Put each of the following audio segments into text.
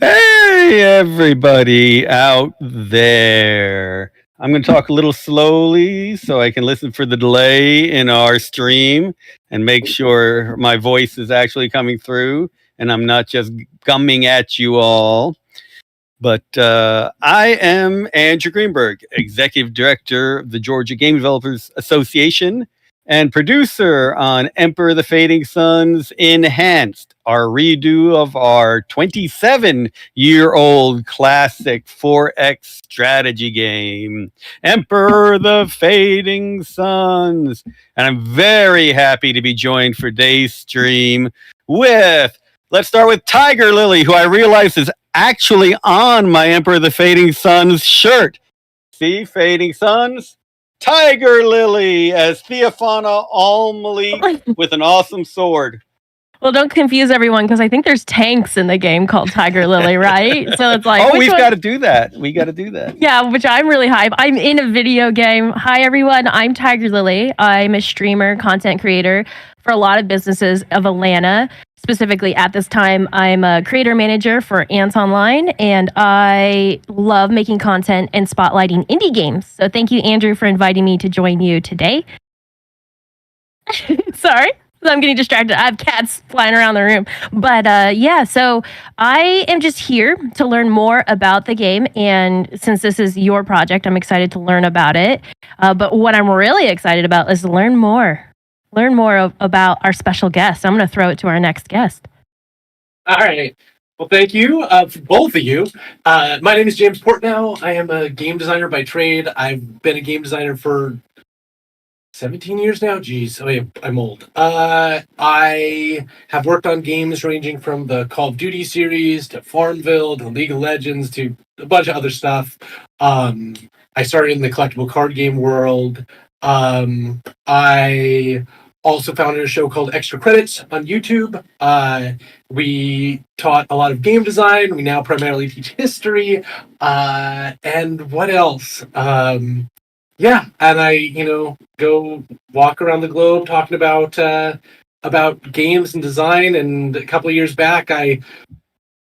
Hey, everybody out there. I'm going to talk a little slowly so I can listen for the delay in our stream and make sure my voice is actually coming through and I'm not just gumming at you all. But I am Andrew Greenberg, Executive Director of the Georgia Game Developers Association and producer on Emperor the Fading Suns Enhanced, our redo of our 27-year-old classic 4X strategy game, Emperor the Fading Suns. And I'm very happy to be joined for today's stream with, let's start with Tygarlily, who I realize is actually on my Emperor the Fading Suns shirt. See, Fading Suns? Tygarlily as Theophana Al-Malik with an awesome sword. Well, don't confuse everyone because I think there's tanks in the game called Tygarlily, right? So it's like, oh, we've got to do that. We got to do that. Yeah, which I'm really hype. I'm in a video game. Hi, everyone. I'm Tygarlily. I'm a streamer, content creator for a lot of businesses of Atlanta. Specifically, at this time, I'm a creator manager for Ants Online, and I love making content and spotlighting indie games. So thank you, Andrew, for inviting me to join you today. Sorry. I'm getting distracted. I have cats flying around the room. But yeah, so I am just here to learn more about the game. And since this is your project, I'm excited to learn about it. But what I'm really excited about is learn more. Learn more about our special guest. I'm going to throw it to our next guest. All right. Well, thank you, for both of you. My name is James Portnow. I am a game designer by trade. I've been a game designer for 17 years now? Geez, I'm old. I have worked on games ranging from the Call of Duty series to Farmville to League of Legends to a bunch of other stuff. I started in the collectible card game world. I also founded a show called Extra Credits on YouTube. We taught a lot of game design. We now primarily teach history. And what else? Yeah, and I, go walk around the globe talking about games and design. And a couple of years back, I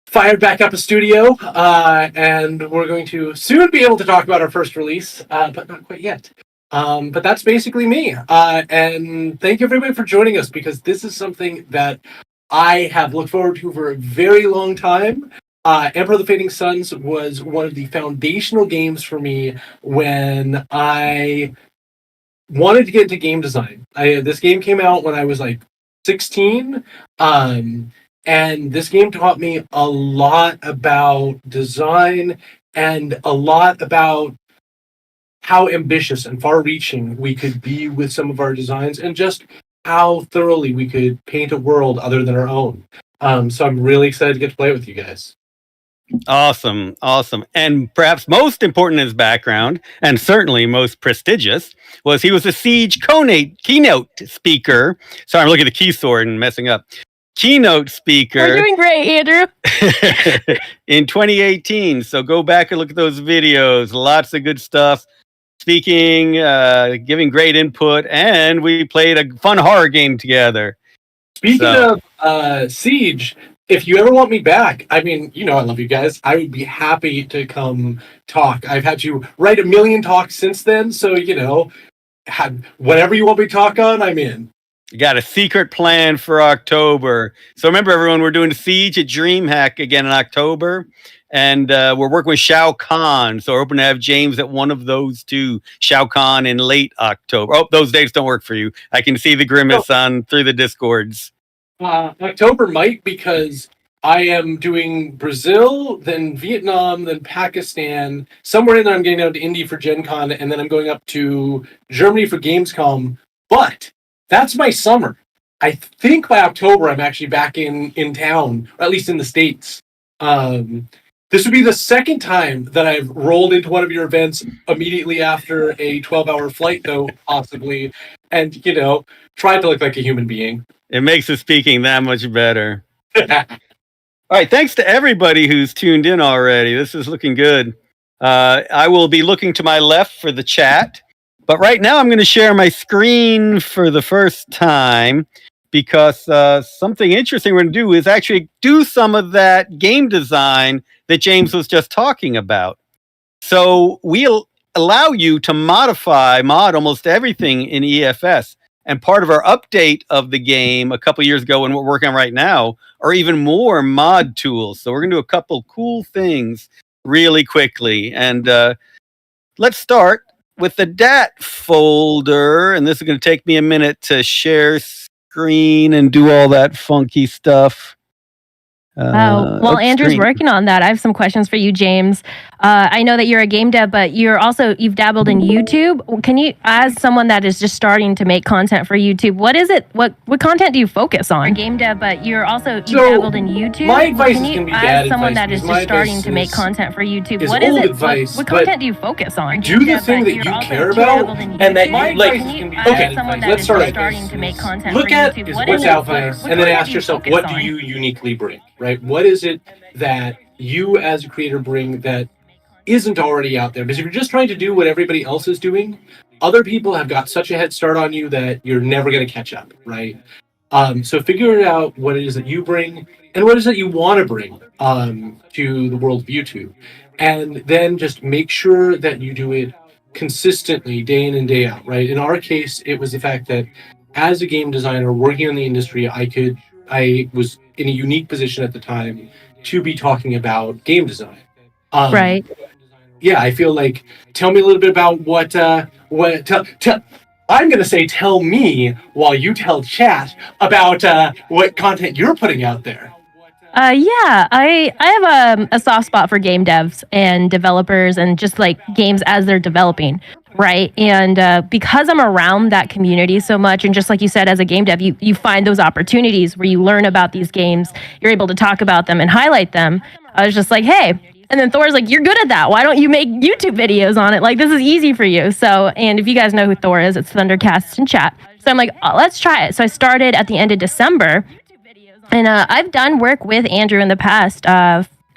fired back up a studio, and we're going to soon be able to talk about our first release, but not quite yet. But that's basically me. And thank you everybody for joining us, because this is something that I have looked forward to for a very long time. Emperor of the Fading Suns was one of the foundational games for me when I wanted to get into game design. This game came out when I was like 16, and this game taught me a lot about design and a lot about how ambitious and far-reaching we could be with some of our designs, and just how thoroughly we could paint a world other than our own. So I'm really excited to get to play it with you guys. Awesome. And perhaps most important in his background, and certainly most prestigious, was he was a Siege keynote speaker. Sorry, I'm looking at the key sword and messing up. Keynote speaker. We're doing great, Andrew. In 2018. So go back and look at those videos. Lots of good stuff. Speaking, giving great input, and we played a fun horror game together. Speaking of Siege, if you ever want me back, I mean, I love you guys. I would be happy to come talk. I've had to write a million talks since then, so, whatever you want me to talk on, I'm in. You got a secret plan for October. So remember, everyone, we're doing Siege at DreamHack again in October, and we're working with Shao Kahn. So we're hoping to have James at one of those two, Shao Kahn in late October. Oh, those dates don't work for you. I can see the grimace on through the Discords. October might, because I am doing Brazil, then Vietnam, then Pakistan. Somewhere in there, I'm getting down to Indy for Gen Con, and then I'm going up to Germany for Gamescom. But that's my summer. I think by October, I'm actually back in town, or at least in the States. This would be the second time that I've rolled into one of your events immediately after a 12-hour flight, though, possibly, and, tried to look like a human being. It makes the speaking that much better. All right, thanks to everybody who's tuned in already. This is looking good. I will be looking to my left for the chat, but right now I'm going to share my screen for the first time. because something interesting we're going to do is actually do some of that game design that James was just talking about. So we'll allow you to mod almost everything in EFS. And part of our update of the game a couple years ago and what we're working on right now are even more mod tools. So we're going to do a couple cool things really quickly. And let's start with the DAT folder. And this is going to take me a minute to share screen and do all that funky stuff. While Andrew's working on that, I have some questions for you, James. I know that you're a game dev, but you've dabbled in YouTube. Can you, as someone that is just starting to make content for YouTube, what is it? What content do you focus on? You're a game dev, but you've dabbled in YouTube. My advice is going to be bad as someone advice, that is because just starting to make content for YouTube, what is it? What content do you focus on? Do the thing that you care about, and that you like. Okay, let's start at look at what's out there, and then ask yourself, what do you uniquely bring? Right? What is it that you as a creator bring that isn't already out there? Because if you're just trying to do what everybody else is doing, other people have got such a head start on you that you're never going to catch up, right? So figure out what it is that you bring and what it is that you want to bring to the world of YouTube. And then just make sure that you do it consistently, day in and day out, right? In our case, it was the fact that as a game designer working in the industry, I was in a unique position at the time to be talking about game design. Right. Yeah, I feel like, tell me a little bit about I'm going to say tell me while you tell chat about what content you're putting out there. Yeah, I have a soft spot for game devs and developers and just like games as they're developing, right? And because I'm around that community so much, and just like you said, as a game dev, you find those opportunities where you learn about these games, you're able to talk about them and highlight them. I was just like, hey. And then Thor's like, you're good at that. Why don't you make YouTube videos on it? Like, this is easy for you. So, and if you guys know who Thor is, it's Thundercast in chat. So I'm like, oh, let's try it. So I started at the end of December. And I've done work with Andrew in the past,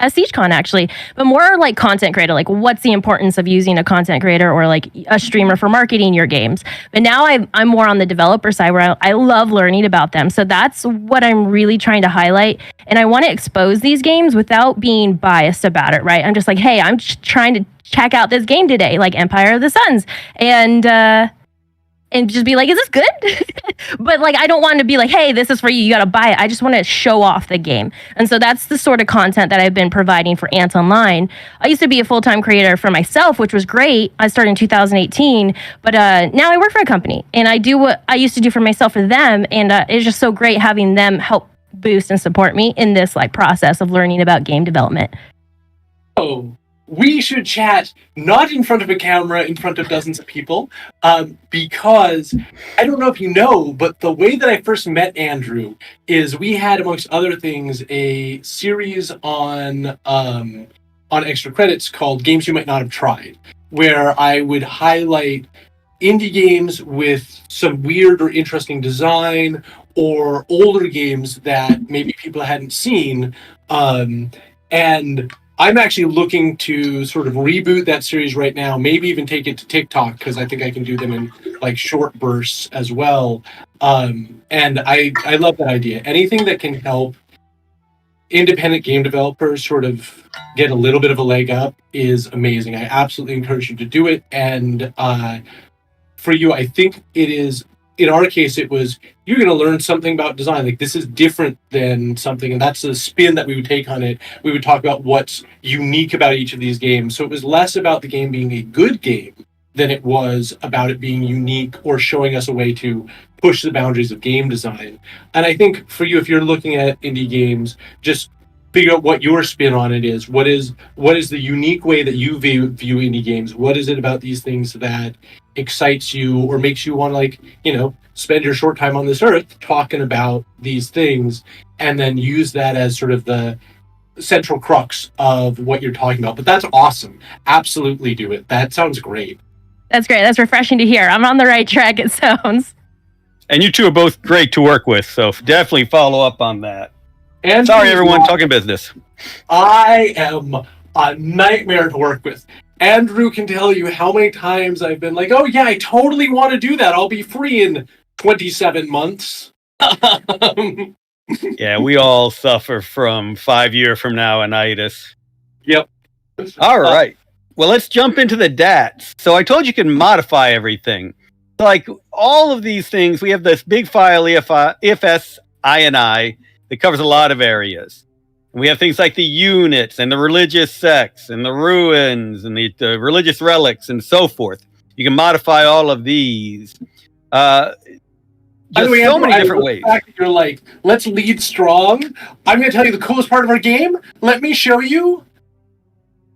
at SiegeCon actually, but more like content creator, like what's the importance of using a content creator or like a streamer for marketing your games. But now I'm more on the developer side where I love learning about them. So that's what I'm really trying to highlight. And I want to expose these games without being biased about it, right? I'm just like, hey, I'm trying to check out this game today, like Empire of the Suns. And just be like, is this good? But like, I don't want to be like, hey, this is for you. You got to buy it. I just want to show off the game. And so that's the sort of content that I've been providing for Ant Online. I used to be a full-time creator for myself, which was great. I started in 2018, but now I work for a company and I do what I used to do for myself for them. And it's just so great having them help boost and support me in this like process of learning about game development. Oh. We should chat not in front of a camera, in front of dozens of people, because I don't know if you know, but the way that I first met Andrew is we had, amongst other things, a series on Extra Credits called Games You Might Not Have Tried, where I would highlight indie games with some weird or interesting design or older games that maybe people hadn't seen, and I'm actually looking to sort of reboot that series right now, maybe even take it to TikTok, because I think I can do them in like short bursts as well. And I love that idea. Anything that can help independent game developers sort of get a little bit of a leg up is amazing. I absolutely encourage you to do it. And for you, I think it is, in our case, it was, you're going to learn something about design. Like, this is different than something, and that's the spin that we would take on it. We would talk about what's unique about each of these games. So it was less about the game being a good game than it was about it being unique or showing us a way to push the boundaries of game design. And I think for you, if you're looking at indie games, just figure out what your spin on it is. What is the unique way that you view indie games? What is it about these things that excites you or makes you want to, like, spend your short time on this earth talking about these things, and then use that as sort of the central crux of what you're talking about. But that's awesome. Absolutely do it. That sounds great. That's great. That's refreshing to hear. I'm on the right track, it sounds. And you two are both great to work with, so definitely follow up on that. And sorry, everyone, talking business. I am a nightmare to work with. Andrew can tell you how many times I've been like, oh yeah, I totally want to do that. I'll be free in 27 months. Yeah, we all suffer from 5 year from now-itis. Yep. All right. Well, let's jump into the DATs. So I told you can modify everything. Like all of these things, we have this big file ifs ini that covers a lot of areas. And we have things like the units and the religious sects and the ruins and the religious relics and so forth. You can modify all of these. Just so many different ways. You're like, let's lead strong. I'm going to tell you the coolest part of our game. Let me show you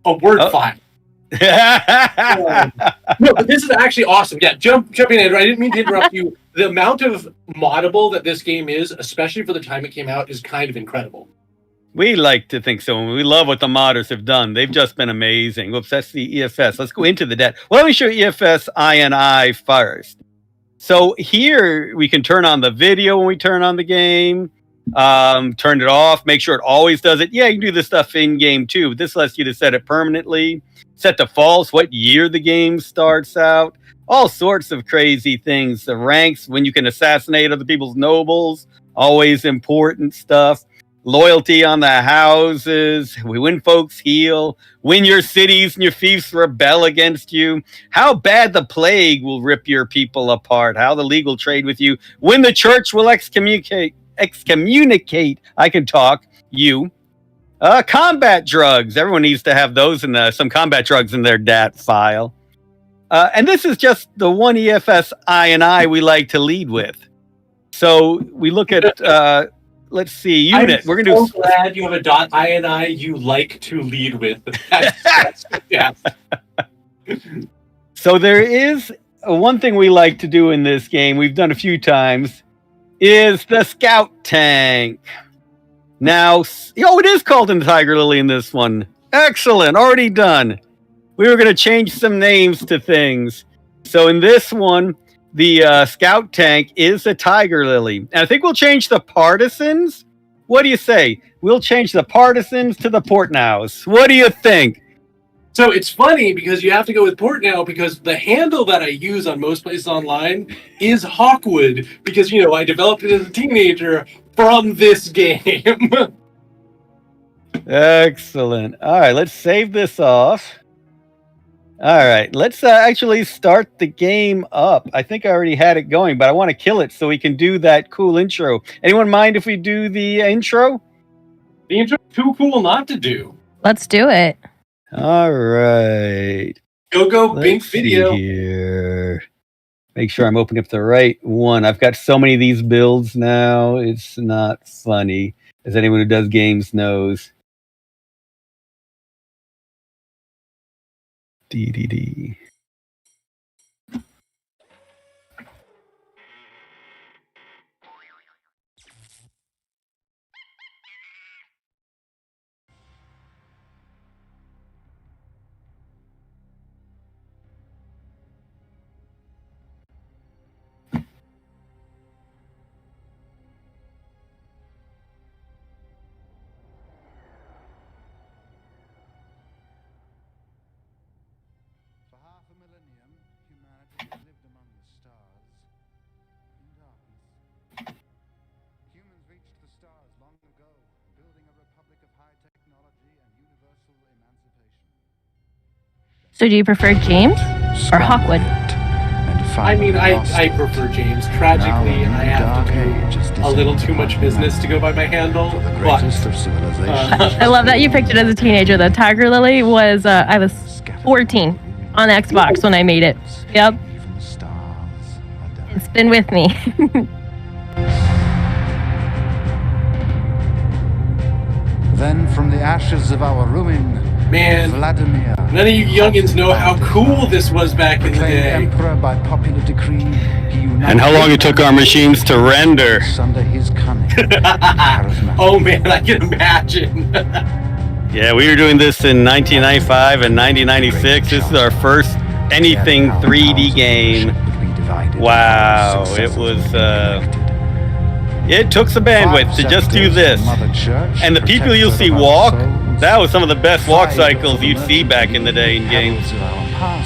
a Word file. No, but this is actually awesome. Yeah, jumping in. I didn't mean to interrupt you. The amount of moddable that this game is, especially for the time it came out, is kind of incredible. We like to think so. We love what the modders have done. They've just been amazing. Whoops, that's the EFS. Let's go into the DAT. Well, let me show you EFS ini first. So here we can turn on the video when we turn on the game, turn it off, make sure it always does it. Yeah, you can do this stuff in game too. This lets you to set it permanently, set the false, what year the game starts out, all sorts of crazy things. The ranks, when you can assassinate other people's nobles, always important stuff. Loyalty on the houses. When folks heal. When your cities and your fiefs rebel against you. How bad the plague will rip your people apart. How the legal trade with you. When the church will excommunicate. I can talk. You. Combat drugs. Everyone needs to have those in some combat drugs in their DAT file. And this is just the one EFS ini we like to lead with. So we look at... let's see, unit. We're gonna do. Glad you have a .ini you like to lead with. Yeah. So there is one thing we like to do in this game. We've done a few times. Is the scout tank. Now, it is called in Tygarlily in this one. Excellent, already done. We were going to change some names to things. So in this one, the scout tank is a Tygarlily. And I think we'll change the partisans. What do you say? We'll change the partisans to the Portnows. What do you think? So it's funny because you have to go with Portnow because the handle that I use on most places online is Hawkwood because, I developed it as a teenager from this game. Excellent. All right, let's save this off. All right, let's actually start the game up. I think I already had it going, but I want to kill it so we can do that cool intro. Anyone mind if we do the intro? The intro's too cool not to do. Let's do it. All right. Go, Bink Video. Here. Make sure I'm opening up the right one. I've got so many of these builds now. It's not funny, as anyone who does games knows. DDD. So do you prefer James or Hawkwood? I mean, I prefer James. Tragically, I have to do a little too much business to go by my handle. But I love that you picked it as a teenager. The Tygarlily was, I was 14 on Xbox when I made it. Yep. It's been with me. Then from the ashes of our ruin, man, Vladimir, none of you youngins know how cool this was back in the day. Emperor by popular decree, and how long it took our machines to render. Under his cunning. Oh man, I can imagine. Yeah, we were doing this in 1995 and 1996. This is our first anything 3D game. Wow, it was. It took some bandwidth to just do this. And the people you'll see walk, that was some of the best walk cycles you'd see back in the day in games.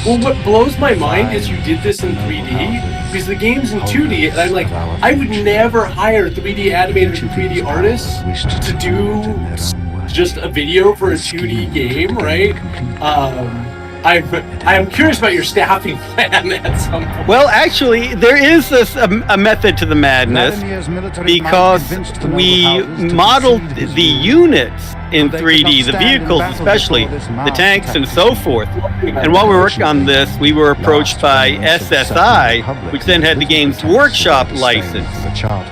Well, what blows my mind is you did this in 3D, because the game's in 2D, and I'm like, I would never hire 3D animators and 3D artists to do just a video for a 2D game, right? I'm curious about your staffing plan at some point. Well, actually, there is a method to the madness because we modeled the units in 3D, the vehicles especially, the tanks and so forth. And while we were working on this, we were approached by SSI, which then had the Games Workshop license.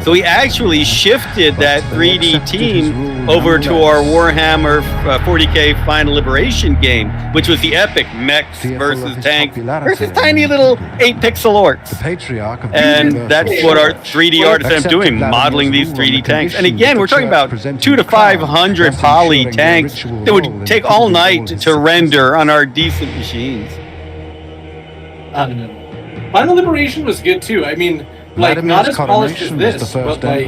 So we actually shifted that 3D team over to our Warhammer 40K Final Liberation game, which was the epic mechs versus tanks versus tiny little 8-pixel orcs. And that's what our 3D artists end up doing, modeling these 3D tanks. And again, we're talking about 200 to 500 poly tanks that would take all night to render on our decent machines. Final Liberation was good too. I mean, like, not as polished as this, but like,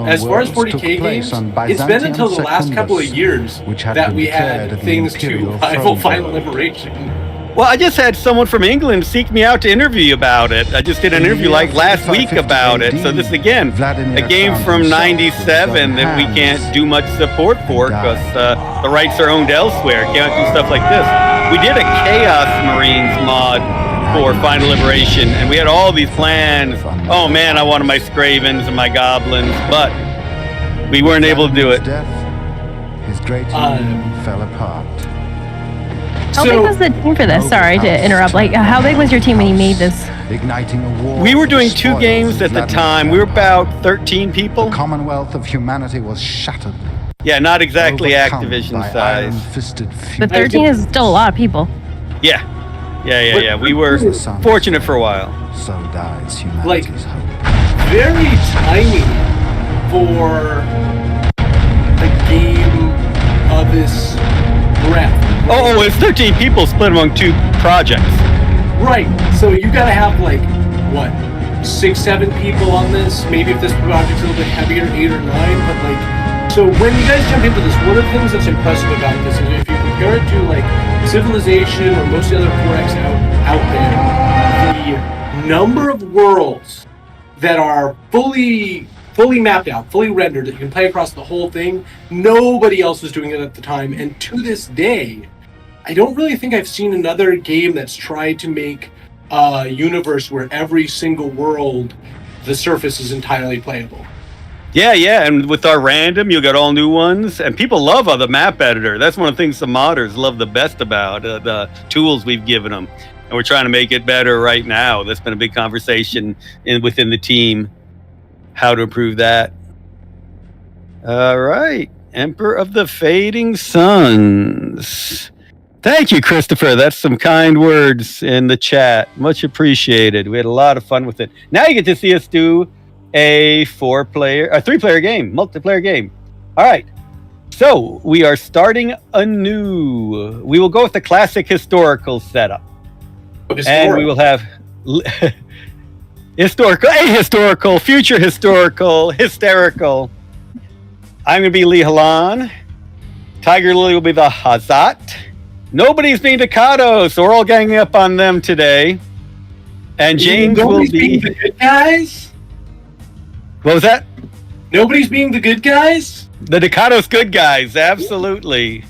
as far as 40K games, it's been until the last couple of years that we had things to rival Final Liberation. Well, I just had someone from England seek me out to interview about it. I just did an interview like last week about it. So this, again, a game from 97 that we can't do much support for because the rights are owned elsewhere. Can't do stuff like this. We did a Chaos Marines mod for Final Liberation, and we had all these plans. Oh man, I wanted my Skravens and my Goblins, but we weren't able to do it. His great team fell apart. How big was the team for this? Sorry to interrupt. Like, how big was your team when you made this? Igniting a war. We were doing 2 games at the time. We were about 13 people. The Commonwealth of Humanity was shattered. Yeah, not exactly Activision size. But 13 is still a lot of people. Yeah. We were fortunate for a while. So dies humanity's Like, hope. very tiny for a game of this breadth. Oh, it's 13 people split among 2 projects. Right. So you gotta have like what, 6-7 people on this? Maybe if this project's a little bit heavier, 8 or 9. But like, so when you guys jump into this, one of the things that's impressive about this is if you compare it to like Civilization or most of the other 4X out there, the number of worlds that are fully mapped out, fully rendered, that you can play across the whole thing, nobody else was doing it at the time. And to this day, I don't really think I've seen another game that's tried to make a universe where every single world, the surface is entirely playable. Yeah, and with our random, you'll get all new ones. And people love the map editor. That's one of the things the modders love the best about the tools we've given them. And we're trying to make it better right now. That's been a big conversation within the team, how to improve that. All right, Emperor of the Fading Suns. Thank you, Christopher. That's some kind words in the chat. Much appreciated. We had a lot of fun with it. Now you get to see us do a 3-player game, multiplayer game. All right. So we are starting anew. We will go with the classic historical setup. And we will have historical, ahistorical, future historical, hysterical. I'm going to be Lee Halan. Tygarlily will be the Hazat. Nobody's being Decado, so we're all ganging up on them today. And James will be the good guys. What was that? Nobody's being the good guys. The Decado's good guys, absolutely.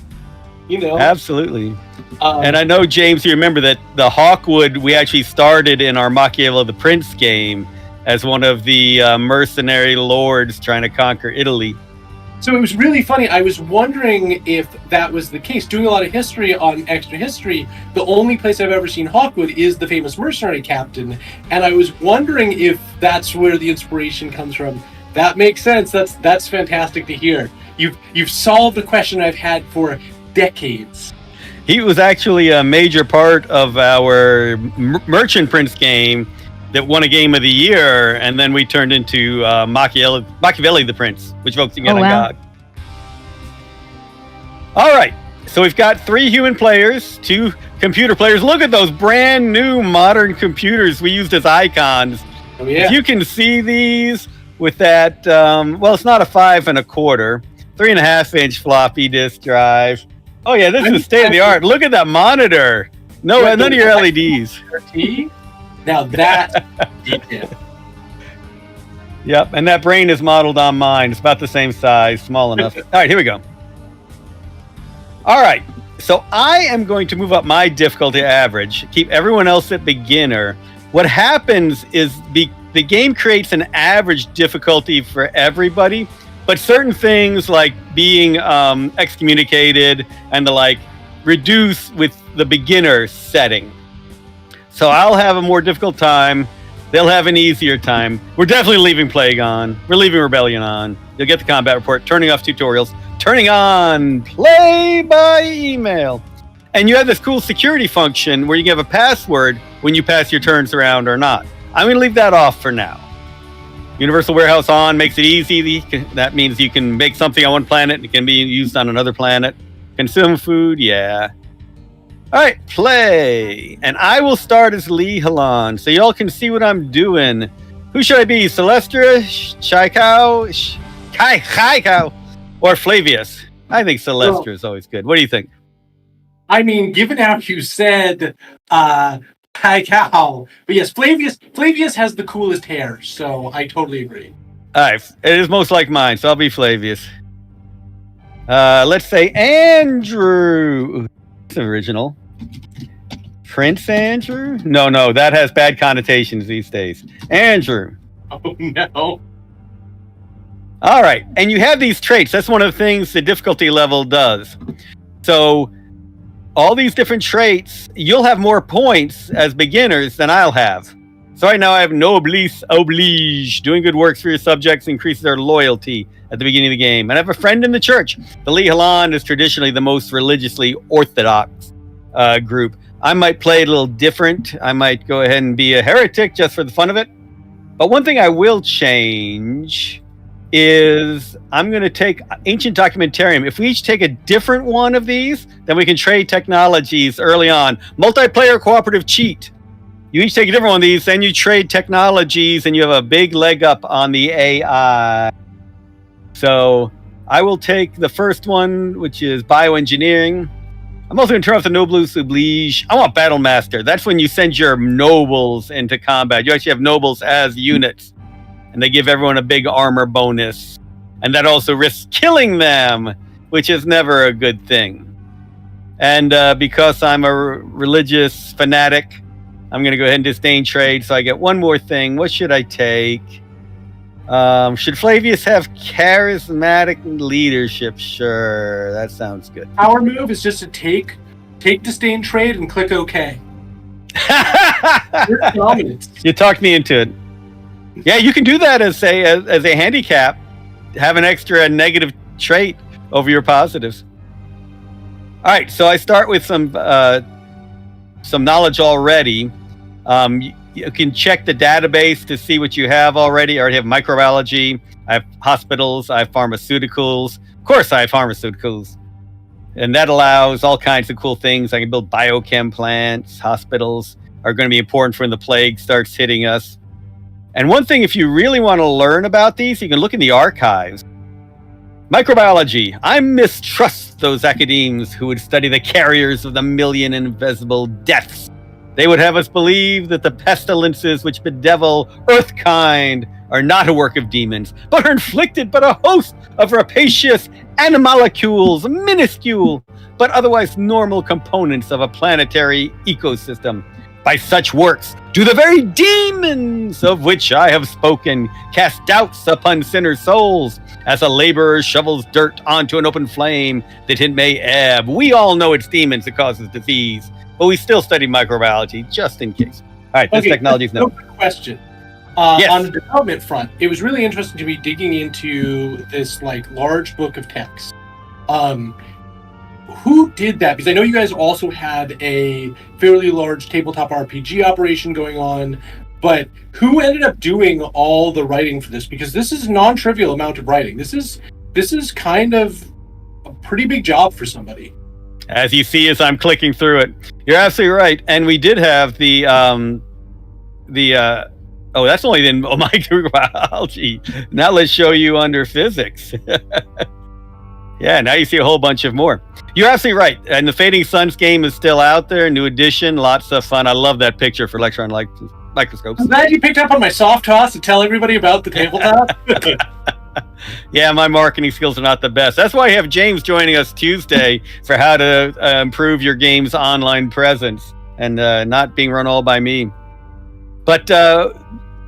You know, absolutely. And I know, James, you remember that the Hawkwood we actually started in our Machiavelli the Prince game as one of the mercenary lords trying to conquer Italy. So it was really funny. I was wondering if that was the case. Doing a lot of history on Extra History, the only place I've ever seen Hawkwood is the famous mercenary captain. And I was wondering if that's where the inspiration comes from. That makes sense. That's fantastic to hear. You've solved a question I've had for decades. He was actually a major part of our Merchant Prince game that won a Game of the Year, and then we turned into Machiavelli the Prince, which focusing on God. All right, so we've got 3 human players, 2 computer players. Look at those brand new modern computers we used as icons. Oh, yeah. If you can see these with that, well, it's not a 5 1/4, 3.5-inch floppy disk drive. Oh yeah, this is state of the art. Look at that monitor. No, none of your LEDs. Now that's detail. Yep, and that brain is modeled on mine. It's about the same size, small enough. All right, here we go. All right, so I am going to move up my difficulty average, keep everyone else at beginner. What happens is the game creates an average difficulty for everybody, but certain things like being excommunicated and the like reduce with the beginner setting. So I'll have a more difficult time. They'll have an easier time. We're definitely leaving Plague on. We're leaving Rebellion on. You'll get the combat report, turning off tutorials, turning on play by email. And you have this cool security function where you can have a password when you pass your turns around or not. I'm going to leave that off for now. Universal Warehouse on makes it easy. That means you can make something on one planet and it can be used on another planet. Consume food, yeah. All right, play. And I will start as Lee Halan, so y'all can see what I'm doing. Who should I be? Celestra, Chaikau, or Flavius? I think Celestra is always good. What do you think? I mean, given how you said Chaikau, but yes, Flavius has the coolest hair, so I totally agree. All right, it is most like mine, so I'll be Flavius. Let's say Andrew. It's original. Prince Andrew? No, that has bad connotations these days. Andrew. Oh, no. All right, and you have these traits. That's one of the things the difficulty level does. So all these different traits, you'll have more points as beginners than I'll have. So right now I have noblesse oblige. Doing good works for your subjects increases their loyalty at the beginning of the game. And I have a friend in the church. The Lee Halan is traditionally the most religiously orthodox group. I might play it a little different. I might go ahead and be a heretic just for the fun of it. But one thing I will change is I'm going to take Ancient Documentarium. If we each take a different one of these, then we can trade technologies early on. Multiplayer cooperative cheat. You each take a different one of these, then you trade technologies, and you have a big leg up on the AI. So I will take the first one, which is bioengineering. I'm also going to turn off the noblesse oblige. I want Battle Master. That's when you send your nobles into combat. You actually have nobles as units, and they give everyone a big armor bonus. And that also risks killing them, which is never a good thing. And because I'm a religious fanatic, I'm going to go ahead and disdain trade, so I get one more thing. What should I take? Should Flavius have charismatic leadership? Sure, that sounds good. Our move is just to take disdain trade and click OK. You talked me into it. Yeah, you can do that as a handicap. Have an extra negative trait over your positives. All right, so I start with some knowledge already. You can check the database to see what you have already. I already have microbiology. I have hospitals. I have pharmaceuticals. Of course, I have pharmaceuticals. And that allows all kinds of cool things. I can build biochem plants. Hospitals are going to be important for when the plague starts hitting us. And one thing, if you really want to learn about these, you can look in the archives. Microbiology. I mistrust those academes who would study the carriers of the million invisible deaths. They would have us believe that the pestilences which bedevil Earthkind are not a work of demons, but are inflicted by a host of rapacious animalcules, minuscule, but otherwise normal components of a planetary ecosystem. By such works do the very demons of which I have spoken cast doubts upon sinners' souls, as a laborer shovels dirt onto an open flame that it may ebb. We all know it's demons that causes disease, but we still study microbiology just in case. All right, this technology is no question. Yes. On the development front, it was really interesting to be digging into this large book of text. Who did that? Because I know you guys also had a fairly large tabletop RPG operation going on, but who ended up doing all the writing for this? Because this is a non-trivial amount of writing. This is kind of a pretty big job for somebody. As you see as I'm clicking through it. You're absolutely right. And we did have the that's only in microbiology. Now let's show you under physics. Yeah, now you see a whole bunch of more. You're absolutely right. And the Fading Suns game is still out there. New edition, lots of fun. I love that picture for Electron Light microscopes. I'm glad you picked up on my soft toss to tell everybody about the tabletop. Yeah, my marketing skills are not the best. That's why I have James joining us Tuesday for how to improve your game's online presence and not being run all by me. But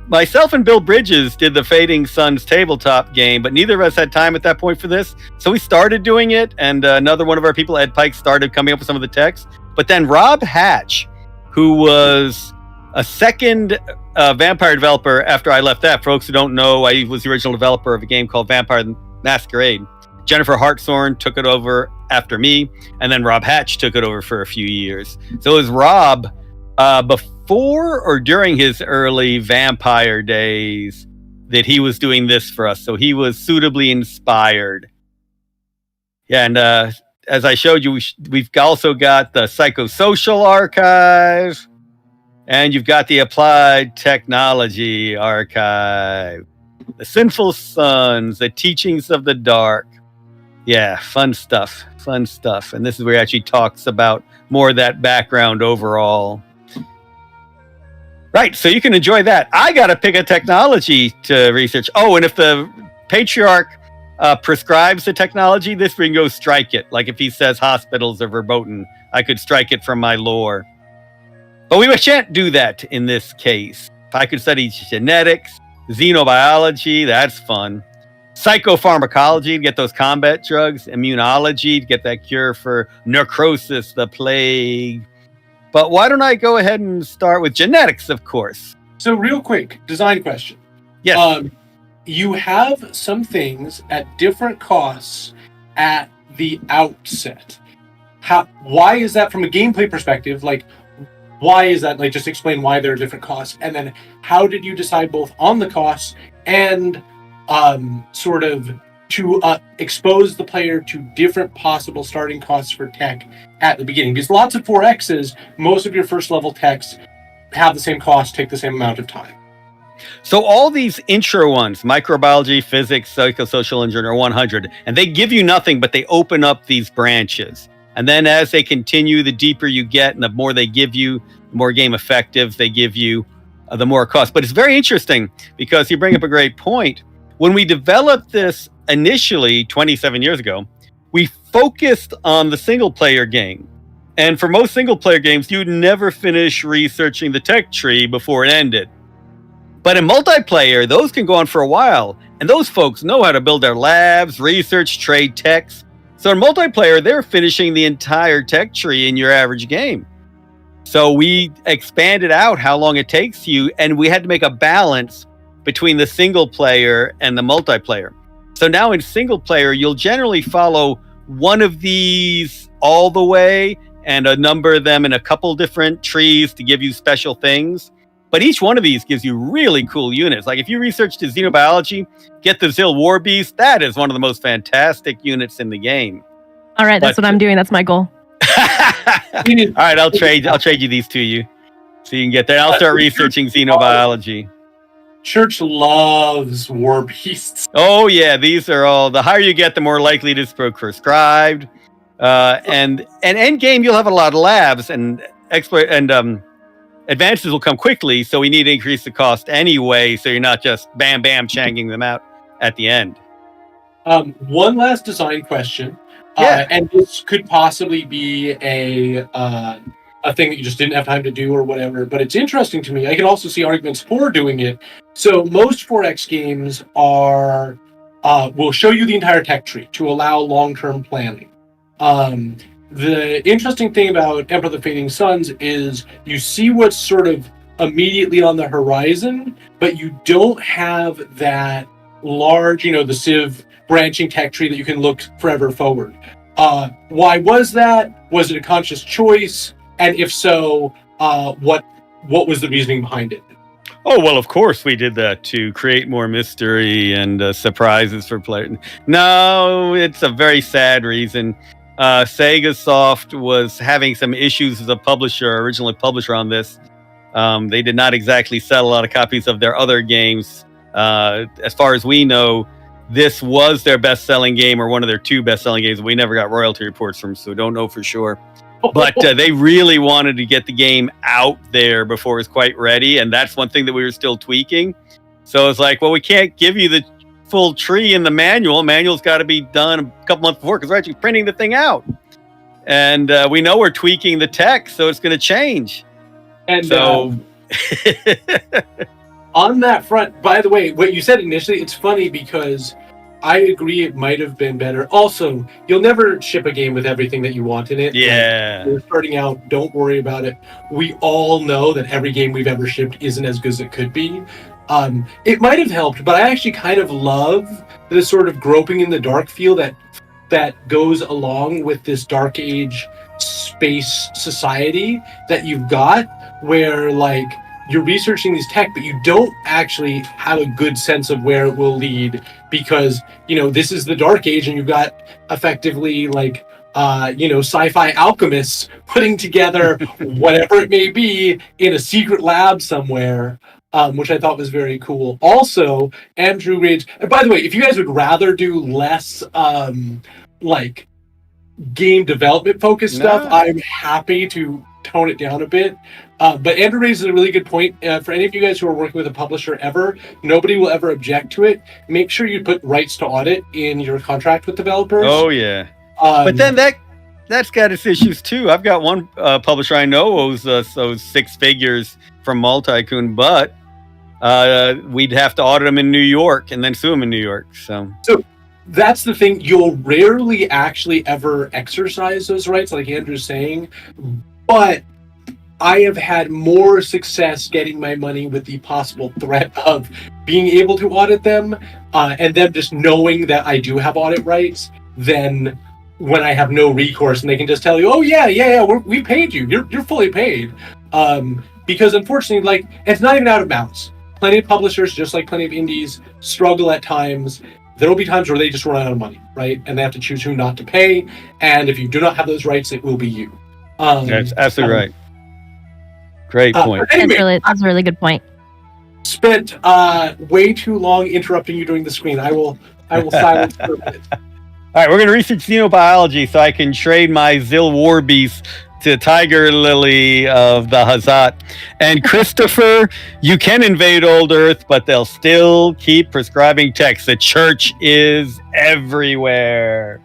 myself and Bill Bridges did the Fading Suns tabletop game, but neither of us had time at that point for this. So we started doing it, and another one of our people, Ed Pike, started coming up with some of the text. But then Rob Hatch, who was a second vampire developer after I left that. For folks who don't know, I was the original developer of a game called Vampire Masquerade. Jennifer Hartshorn took it over after me, and then Rob Hatch took it over for a few years. So it was Rob before or during his early vampire days that he was doing this for us. So he was suitably inspired. Yeah, and as I showed you, we've also got the Psychosocial Archive, and you've got the Applied Technology Archive, the Sinful Sons, the Teachings of the Dark. Yeah, fun stuff. And this is where he actually talks about more of that background overall. Right, so you can enjoy that. I got to pick a technology to research. Oh, and if the Patriarch prescribes the technology, this we can go strike it. Like if he says hospitals are verboten, I could strike it from my lore. But we shan't do that in this case. If I could study genetics, xenobiology, that's fun. Psychopharmacology to get those combat drugs. Immunology to get that cure for necrosis, the plague. But why don't I go ahead and start with genetics, of course. So real quick, design question. Yes. You have some things at different costs at the outset. Why is that from a gameplay perspective? Like, why is that? Like, just explain why there are different costs. And then how did you decide both on the costs and sort of to expose the player to different possible starting costs for tech at the beginning? Because lots of 4Xs, most of your first level techs have the same cost, take the same amount of time. So all these intro ones, microbiology, physics, psychosocial engineering, are 100, and they give you nothing, but they open up these branches. And then as they continue, the deeper you get and the more they give you, the more game effective they give you, the more it costs. But it's very interesting because you bring up a great point. When we developed this initially 27 years ago, we focused on the single player game. And for most single player games, you'd never finish researching the tech tree before it ended. But in multiplayer, those can go on for a while. And those folks know how to build their labs, research, trade techs. So in multiplayer, they're finishing the entire tech tree in your average game. So we expanded out how long it takes you, and we had to make a balance between the single player and the multiplayer. So now in single player, you'll generally follow one of these all the way and a number of them in a couple different trees to give you special things. But each one of these gives you really cool units. Like if you research the xenobiology, get the Zil War Beast, that is one of the most fantastic units in the game. All right, that's what I'm doing. That's my goal. All right, I'll trade you these to you so you can get there. I'll start researching xenobiology. Church loves war beasts. Oh yeah, these are all. The higher you get, the more likely it is to be prescribed. And end game, you'll have a lot of labs and advances will come quickly. So we need to increase the cost anyway. So you're not just bam changing them out at the end. One last design question. Yeah. And this could possibly be a thing that you just didn't have time to do or whatever, but it's interesting to me. I can also see arguments for doing it. So most 4X games are will show you the entire tech tree to allow long-term planning. The interesting thing about Emperor of the Fading Suns is you see what's sort of immediately on the horizon, but you don't have that large, the Civ branching tech tree that you can look forever forward. Why was that? Was it a conscious choice? And if so, what was the reasoning behind it? Oh, well, of course we did that to create more mystery and surprises for players. No, it's a very sad reason. Sega Soft was having some issues as a originally publisher on this. They did not exactly sell a lot of copies of their other games. As far as we know, this was their best-selling game or one of their 2 best-selling games. We never got royalty reports from, so don't know for sure. But they really wanted to get the game out there before it was quite ready, and that's one thing that we were still tweaking. So it's like, well, we can't give you the full tree in the manual. Manual's got to be done a couple months before because we're actually printing the thing out. And we know we're tweaking the text, so it's going to change. And so... on that front, by the way, what you said initially, it's funny because I agree it might have been better. Also, you'll never ship a game with everything that you want in it. Yeah. Like, you're starting out, don't worry about it. We all know that every game we've ever shipped isn't as good as it could be. It might have helped, but I actually kind of love the sort of groping in the dark feel that goes along with this Dark Age space society that you've got, where like you're researching these tech, but you don't actually have a good sense of where it will lead because, this is the Dark Age and you've got effectively like, sci-fi alchemists putting together whatever it may be in a secret lab somewhere, which I thought was very cool. Also, Andrew Greenberg, and by the way, if you guys would rather do less, like game development focused stuff, I'm happy to tone it down a bit. But Andrew raises a really good point. For any of you guys who are working with a publisher ever, nobody will ever object to it. Make sure you put rights to audit in your contract with developers. Oh, yeah. But then that's got its issues, too. I've got one publisher I know owes us those 6 figures from Multicoon, but we'd have to audit them in New York and then sue them in New York. So that's the thing. You'll rarely actually ever exercise those rights, like Andrew's saying. But I have had more success getting my money with the possible threat of being able to audit them and them just knowing that I do have audit rights than when I have no recourse and they can just tell you, oh, yeah, we paid you. You're fully paid. Because unfortunately, like, it's not even out of bounds. Plenty of publishers, just like plenty of indies, struggle at times. There will be times where they just run out of money, right? And they have to choose who not to pay. And if you do not have those rights, it will be you. That's absolutely right. Great point. Anyway, That's a really good point. Spent way too long interrupting you during the screen. I will silence for a minute. All right, we're going to research xenobiology so I can trade my Zil War Beast to Tygarlily of the Hazat. And Christopher, you can invade old Earth, but they'll still keep prescribing text. The church is everywhere.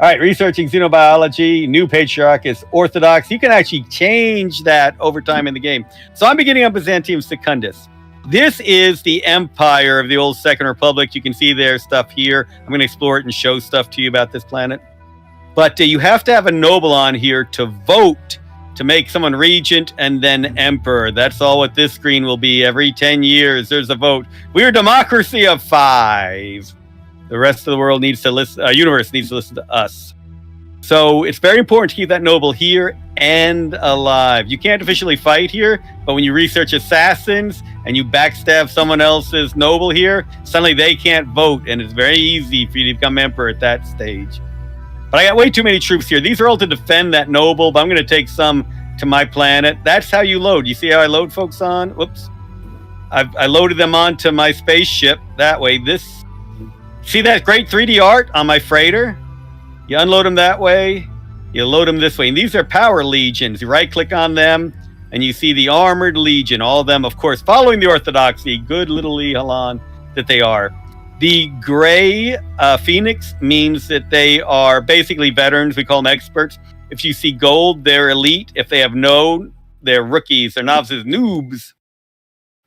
All right, researching xenobiology. New patriarch is Orthodox. You can actually change that over time in the game. So I'm beginning up Byzantium Secundus. This is the empire of the old Second Republic. You can see their stuff here. I'm going to explore it and show stuff to you about this planet. But you have to have a noble on here to vote to make someone regent and then emperor. That's all what this screen will be. Every 10 years, there's a vote. We're a democracy of 5. The rest of the world needs to listen. Universe needs to listen to us. So it's very important to keep that noble here and alive. You can't officially fight here, but when you research assassins and you backstab someone else's noble here, suddenly they can't vote, and it's very easy for you to become emperor at that stage. But I got way too many troops here. These are all to defend that noble, but I'm going to take some to my planet. That's how you load. You see how I load folks on? Whoops. I loaded them onto my spaceship that way. See that great 3D art on my freighter? You unload them that way, you load them this way. And these are power legions. You right-click on them, and you see the armored legion. All of them, of course, following the orthodoxy, good little Halan that they are. The gray phoenix means that they are basically veterans. We call them experts. If you see gold, they're elite. If they have no, they're rookies. They're novices, noobs.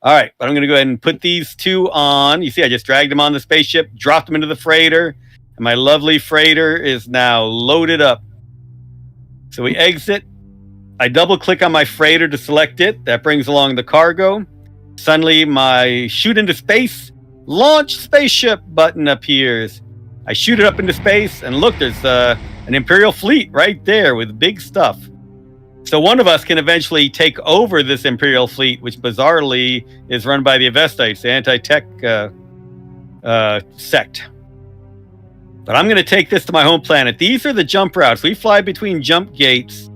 All right, but I'm going to go ahead and put these 2 on. You see, I just dragged them on the spaceship, dropped them into the freighter, and my lovely freighter is now loaded up. So we exit. I double-click on my freighter to select it. That brings along the cargo. Suddenly, my shoot into space, launch spaceship button appears. I shoot it up into space, and look, there's an Imperial fleet right there with big stuff. So one of us can eventually take over this Imperial fleet, which bizarrely is run by the Avestites, the anti-tech sect. But I'm going to take this to my home planet. These are the jump routes. We fly between jump gates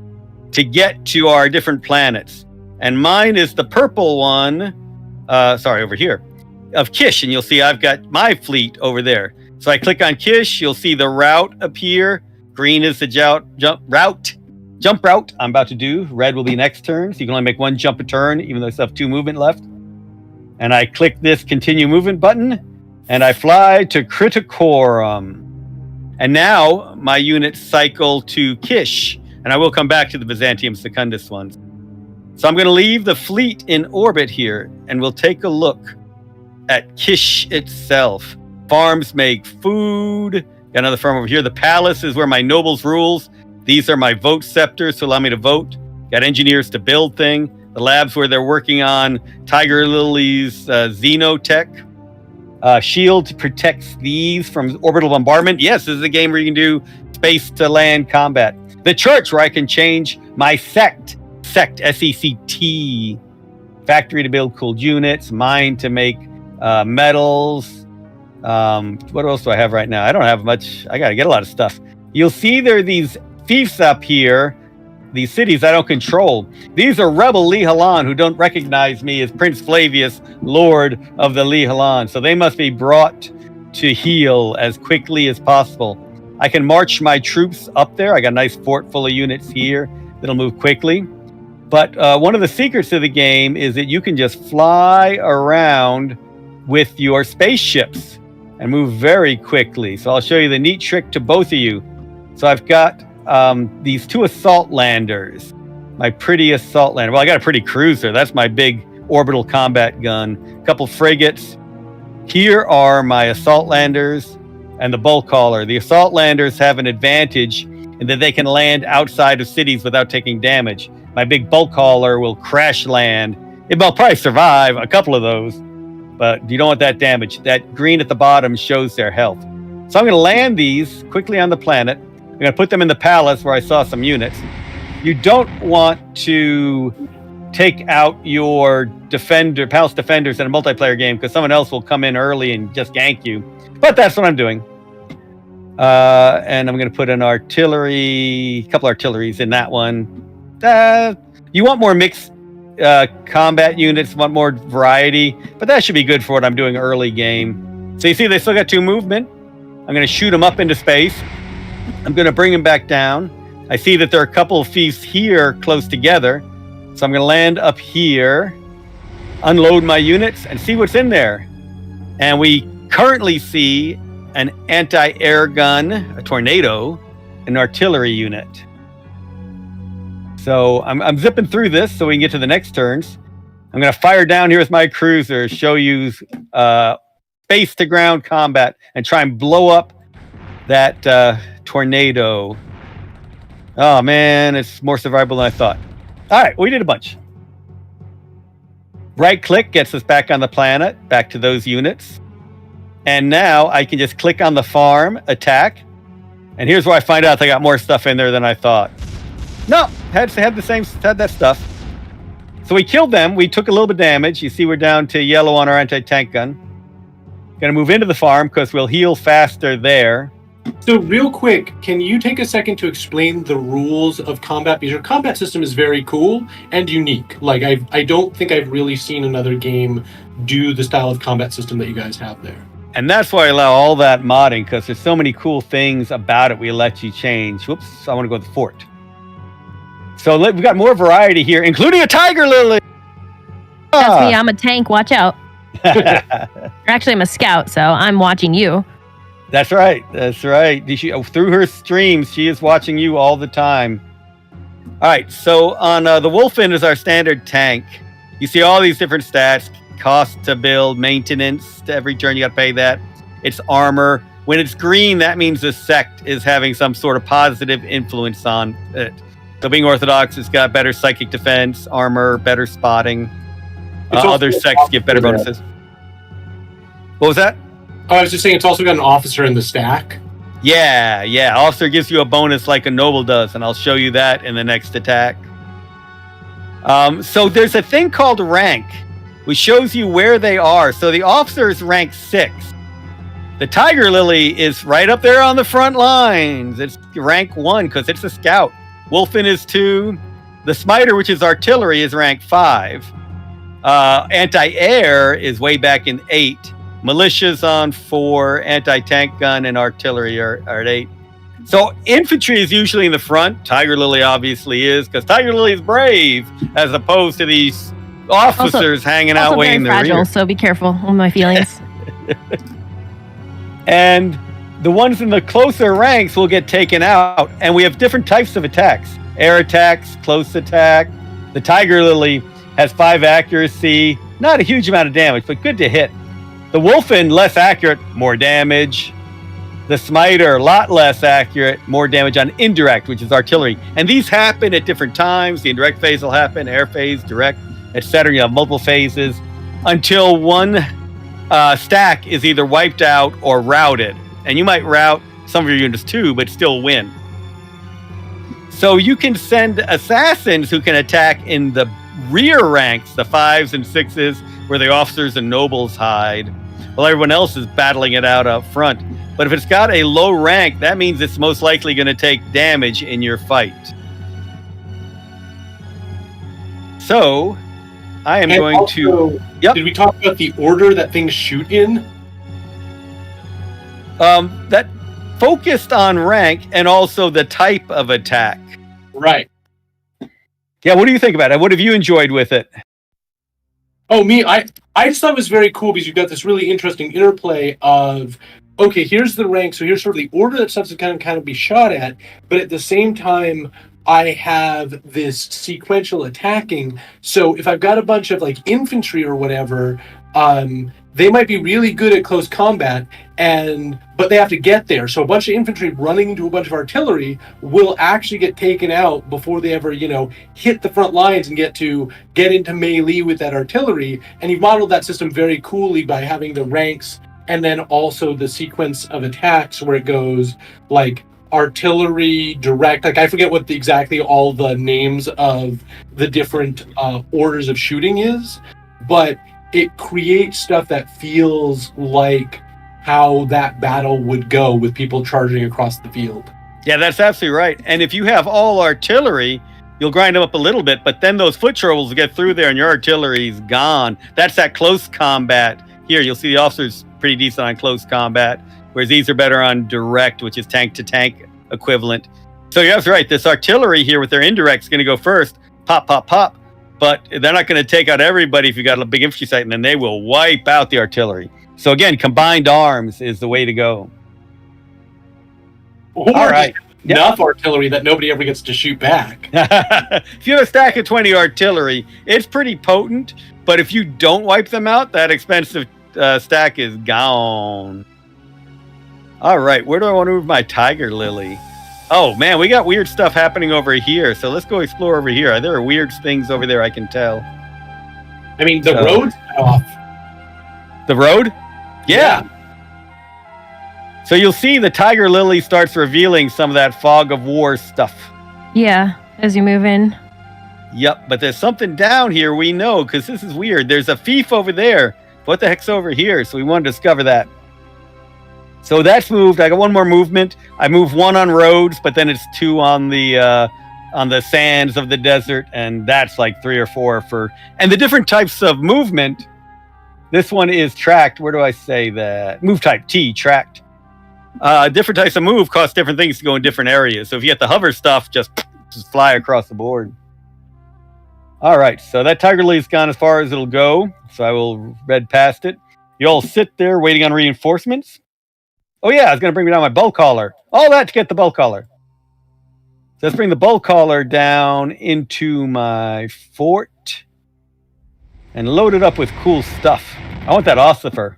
to get to our different planets. And mine is the purple one. Over here. of Kish, and you'll see I've got my fleet over there. So I click on Kish, you'll see the route appear. Green is the jump route I'm about to do. Red will be next turn, so you can only make one jump a turn, even though I still have 2 movement left. And I click this continue movement button, and I fly to Criticorum. And now my units cycle to Kish, and I will come back to the Byzantium Secundus ones. So I'm going to leave the fleet in orbit here, and we'll take a look at Kish itself. Farms make food. Got another farm over here. The palace is where my nobles rules. These are my vote scepters to allow me to vote. Got engineers to build things. The labs where they're working on Tygarlily's Xenotech. Shield protects these from orbital bombardment. Yes, this is a game where you can do space to land combat. The church where I can change my sect, S-E-C-T. Factory to build cooled units. Mine to make metals. What else do I have right now? I don't have much. I got to get a lot of stuff. You'll see there are these fiefs up here. These cities I don't control. These are rebel Lihalan who don't recognize me as Prince Flavius, Lord of the Lihalan. So they must be brought to heel as quickly as possible. I can march my troops up there. I got a nice fort full of units here that'll move quickly. But one of the secrets of the game is that you can just fly around with your spaceships and move very quickly. So I'll show you the neat trick to both of you. So I've got these 2 assault landers, my pretty assault lander. Well, I got a pretty cruiser. That's my big orbital combat gun. A couple frigates. Here are my assault landers and the bulk hauler. The assault landers have an advantage in that they can land outside of cities without taking damage. My big bulk hauler will crash land. It will probably survive a couple of those, but you don't want that damage. That green at the bottom shows their health. So I'm going to land these quickly on the planet. I'm going to put them in the palace where I saw some units. You don't want to take out your palace defenders in a multiplayer game because someone else will come in early and just gank you. But that's what I'm doing. And I'm going to put an artillery, a couple artilleries in that one. You want more mixed combat units, want more variety, but that should be good for what I'm doing early game. So you see they still got 2 movement. I'm going to shoot them up into space. I'm going to bring them back down. I see that there are a couple of fiefs here close together. So I'm going to land up here, unload my units, and see what's in there. And we currently see an anti-air gun, a tornado, an artillery unit. So I'm zipping through this so we can get to the next turns. I'm going to fire down here with my cruiser, show you space-to-ground combat, and try and blow up that tornado. Oh man, it's more survivable than I thought. All right, we did a bunch. Right click gets us back on the planet, back to those units. And now I can just click on the farm, attack. And here's where I find out they got more stuff in there than I thought. No, had that stuff. So we killed them. We took a little bit of damage. You see we're down to yellow on our anti-tank gun. Gonna move into the farm because we'll heal faster there. So real quick, can you take a second to explain the rules of combat? Because your combat system is very cool and unique. Like I don't think I've really seen another game do the style of combat system that you guys have there. And that's why I allow all that modding, because there's so many cool things about it we let you change. Whoops, I want to go to the fort. So we've got more variety here, including a Tygarlily. That's me, I'm a tank, watch out. Actually, I'm a scout, so I'm watching you. That's right. Through her streams, she is watching you all the time. All right, so on the Wolfen is our standard tank. You see all these different stats, cost to build, maintenance, to every turn you got to pay that. It's armor. When it's green, that means the sect is having some sort of positive influence on it. So being Orthodox, it's got better psychic defense, armor, better spotting. Other sects give better bonuses. What was that? Oh, I was just saying it's also got an officer in the stack. Yeah. Officer gives you a bonus like a noble does, and I'll show you that in the next attack. So there's a thing called rank, which shows you where they are. So the officer is rank 6. The Tygarlily is right up there on the front lines. It's rank 1 because it's a scout. Wolfen is 2. The Smiter, which is artillery, is rank 5. Anti-air is way back in 8. Militia's on 4. Anti-tank gun and artillery are at 8. So infantry is usually in the front. Tygarlily obviously is, because Tygarlily is brave, as opposed to these officers hanging out way in the rear. So be careful with my feelings. And the ones in the closer ranks will get taken out. And we have different types of attacks. Air attacks, close attack. The Tygarlily has 5 accuracy. Not a huge amount of damage, but good to hit. The Wolfen, less accurate, more damage. The Smiter, a lot less accurate, more damage on indirect, which is artillery. And these happen at different times. The indirect phase will happen, air phase, direct, etc. You have multiple phases until one stack is either wiped out or routed. And you might rout some of your units too, but still win. So you can send assassins who can attack in the rear ranks, the 5s and 6s, where the officers and nobles hide, while everyone else is battling it out up front. But if it's got a low rank, that means it's most likely going to take damage in your fight. So, I am going to... Yep. Did we talk about the order that things shoot in? That focused on rank and also the type of attack. Right. Yeah, what do you think about it? What have you enjoyed with it? Oh, me, I just thought it was very cool because you've got this really interesting interplay of, okay, here's the rank, so here's sort of the order that stuff's going to kind of be shot at, but at the same time, I have this sequential attacking. So if I've got a bunch of like infantry or whatever, they might be really good at close combat, but they have to get there. So a bunch of infantry running into a bunch of artillery will actually get taken out before they ever, hit the front lines and get into melee with that artillery. And you've modeled that system very coolly by having the ranks and then also the sequence of attacks where it goes like artillery, direct, like I forget what exactly all the names of the different orders of shooting is, but it creates stuff that feels like how that battle would go with people charging across the field. Yeah, that's absolutely right. And if you have all artillery, you'll grind them up a little bit, but then those foot trolls will get through there and your artillery's gone. That's that close combat. Here, you'll see the officers pretty decent on close combat, whereas these are better on direct, which is tank-to-tank equivalent. So you're absolutely right. This artillery here with their indirects is going to go first. Pop, pop, pop. But they're not going to take out everybody if you got a big infantry site, and then they will wipe out the artillery. So again, combined arms is the way to go. Or all right. Enough artillery that nobody ever gets to shoot back. If you have a stack of 20 artillery, it's pretty potent. But if you don't wipe them out, that expensive stack is gone. All right, where do I want to move my Tygarlily? Oh man, we got weird stuff happening over here. So let's go explore over here. There are weird things over there, I can tell. I mean, the road's off. The road? Yeah. So you'll see the Tygarlily starts revealing some of that fog of war stuff. Yeah, as you move in. Yep, but there's something down here we know, because this is weird. There's a fief over there. What the heck's over here? So we want to discover that. So that's moved. I got one more movement. I move 1 on roads, but then it's 2 on the sands of the desert, and that's like 3 or 4 for. And the different types of movement. This one is tracked. Where do I say that? Move type T, tracked. Different types of move cost different things to go in different areas. So if you get the hover stuff, just fly across the board. All right, so that Tygarlily's gone as far as it'll go. So I will read past it. You all sit there waiting on reinforcements. Oh yeah, I was going to bring down my bulk hauler. All that to get the bulk hauler. So let's bring the bulk hauler down into my fort and load it up with cool stuff. I want that ossifer.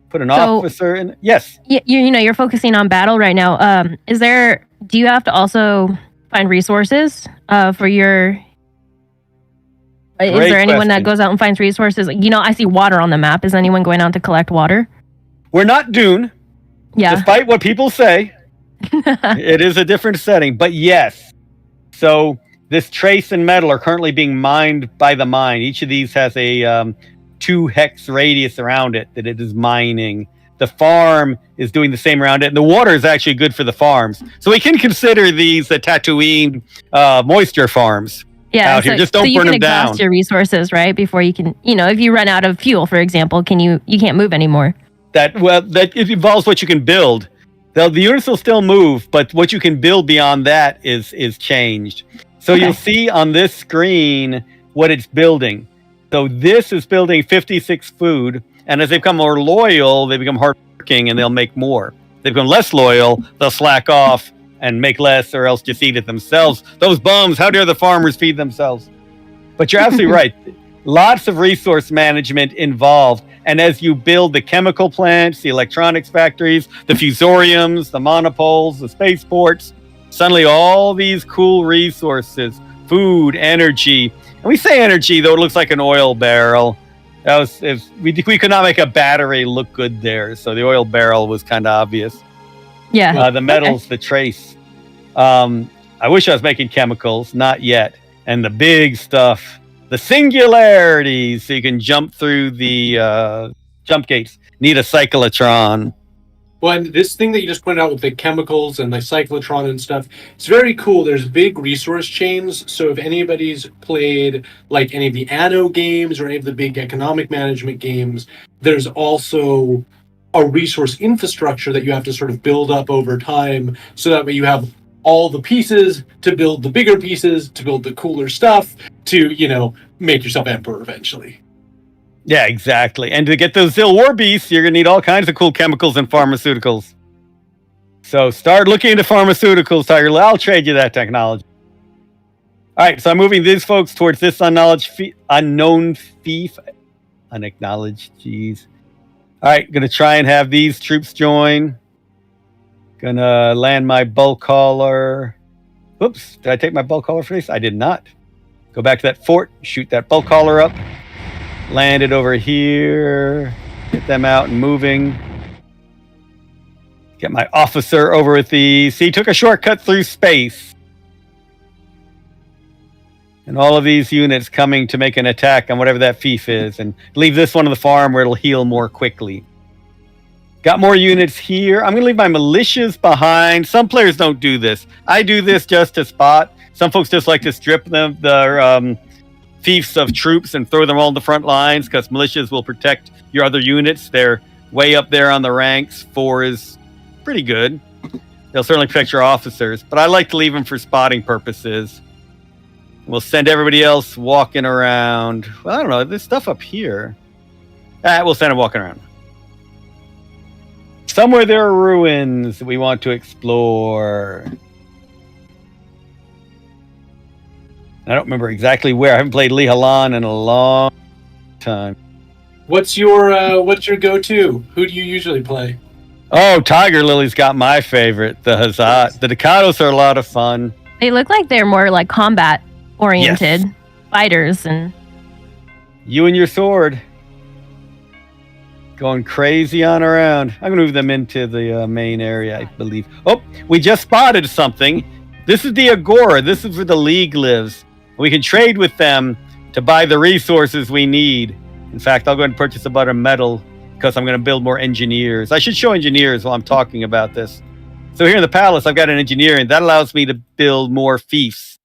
Put an officer in. Yes. You're focusing on battle right now. Do you have to also find resources for your... Is there anyone that goes out and finds resources? I see water on the map. Is anyone going out to collect water? We're not Dune. Yeah. Despite what people say, it is a different setting. But yes. So this trace and metal are currently being mined by the mine. Each of these has a 2 hex radius around it that it is mining. The farm is doing the same around it. And the water is actually good for the farms. So we can consider these the Tatooine moisture farms. Yeah, out here. Just don't so you burn can them down. exhaust your resources, right? Before you can, if you run out of fuel, for example, you can't move anymore. That it involves what you can build. The units will still move, but what you can build beyond that is changed. So Okay. you'll see on this screen what it's building. So this is building 56 food, and as they become more loyal, they become hardworking and they'll make more. They become less loyal, they'll slack off and make less, or else just eat it themselves. Those bums, how dare the farmers feed themselves? But you're absolutely right. Lots of resource management involved. And as you build the chemical plants, the electronics factories, the fusoriums, the monopoles, the spaceports, suddenly all these cool resources, food, energy. And we say energy, though it looks like an oil barrel. We could not make a battery look good there. So the oil barrel was kind of obvious. Yeah. The metals, the trace. I wish I was making chemicals, not yet. And the big stuff, the singularities, so you can jump through the jump gates. Need a cyclotron. Well, and this thing that you just pointed out with the chemicals and the cyclotron and stuff, it's very cool. There's big resource chains. So if anybody's played like any of the Anno games or any of the big economic management games, there's also a resource infrastructure that you have to sort of build up over time. So that way you have all the pieces to build the bigger pieces, to build the cooler stuff, to, make yourself emperor eventually. Yeah, exactly. And to get those Zil War beasts, you're going to need all kinds of cool chemicals and pharmaceuticals. So start looking into pharmaceuticals, Tygarlily. I'll trade you that technology. All right, so I'm moving these folks towards this unknown fief. Unacknowledged, jeez. All right, going to try and have these troops join. Going to land my bulk hauler. Whoops, did I take my bulk hauler for this? I did not. Go back to that fort, shoot that bulk hauler up. Land it over here. Get them out and moving. Get my officer over with these. See, took a shortcut through space. And all of these units coming to make an attack on whatever that fief is. And leave this one on the farm where it'll heal more quickly. Got more units here. I'm going to leave my militias behind. Some players don't do this. I do this just to spot. Some folks just like to strip them, their fiefs of troops and throw them all in the front lines because militias will protect your other units. They're way up there on the ranks. 4 is pretty good. They'll certainly protect your officers, but I like to leave them for spotting purposes. We'll send everybody else walking around. Well, I don't know. There's stuff up here. We'll send them walking around. Somewhere there are ruins we want to explore. I don't remember exactly where. I haven't played Lihalan in a long time. What's your go-to? Who do you usually play? Oh, Tygarlily's got my favorite, the Hazat. The Ducados are a lot of fun. They look like they're more like combat oriented fighters, and you and your sword going crazy on around. I'm gonna move them into the main area, I believe. Oh, we just spotted something. This is the Agora. This is where the League lives. We can trade with them to buy the resources we need. In fact, I'll go ahead and purchase a butter metal because I'm going to build more engineers. I should show engineers while I'm talking about this. So here in the palace, I've got an engineer, and that allows me to build more fiefs.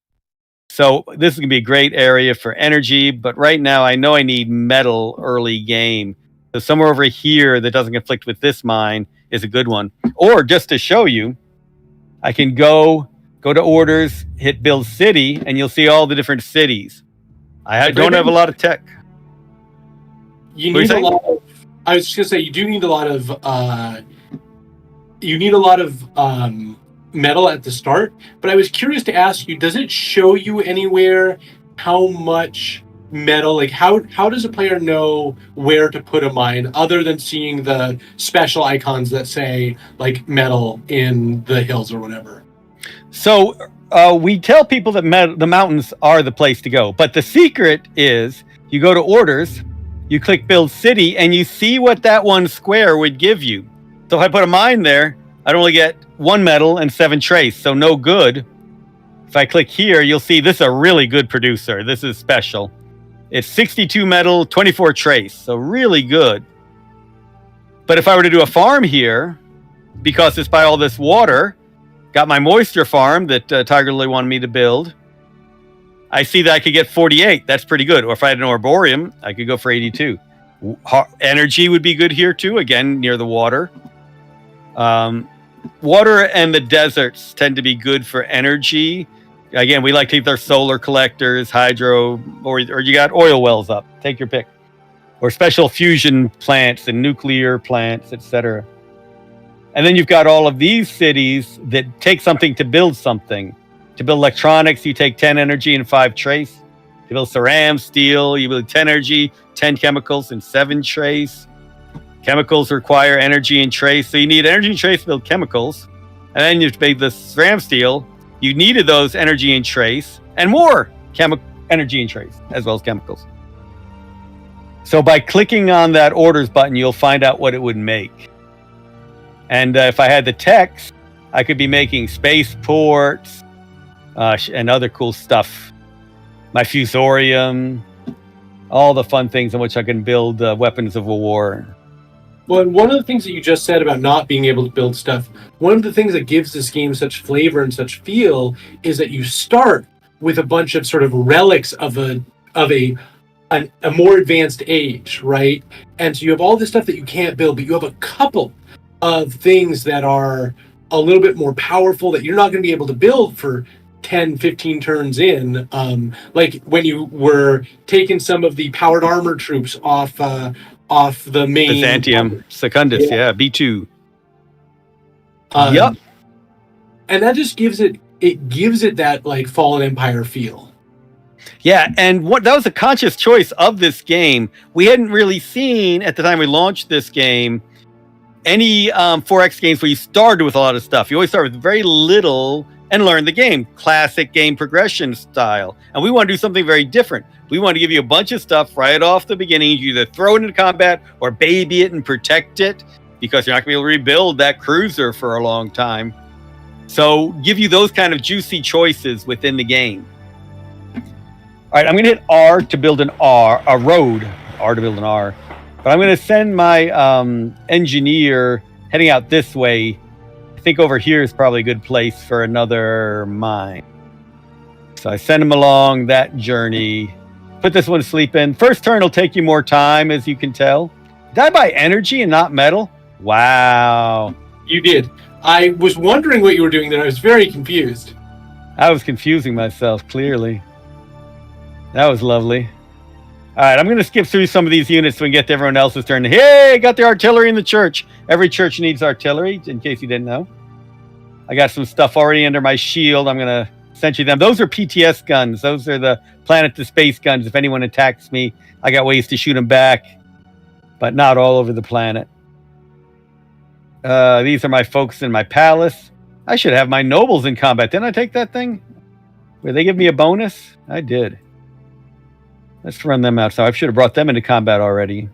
So this is going to be a great area for energy, but right now I know I need metal early game. So somewhere over here that doesn't conflict with this mine is a good one. Or just to show you, I can go to orders, hit build city, and you'll see all the different cities. I don't have a lot of tech. You need a lot of. I was just gonna say you do need a lot of. Metal at the start, but I was curious to ask you: does it show you anywhere how much metal? Like how does a player know where to put a mine other than seeing the special icons that say like metal in the hills or whatever? So we tell people that the mountains are the place to go. But the secret is you go to orders, you click build city, and you see what that one square would give you. So if I put a mine there, I'd only get 1 metal and 7 trace, so no good. If I click here, you'll see this is a really good producer. This is special. It's 62 metal, 24 trace, so really good. But if I were to do a farm here, because it's by all this water, got my moisture farm that Tygarlily wanted me to build, I see that I could get 48. That's pretty good. Or if I had an Arboreum, I could go for 82. Energy would be good here too. Again, near the water. Water and the deserts tend to be good for energy. Again, we like to keep our solar collectors, hydro, or you got oil wells up. Take your pick. Or special fusion plants and nuclear plants, etc. And then you've got all of these cities that take something to build something. To build electronics, you take 10 energy and 5 trace. To build ceram, steel, you build 10 energy, 10 chemicals, and 7 trace. Chemicals require energy and trace. So you need energy and trace to build chemicals. And then you made the ceram steel. You needed those energy and trace and more energy and trace, as well as chemicals. So by clicking on that orders button, you'll find out what it would make. And if I had the text, I could be making spaceports and other cool stuff. My fusorium, all the fun things in which I can build weapons of war. Well, and one of the things that you just said about not being able to build stuff, one of the things that gives this game such flavor and such feel is that you start with a bunch of sort of relics of a more advanced age, right? And so you have all this stuff that you can't build, but you have a couple of things that are a little bit more powerful that you're not going to be able to build for 10, 15 turns in. Like when you were taking some of the powered armor troops off the main Byzantium, Secundus, yeah, B2. Yep. And that just gives it that like Fallen Empire feel. Yeah, and that was a conscious choice of this game. We hadn't really seen at the time we launched this game any 4X games where you started with a lot of stuff. You always start with very little and learn the game. Classic game progression style. And we want to do something very different. We want to give you a bunch of stuff right off the beginning. You either throw it into combat or baby it and protect it, because you're not going to be able to rebuild that cruiser for a long time. So give you those kind of juicy choices within the game. All right, I'm going to hit R to build a road. R to build an R. But I'm going to send my engineer heading out this way. I think over here is probably a good place for another mine. So I send him along that journey. Put this one to sleep in. First turn will take you more time, as you can tell. Did I buy energy and not metal? Wow. You did. I was wondering what you were doing there. I was very confused. I was confusing myself, clearly. That was lovely. All right, I'm going to skip through some of these units so we can get to everyone else's turn. Hey, got the artillery in the church. Every church needs artillery, in case you didn't know. I got some stuff already under my shield. I'm going to send you them. Those are PTS guns. Those are the planet-to-space guns. If anyone attacks me, I got ways to shoot them back, but not all over the planet. These are my folks in my palace. I should have my nobles in combat. Didn't I take that thing? Did they give me a bonus? I did. Let's run them out. So I should have brought them into combat already.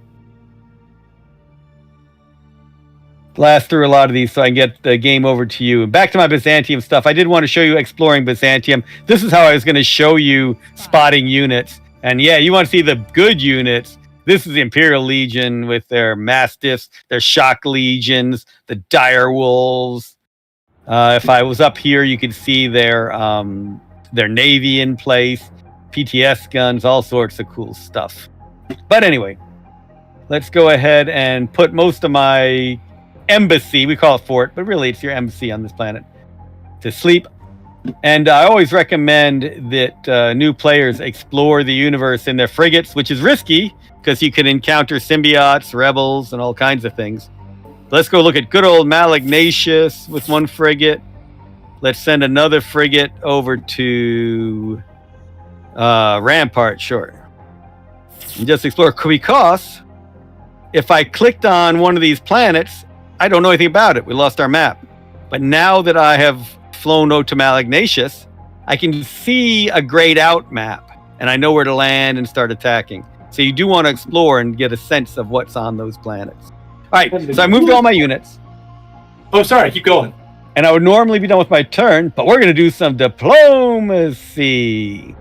Blast through a lot of these so I can get the game over to you. Back to my Byzantium stuff. I did want to show you exploring Byzantium. This is how I was going to show you spotting units. And yeah, you want to see the good units. This is the Imperial Legion with their Mastiffs, their Shock Legions, the Dire Wolves. If I was up here, you could see their Navy in place. PTS guns, all sorts of cool stuff. But anyway, let's go ahead and put most of my embassy, we call it fort, but really it's your embassy on this planet, to sleep. And I always recommend that new players explore the universe in their frigates, which is risky because you can encounter symbiotes, rebels, and all kinds of things. Let's go look at good old Malignatius with one frigate. Let's send another frigate over to Rampart, sure. And just explore, because if I clicked on one of these planets, I don't know anything about it. We lost our map. But now that I have flown out to Malignatius, I can see a grayed out map, and I know where to land and start attacking. So you do want to explore and get a sense of what's on those planets. All right, so I moved all my units. Oh, sorry, keep going. And I would normally be done with my turn, but we're going to do some diplomacy.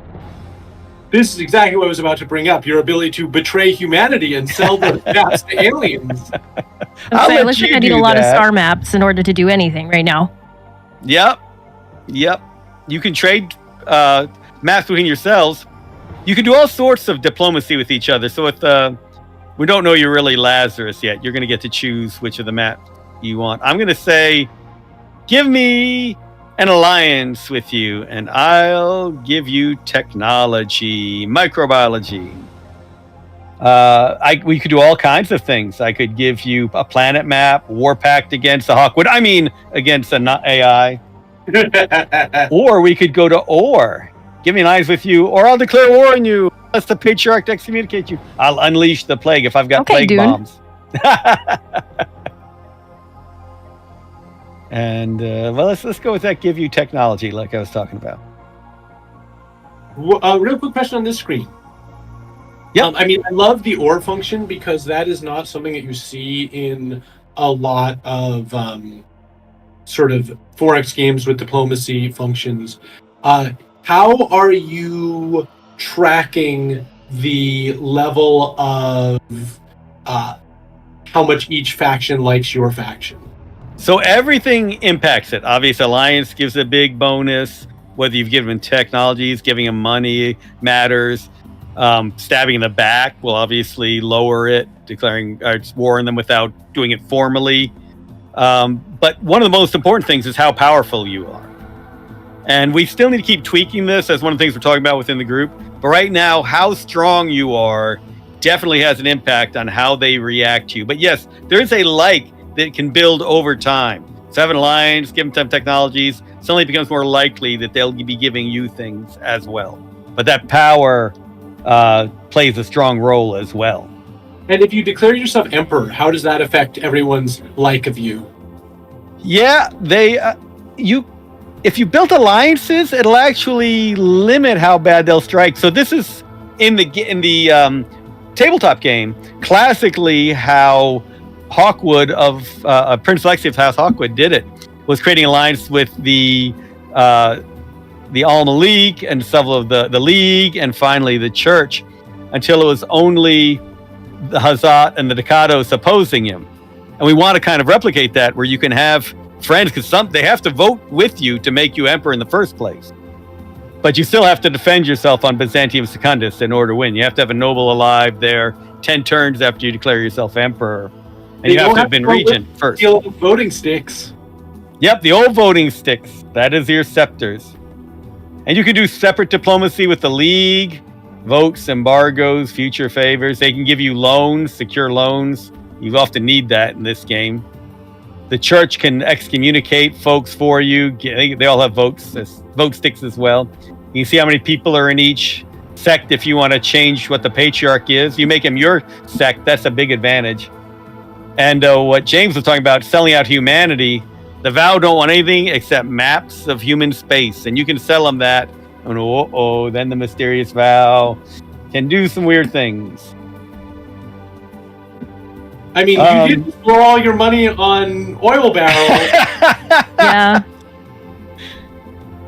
This is exactly what I was about to bring up. Your ability to betray humanity and sell the maps to aliens. It looks like I need a lot of star maps in order to do anything right now. Yep. You can trade maps between yourselves, you can do all sorts of diplomacy with each other. So if we don't know you're really Lazarus yet, you're going to get to choose which of the maps you want. I'm going to say, give me an alliance with you, and I'll give you technology, microbiology. We could do all kinds of things. I could give you a planet map, war pact against the Hawkwood. I mean, against an AI. Or we could go to Or. Give me an alliance with you, or I'll declare war on you. Unless the patriarch excommunicate you. I'll unleash the plague if I've got plague bombs. And well, let's go with that. Give you technology, like I was talking about. Real quick question on this screen. Yeah, I mean, I love the OR function because that is not something that you see in a lot of sort of 4X games with diplomacy functions. How are you tracking the level of how much each faction likes your faction? So everything impacts it. Obviously, alliance gives a big bonus. Whether you've given technologies, giving them money matters. Stabbing in the back will obviously lower it, declaring war on them without doing it formally. But one of the most important things is how powerful you are. And we still need to keep tweaking this as one of the things we're talking about within the group. But right now, how strong you are definitely has an impact on how they react to you. But yes, there is a like that can build over time. So have an alliance, give them some technologies, suddenly it becomes more likely that they'll be giving you things as well. But that power plays a strong role as well. And if you declare yourself emperor, how does that affect everyone's like of you? Yeah, if you built alliances, it'll actually limit how bad they'll strike. So this is in the tabletop game, classically how Hawkwood of Prince Lexi's House Hawkwood did it, was creating alliance with the Al Malik and several of the League, and finally the Church, until it was only the Hazat and the Ducados opposing him. And we want to kind of replicate that, where you can have friends, because they have to vote with you to make you emperor in the first place. But you still have to defend yourself on Byzantium Secundus in order to win. You have to have a noble alive there 10 turns after you declare yourself emperor. And you have to have been regent first. The old voting sticks. Yep, the old voting sticks. That is your scepters. And you can do separate diplomacy with the League, votes, embargoes, future favors. They can give you loans, secure loans. You often need that in this game. The Church can excommunicate folks for you. They all have vote sticks as well. You can see how many people are in each sect if you want to change what the patriarch is. You make him your sect. That's a big advantage. And what James was talking about, selling out humanity, the Vow don't want anything except maps of human space. And you can sell them that. And then the mysterious Vow can do some weird things. I mean, you did blow all your money on oil barrels. Yeah.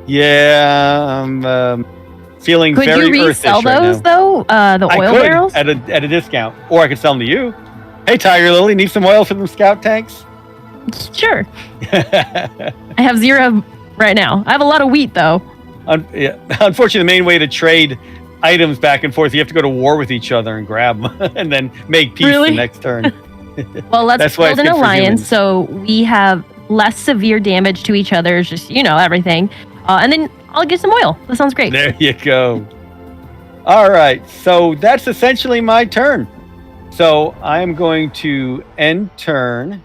Yeah, I'm feeling Could very you resell those right now. though? The oil barrels? At a discount, or I could sell them to you. Hey, Tygarlily, need some oil for them scout tanks? Sure. I have 0 right now. I have a lot of wheat though. Unfortunately, the main way to trade items back and forth, you have to go to war with each other and grab them, and then make peace the next turn. Well, let's build an alliance so we have less severe damage to each other, just, everything. And then I'll get some oil. That sounds great. There you go. All right. So that's essentially my turn. So I'm going to end turn.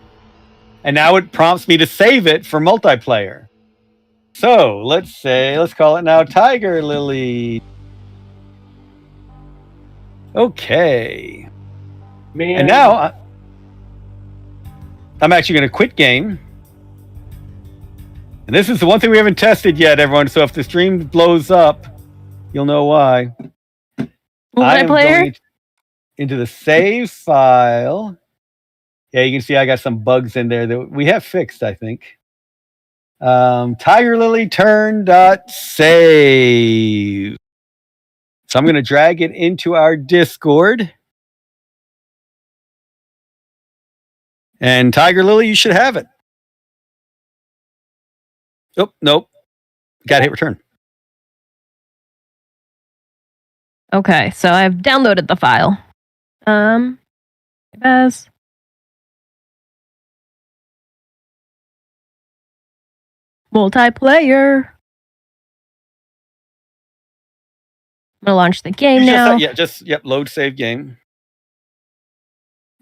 And now it prompts me to save it for multiplayer. So let's call it now Tygarlily. Okay. Man. And now I'm actually going to quit game. And this is the one thing we haven't tested yet, everyone. So if the stream blows up, you'll know why. Multiplayer? Going into the save file. Yeah, you can see I got some bugs in there that we have fixed, I think. Tygarlily turn.save. So I'm going to drag it into our Discord. And Tygarlily, you should have it. Oh, nope. Got to hit return. Okay, so I've downloaded the file. As multiplayer. I'm gonna launch the game now. Load save game.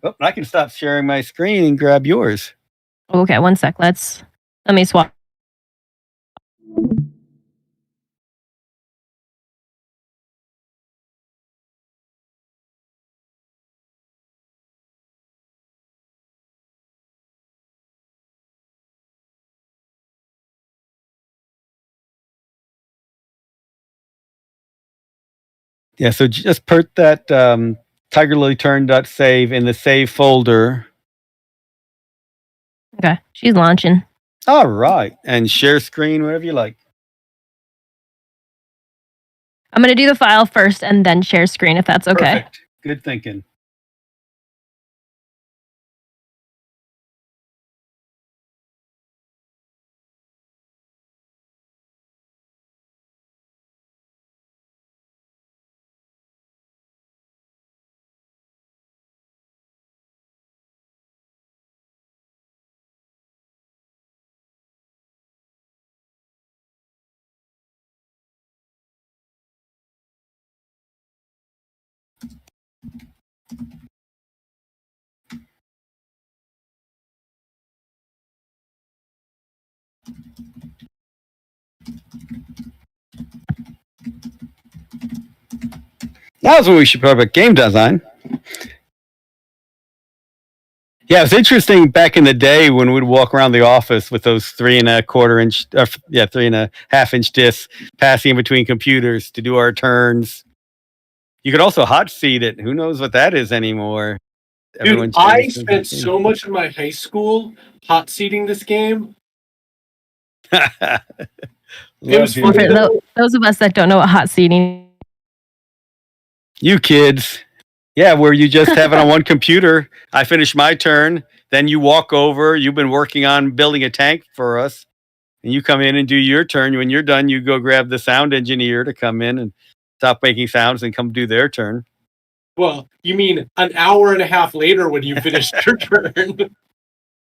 Oh, I can stop sharing my screen and grab yours. Okay, one sec. Let me swap. Yeah, so just put that Tygarlily turn.save in the save folder. Okay, she's launching. All right, and share screen, whatever you like. I'm gonna do the file first and then share screen if that's okay. Perfect. Good thinking. Now's when we should talk about game design. Yeah, it was interesting back in the day when we'd walk around the office with those 3.25-inch discs passing in between computers to do our turns. You could also hot seat it. Who knows what that is anymore? Dude, I spent so much of my high school hot seating this game. It was fun for those of us that don't know what hot seating. You kids. Yeah, where you just have it on one computer. I finish my turn, then you walk over. You've been working on building a tank for us, and you come in and do your turn. When you're done, you go grab the sound engineer to come in and stop making sounds and come do their turn. Well, you mean an hour and a half later when you finish your turn.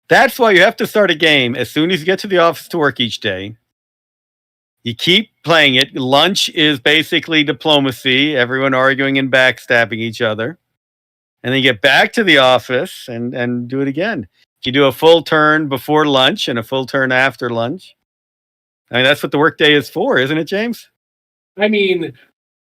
That's why you have to start a game as soon as you get to the office to work each day. You keep playing it. Lunch is basically diplomacy, everyone arguing and backstabbing each other. And then you get back to the office and do it again. You do a full turn before lunch and a full turn after lunch. I mean, that's what the workday is for, isn't it, James? I mean,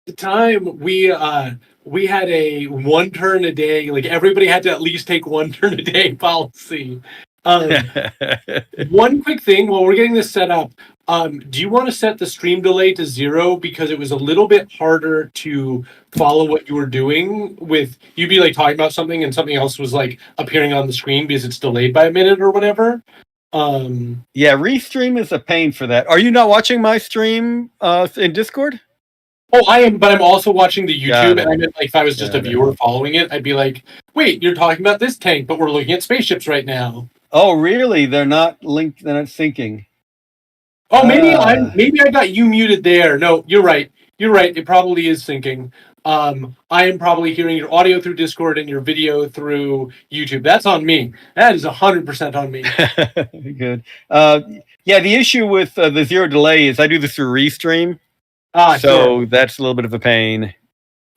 the time we had a one turn a day, like everybody had to at least take one turn a day policy. One quick thing while we're getting this set up, do you want to set the stream delay to 0 because it was a little bit harder to follow what you were doing with you'd be like talking about something and something else was like appearing on the screen because it's delayed by a minute or whatever. Yeah, restream is a pain for that. Are you not watching my stream in Discord? Oh, I am, but I'm also watching the YouTube, and I meant like if I was just a viewer following it, I'd be like, wait, you're talking about this tank, but we're looking at spaceships right now. Oh, really? They're not linked, they're not syncing. Oh, maybe I got you muted there. No, you're right. You're right. It probably is syncing. I am probably hearing your audio through Discord and your video through YouTube. That's on me. That is 100% on me. Good. Yeah, the issue with the 0 delay is I do this through Restream. So sure. That's a little bit of a pain.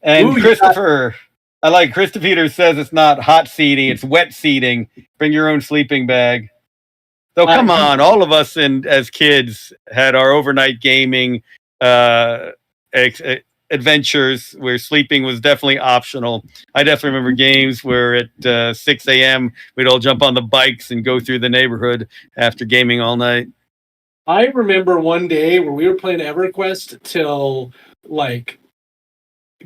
And Christopher, I like Christopher says it's not hot seating, it's wet seating. Bring your own sleeping bag. So come on, all of us as kids had our overnight gaming adventures where sleeping was definitely optional. I definitely remember games where at 6 a.m. we'd all jump on the bikes and go through the neighborhood after gaming all night. I remember one day where we were playing EverQuest till like,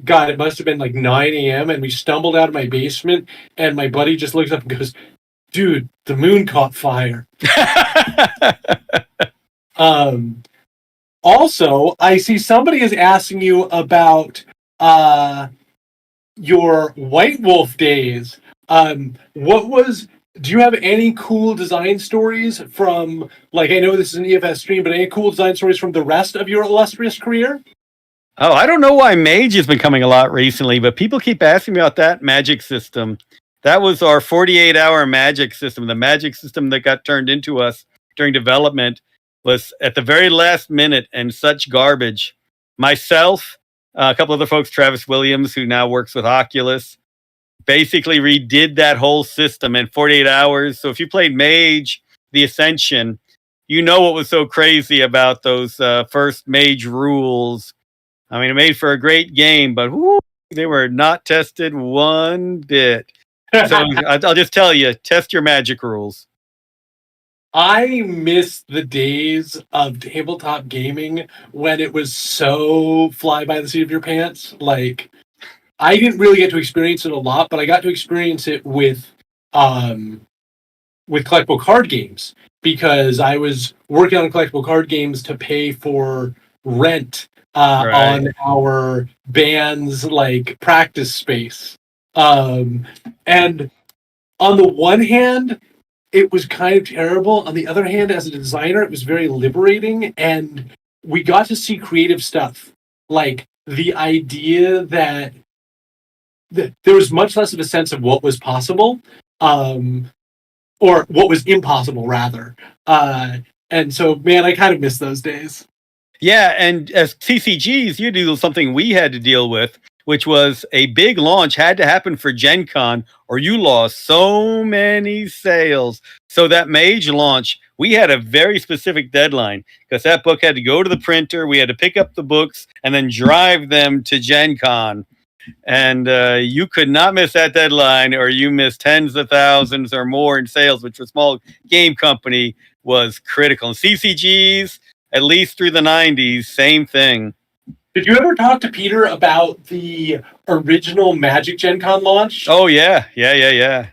God, it must have been like 9 a.m. and we stumbled out of my basement and my buddy just looks up and goes, dude, the moon caught fire. Also, I see somebody is asking you about your White Wolf days. Do you have any cool design stories from, like, I know this is an EFS stream, but any cool design stories from the rest of your illustrious career? Oh, I don't know why Mage has been coming a lot recently, but people keep asking me about that magic system. That was our 48-hour magic system. The magic system that got turned into us during development was at the very last minute and such garbage. Myself, a couple other folks, Travis Williams, who now works with Oculus, basically redid that whole system in 48 hours. So if you played Mage, the Ascension, you know what was so crazy about those first Mage rules. I mean, it made for a great game, but whoo, they were not tested one bit. So I'll just tell you, test your magic rules. I miss the days of tabletop gaming when it was so fly by the seat of your pants. Like, I didn't really get to experience it a lot, but I got to experience it with collectible card games because I was working on collectible card games to pay for rent on our band's like practice space. And on the one hand, it was kind of terrible. On the other hand, as a designer, it was very liberating, and we got to see creative stuff. Like the idea that there was much less of a sense of what was possible, or what was impossible, rather. And so, man, I kind of miss those days. Yeah, and as TCGs, you do something we had to deal with, which was a big launch had to happen for Gen Con, or you lost so many sales. So that Mage launch, we had a very specific deadline because that book had to go to the printer. We had to pick up the books and then drive them to Gen Con. And you could not miss that deadline, or you missed tens of thousands or more in sales, which for a small game company was critical. And CCGs, at least through the 90s, same thing. Did you ever talk to Peter about the original Magic Gen Con launch? Oh, yeah. Yeah.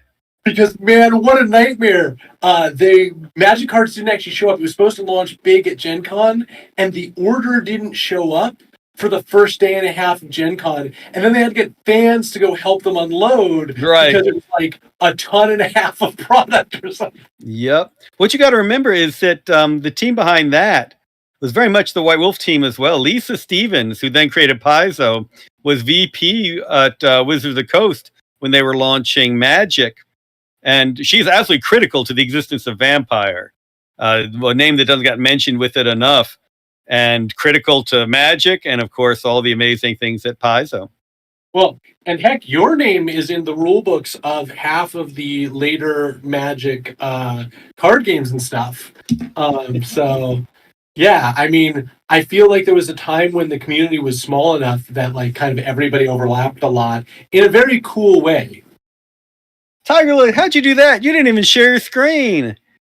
Because, man, what a nightmare. The Magic cards didn't actually show up. It was supposed to launch big at Gen Con, and the order didn't show up for the first day and a half of Gen Con. And then they had to get fans to go help them unload. Right. Because it was like a ton and a half of product or something. Yep. What you got to remember is that the team behind that was very much the White Wolf team as well. Lisa Stevens, who then created Paizo, was VP at Wizards of the Coast when they were launching Magic. And she's absolutely critical to the existence of Vampire, a name that doesn't get mentioned with it enough, and critical to Magic, and of course, all the amazing things at Paizo. Well, and heck, your name is in the rule books of half of the later Magic card games and stuff. So, yeah, I mean, I feel like there was a time when the community was small enough that like kind of everybody overlapped a lot in a very cool way. Tygarlily, how'd you do that? You didn't even share your screen.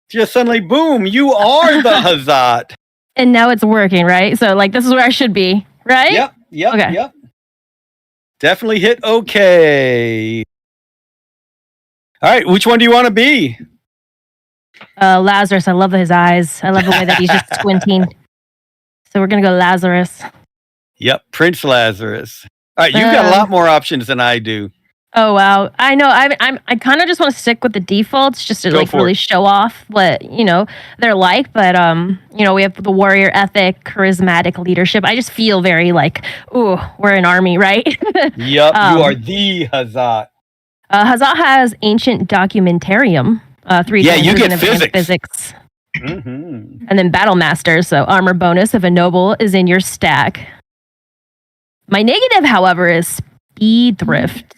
Just suddenly, boom, you are the Hazat. And now it's working, right? So, like, this is where I should be, right? Yep. Definitely hit OK. All right, which one do you want to be? Lazarus. I love his eyes. I love the way that he's just squinting. So we're gonna go Lazarus. Yep, Prince Lazarus. All right, you've got a lot more options than I do. Oh wow, I know. I kind of just want to stick with the defaults, just to like really show off what they're like. But we have the warrior ethic, charismatic leadership. I just feel very like, ooh, we're an army, right? Yep, you are the Hazat. Hazat has ancient documentarium. 3 yeah, you get physics. Mm-hmm. And then battle master. So armor bonus if a noble is in your stack. My negative, however, is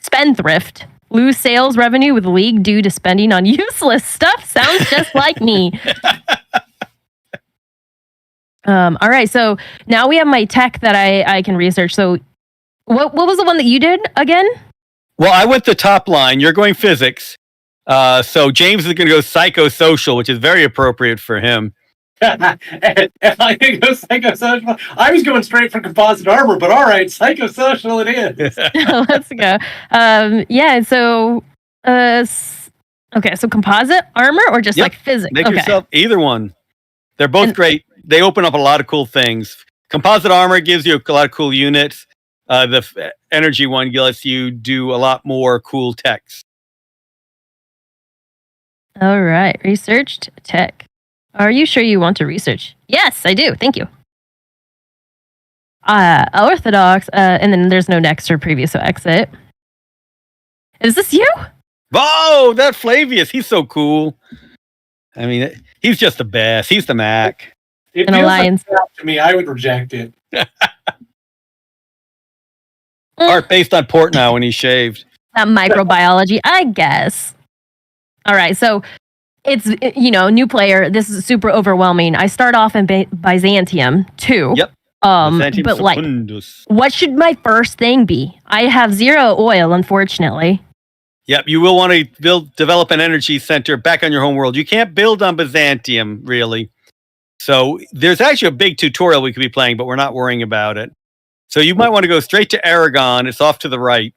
spendthrift. Lose sales revenue with league due to spending on useless stuff. Sounds just like me. All right, so now we have my tech that I can research. So what was the one that you did again? Well, I went the top line. You're going physics. So James is going to go psychosocial, which is very appropriate for him. And I can go psychosocial. I was going straight for composite armor, but all right, psychosocial it is. Let's go. So okay, so composite armor or just like physics? Make yourself either one. They're both great. They open up a lot of cool things. Composite armor gives you a lot of cool units. The energy one lets you do a lot more cool techs. All right, researched tech. Are you sure you want to research? Yes, I do. Thank you. Orthodox, and then there's no next or previous, so exit. Is this you? Whoa, that Flavius, he's so cool. I mean, he's just the best. He's the Mac. It An feels alliance. like to me. I would reject it. Art based on Portnow when he's shaved. That microbiology, I guess. All right, so it's, new player. This is super overwhelming. I start off in Byzantium too. Yep. But like, Secundus. what should my first thing be? I have 0 oil, unfortunately. Yep, you will want to develop an energy center back on your home world. You can't build on Byzantium, really. So there's actually a big tutorial we could be playing, but we're not worrying about it. So you might want to go straight to Aragon. It's off to the right.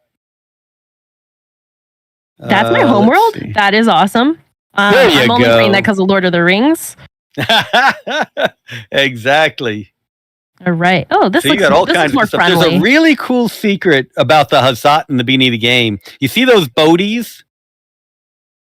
That's my home world? See. That is awesome. There you I'm only go. saying that because of Lord of the Rings. Exactly. All right. Oh, this So you looks got all this kinds is more of stuff. friendly. There's a really cool secret about the Hazat in the beginning of the game. You see those boaties?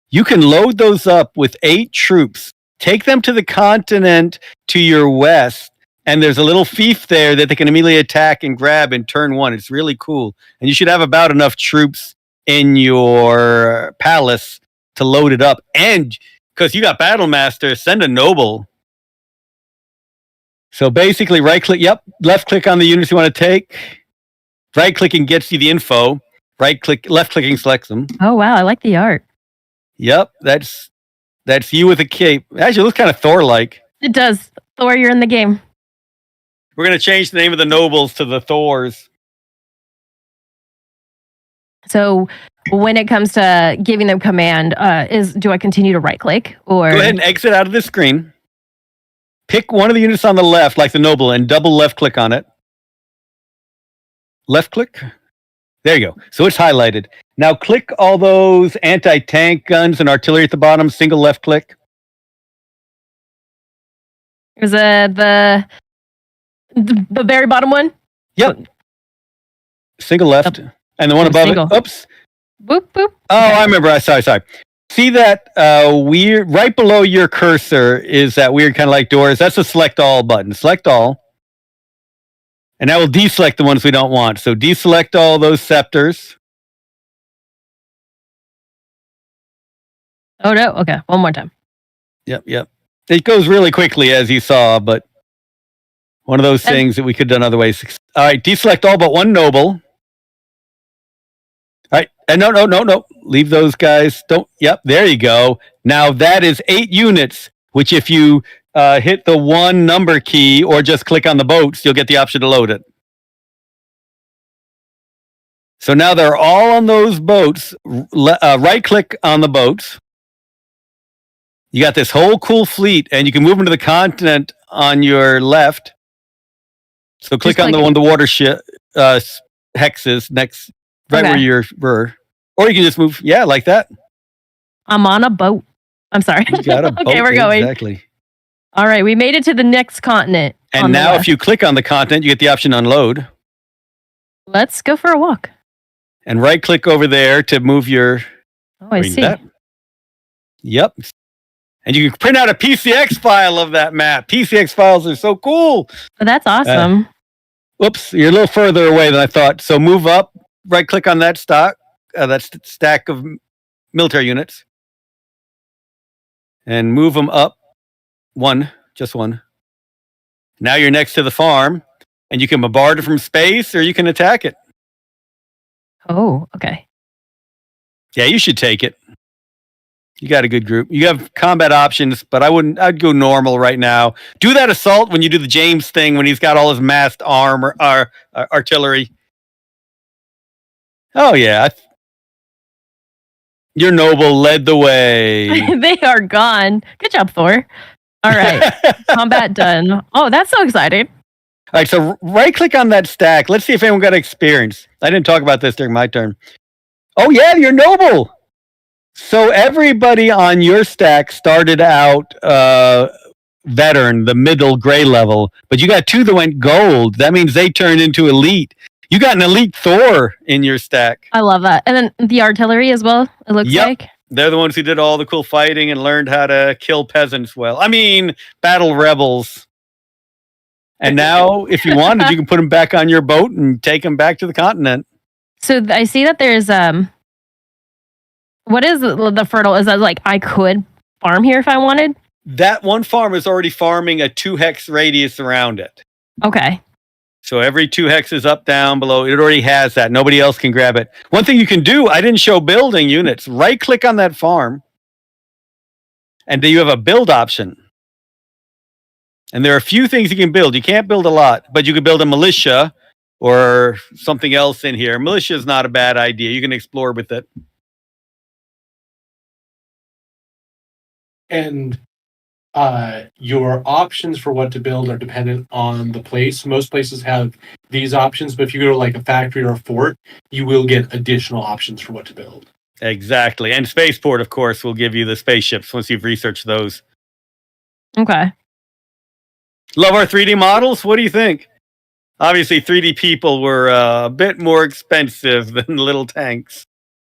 You can load those up with 8 troops. Take them to the continent to your west, and there's a little fief there that they can immediately attack and grab in turn 1. It's really cool. And you should have about enough troops in your palace to load it up. And because you got Battle Master, send a noble. So basically, right-click, left-click on the units you want to take. Right-clicking gets you the info. Right-click, left-clicking selects them. Oh wow, I like the art. Yep, that's you with a cape. Actually, it looks kind of Thor-like. It does. Thor, you're in the game. We're going to change the name of the nobles to the Thors. So when it comes to giving them command, do I continue to right click or Go ahead and exit out of the screen. Pick one of the units on the left, like the noble, and double left-click on it. Left-click. There you go. So it's highlighted. Now click all those anti-tank guns and artillery at the bottom. Single left-click. is the very bottom one? Yep. Single left. And the one Oh, above single. it. Oops. Boop boop. Oh, I remember. Sorry. See that weird, right below your cursor is that weird kind of like doors. That's a select all button. Select all. And that will deselect the ones we don't want. So deselect all those scepters. Oh no. Okay, one more time. Yep. It goes really quickly, as you saw, but one of those things that we could have done other ways. All right, deselect all but one noble. All right, and no. Leave those guys. Don't. Yep, there you go. Now that is 8 units, which if you hit the 1 number key or just click on the boats, you'll get the option to load it. So now they're all on those boats. Right-click on the boats. You got this whole cool fleet, and you can move them to the continent on your left. So click on the one, the water hexes next, right where you were. Or you can just move, like that. I'm on a boat. I'm sorry. You got a boat. Okay, we're going. Exactly. All right, we made it to the next continent. And now if you click on the continent, you get the option to unload. Let's go for a walk. And right-click over there to move your... Oh, I see. That. Yep. And you can print out a PCX file of that map. PCX files are so cool. Oh, that's awesome. Whoops, you're a little further away than I thought. So move up, right-click on that stack of military units. And move them up. Just one. Now you're next to the farm. And you can bombard it from space or you can attack it. Oh, okay. Yeah, you should take it. You got a good group. You have combat options, but I'd go normal right now. Do that assault when you do the James thing when he's got all his massed armor, artillery. Oh yeah. Your noble led the way. They are gone. Good job, Thor. All right. Combat done. Oh, that's so exciting. All right, so right-click on that stack. Let's see if anyone got experience. I didn't talk about this during my turn. Oh yeah, you're noble. So everybody on your stack started out veteran, the middle gray level, but you got 2 that went gold. That means they turned into elite. You got an elite Thor in your stack. I love that. And then the artillery as well, it looks like. They're the ones who did all the cool fighting and learned how to kill peasants well. I mean, battle rebels. And now, if you wanted, you can put them back on your boat and take them back to the continent. So I see that there's what is the fertile? Is that like I could farm here if I wanted? That one farm is already farming a 2 hex radius around it. Okay. So every 2 hexes up, down, below, it already has that. Nobody else can grab it. One thing you can do, I didn't show building units. Right click on that farm. And then you have a build option. And there are a few things you can build. You can't build a lot, but you can build a militia or something else in here. Militia is not a bad idea. You can explore with it. And your options for what to build are dependent on the place. Most places have these options, but if you go to like a factory or a fort, you will get additional options for what to build. Exactly. And Spaceport, of course, will give you the spaceships once you've researched those. Okay. Love our 3D models. What do you think? Obviously, 3D people were a bit more expensive than little tanks.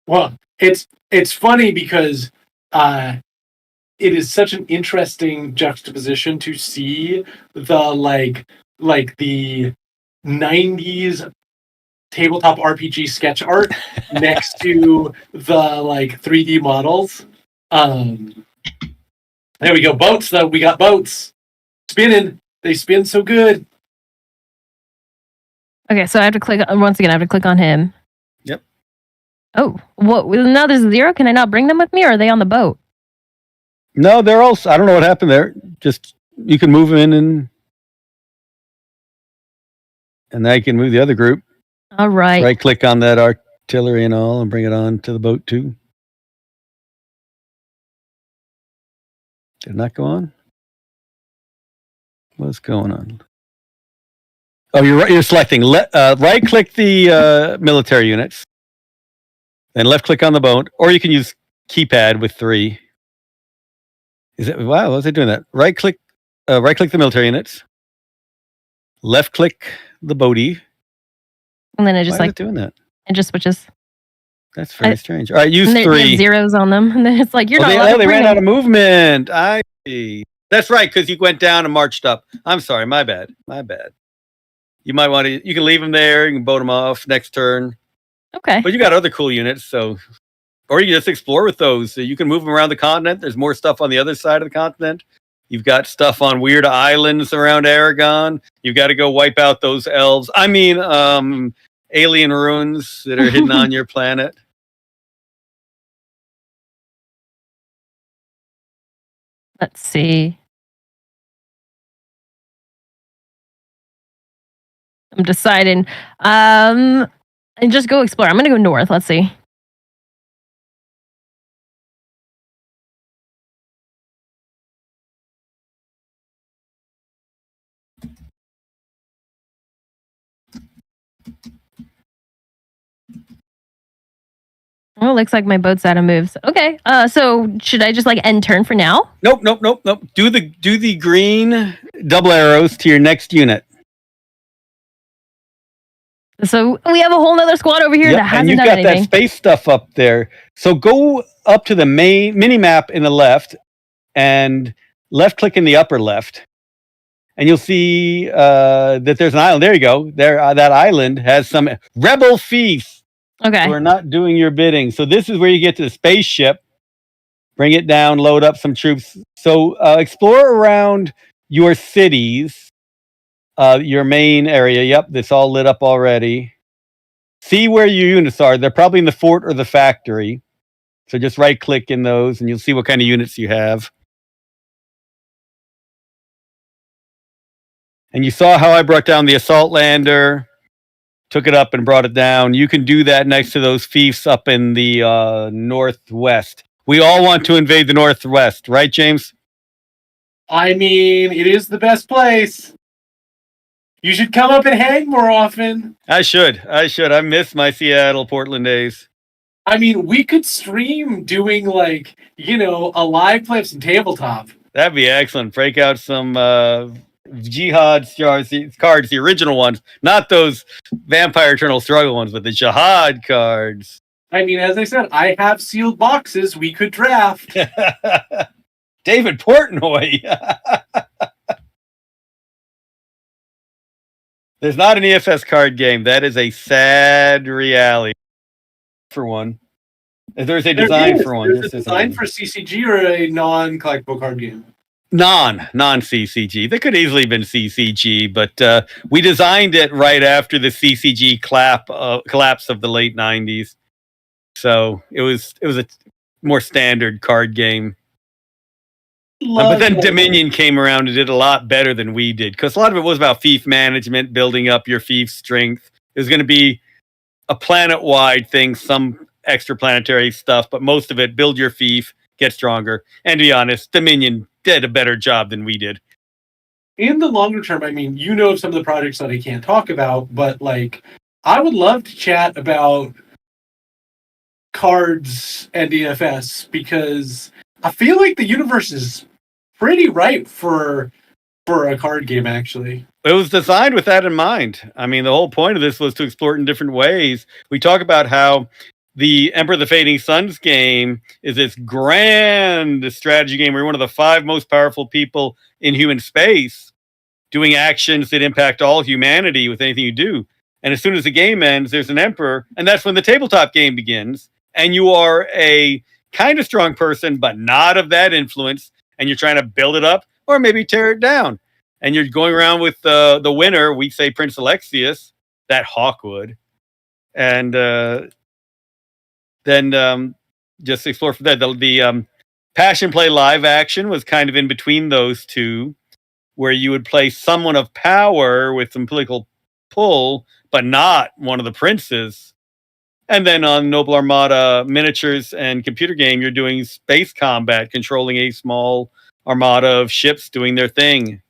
Well, it's funny because it is such an interesting juxtaposition to see the like the 90s tabletop RPG sketch art next to the like 3D models. There we go. Boats though. We got boats spinning. They spin so good. Okay, so I have to click once again. I have to click on him. Yep. Oh, what? Well, now there's a 0. Can I not bring them with me, or are they on the boat? No, they're all. I don't know what happened there. Just you can move them in, and now you can move the other group. All right. Right click on that artillery and all, and bring it on to the boat too. Did it not go on? What's going on? Oh, you're selecting. Right click the military units, then left click on the boat, or you can use keypad with 3. Is it wow? What's it doing that? Right click the military units, left click the boaty, And then it just Why is like it doing that? it just switches. That's very strange. All right, use And there- there's 3. zeros on them, and then it's like you're not. They allowed to ran bring out them. of movement. I see. That's right, because you went down and marched up. I'm sorry, my bad. You might want to. You can leave them there. You can boat them off next turn. Okay. But you got other cool units, so or you can just explore with those. So you can move them around the continent. There's more stuff on the other side of the continent. You've got stuff on weird islands around Aragon. You've got to go wipe out those elves. I mean, alien ruins that are hidden on your planet. Let's see. I'm deciding. And just go explore. I'm gonna go north. Let's see. Oh, looks like my boat's out of moves. Okay. So should I just like end turn for now? Nope. Do the green double arrows to your next unit. So we have a whole nother squad over here Yep, that and hasn't you've done got anything. that space stuff up there. So go up to the main mini map in the left, and left click in the upper left, and you'll see that there's an island. There you go. There, that island has some rebel feasts Okay. who are not doing your bidding. So this is where you get to the spaceship, bring it down, load up some troops. So explore around your cities. Your main area, yep, that's all lit up already. See where your units are. They're probably in the fort or the factory. So just right click in those and you'll see what kind of units you have. And you saw how I brought down the assault lander, took it up and brought it down. You can do that next to those fiefs up in the northwest. We all want to invade the northwest, right, James? I mean, it is the best place. You should come up and hang more often. I should. I miss my Seattle, Portland days. I mean, we could stream doing like, a live play of some tabletop. That'd be excellent. Break out some Jihad cards, the original ones, not those Vampire Eternal Struggle ones, but the Jihad cards. I mean, as I said, I have sealed boxes we could draft. David Portnoy. There's not an EFS card game. That is a sad reality for one. There's a design for one. There's a design for CCG or a non-collectible card game? Non-CCG. They could easily have been CCG, but we designed it right after the CCG collapse of the late 90s. So it was a more standard card game. But then Dominion came around and did a lot better than we did, because a lot of it was about fief management, building up your fief strength. It was going to be a planet-wide thing, some extraplanetary stuff, but most of it, build your fief, get stronger. And to be honest, Dominion did a better job than we did. In the longer term, I mean, you know some of the projects that I can't talk about, but like, I would love to chat about cards and DFS, because I feel like the universe is pretty ripe for a card game, actually. It was designed with that in mind. I mean, the whole point of this was to explore it in different ways. We talk about how the Emperor of the Fading Suns game is this grand strategy game where you're one of the 5 most powerful people in human space, doing actions that impact all humanity with anything you do. And as soon as the game ends, there's an emperor, and that's when the tabletop game begins. And you are a kind of strong person, but not of that influence, and you're trying to build it up or maybe tear it down. And you're going around with the winner, we say Prince Alexius, that Hawkwood, and then just explore from there. The Passion Play live action was kind of in between those two, where you would play someone of power with some political pull, but not one of the princes. And then on Noble Armada miniatures and computer game, you're doing space combat, controlling a small armada of ships doing their thing.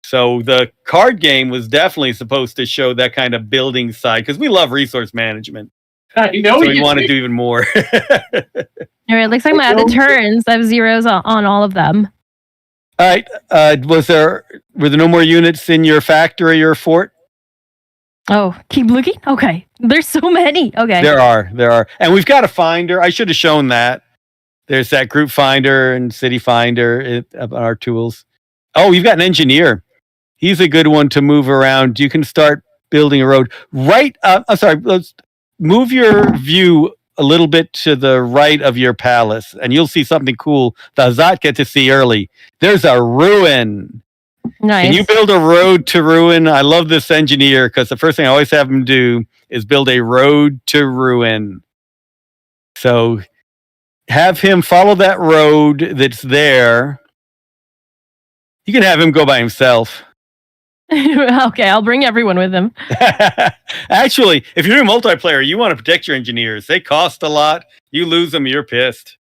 So the card game was definitely supposed to show that kind of building side, because we love resource management. I know So we want to do even more. All right, looks like my other turns, I have zeros on all of them. All right. Were there no more units in your factory or fort? Oh, keep looking? Okay. There's so many. Okay. There are. And we've got a finder. I should have shown that. There's that group finder and city finder of our tools. Oh, you've got an engineer. He's a good one to move around. You can start building a road. Right. Let's move your view a little bit to the right of your palace, and you'll see something cool the Hazat get to see early. There's a ruin. Nice. Can you build a road to ruin? I love this engineer, because the first thing I always have him do is build a road to ruin. So have him follow that road that's there. You can have him go by himself. Okay, I'll bring everyone with him. Actually, if you're a multiplayer, you want to protect your engineers. They cost a lot. You lose them, you're pissed.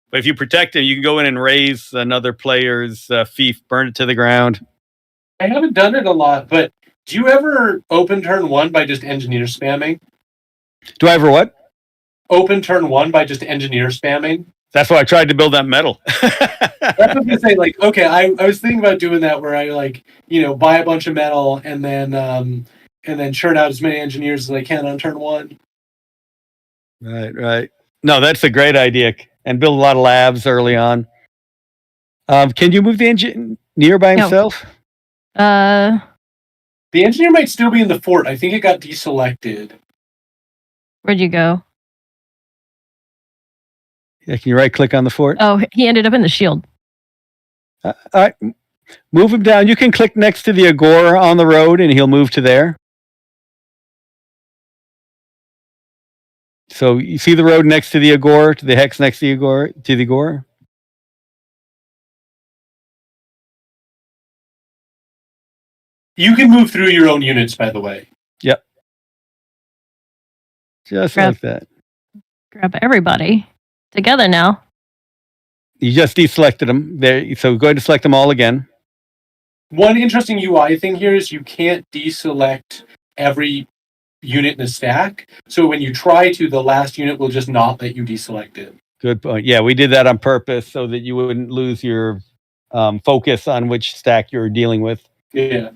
But if you protect them, you can go in and raise another player's fief, burn it to the ground. I haven't done it a lot, but do you ever open turn 1 by just engineer spamming? Do I ever what? Open turn 1 by just engineer spamming? That's why I tried to build that metal. That's what I was gonna say. Like, okay, I was thinking about doing that, where I buy a bunch of metal and then churn out as many engineers as I can on turn 1. Right. No, that's a great idea. And build a lot of labs early on. Can you move the engineer by himself? The engineer might still be in the fort. I think it got deselected. Where'd you go? Yeah, can you right click on the fort? Oh, he ended up in the shield. All right. Move him down. You can click next to the Agora on the road, and he'll move to there. So you see the road next to the Agora, to the hex next to the Agora? You can move through your own units, by the way. Yep. Just like that. Grab everybody together now. You just deselected them. There, so go ahead and select them all again. One interesting UI thing here is you can't deselect every unit in a stack. So when you try to, the last unit will just not let you deselect it. Good point. Yeah, we did that on purpose so that you wouldn't lose your focus on which stack you're dealing with. Yeah.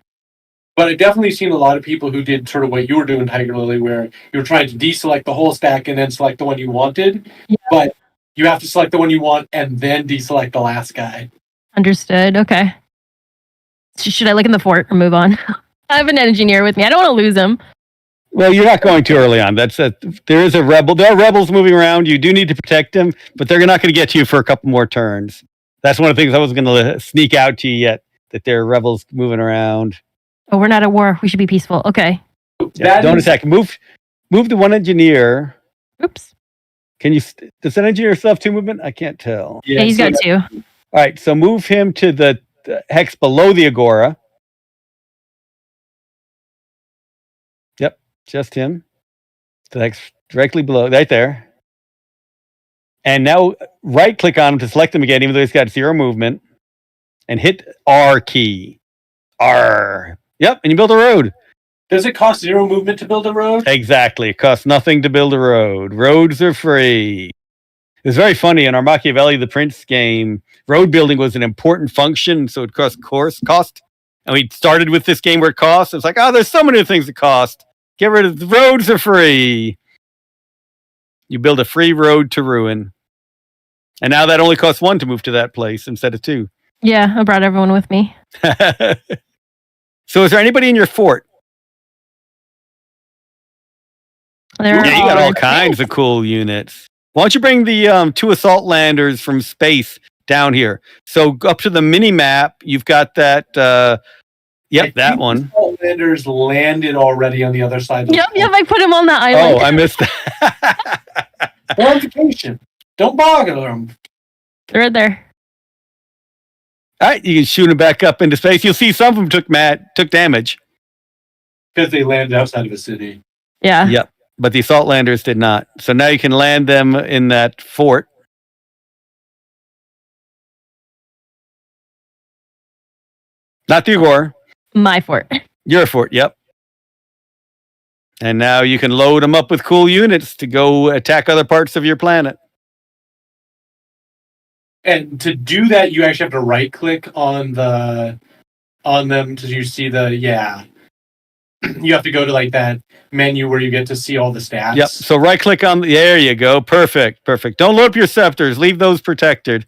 But I've definitely seen a lot of people who did sort of what you were doing, Tygarlily, where you were trying to deselect the whole stack and then select the one you wanted. Yeah. But you have to select the one you want and then deselect the last guy. Understood. Okay. Should I look in the fort or move on? I have an engineer with me. I don't want to lose him. Well, you're not going too early on. There is a rebel. There are rebels moving around. You do need to protect them, but they're not going to get to you for a couple more turns. That's one of the things I wasn't going to sneak out to you yet. That there are rebels moving around. Oh, we're not at war. We should be peaceful. Okay. Yeah, don't attack. Move the one engineer. Oops. Can you? Does that engineer still have 2 movement? I can't tell. Yeah, he's got 2. All right, so move him to the hex below the agora. Yep, just him. The hex directly below, right there. And now right-click on him to select him again, even though he's got 0 movement, and hit R key. R. Yep, and you build a road. Does it cost 0 movement to build a road? Exactly. It costs nothing to build a road. Roads are free. It was very funny in our Machiavelli the Prince game. Road building was an important function, so it cost. And we started with this game where it costs. It's like, there's so many things that cost. Get rid of the roads are free. You build a free road to ruin. And now that only costs 1 to move to that place instead of 2. Yeah, I brought everyone with me. So is there anybody in your fort? You got all kinds of cool units. Why don't you bring the 2 assault landers from space down here? So up to the mini map, you've got that. That one. Assault landers landed already on the other side. Yep. I put him on the island. Oh, I missed that. Fortification. Don't bother them. They're right there. All right, you can shoot them back up into space. You'll see some of them took damage because they landed outside of a city. Yeah. Yep. But the assault landers did not. So now you can land them in that fort. Not the Agora. My fort. Your fort, yep. And now you can load them up with cool units to go attack other parts of your planet. And to do that, you actually have to right-click on them to you see you have to go to like that menu where you get to see all the stats. Yep. So right click on there you go. Perfect. Don't load up your scepters. Leave those protected.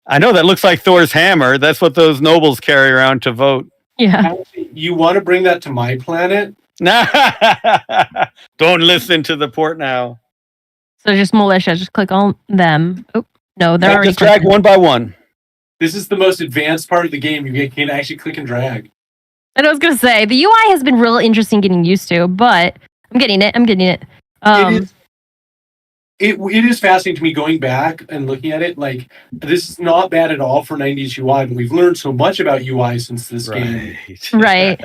I know that looks like Thor's hammer. That's what those nobles carry around to vote. Yeah. You want to bring that to my planet? Don't listen to the Portnow. So just militia. Just click on them. Oh no, they're already just drag one by one. This is the most advanced part of the game. You can actually click and drag. And I was gonna say the UI has been really interesting getting used to, but I'm getting it. It is fascinating to me going back and looking at it. Like, this is not bad at all for 90s UI, but we've learned so much about UI since this game. Right.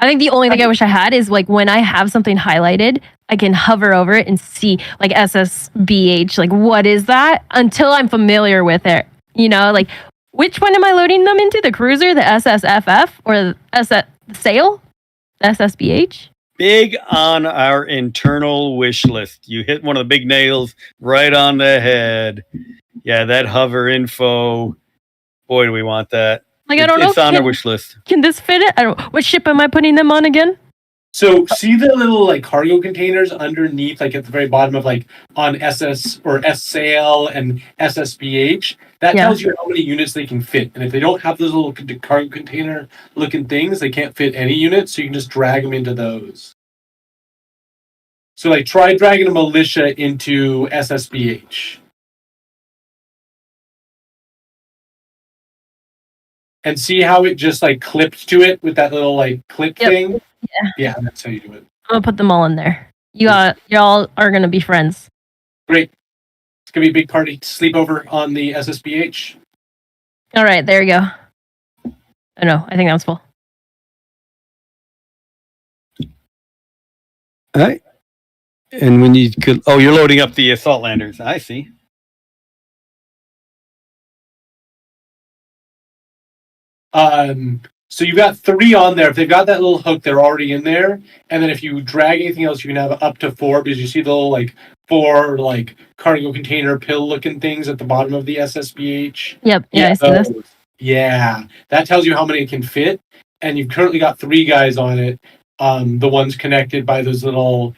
I think the only thing I wish I had is like when I have something highlighted, I can hover over it and see like SSBH, like what is that? Until I'm familiar with it. Like which one am I loading them into? The cruiser, the SSFF, or the SS sail? The SSBH? Big on our internal wish list. You hit one of the big nails right on the head. Yeah, that hover info. Boy, do we want that. Like, I don't know. It's on our wish list. Can this fit it? What ship am I putting them on again? So see the little like cargo containers underneath, like at the very bottom of like on SS or S sail and SSBH. That tells you how many units they can fit. And if they don't have those little cargo container looking things, they can't fit any units. So you can just drag them into those. So like try dragging a militia into SSBH. And see how it just like clipped to it with that little like clip thing? Yeah, that's how you do it. I'm gonna put them all in there. Y'all are gonna be friends. Great. It's gonna be a big party. Sleepover on the SSBH. All right, there you go. Oh no, I think that was full. All right. And when you could, you're loading up the assault landers. I see. So you've got 3 on there. If they've got that little hook, they're already in there. And then if you drag anything else, you can have up to 4 because you see the little like 4 like cargo container pill looking things at the bottom of the SSBH. Yep. Yeah, I see this. Yeah, that tells you how many it can fit. And you've currently got 3 guys on it. The ones connected by those little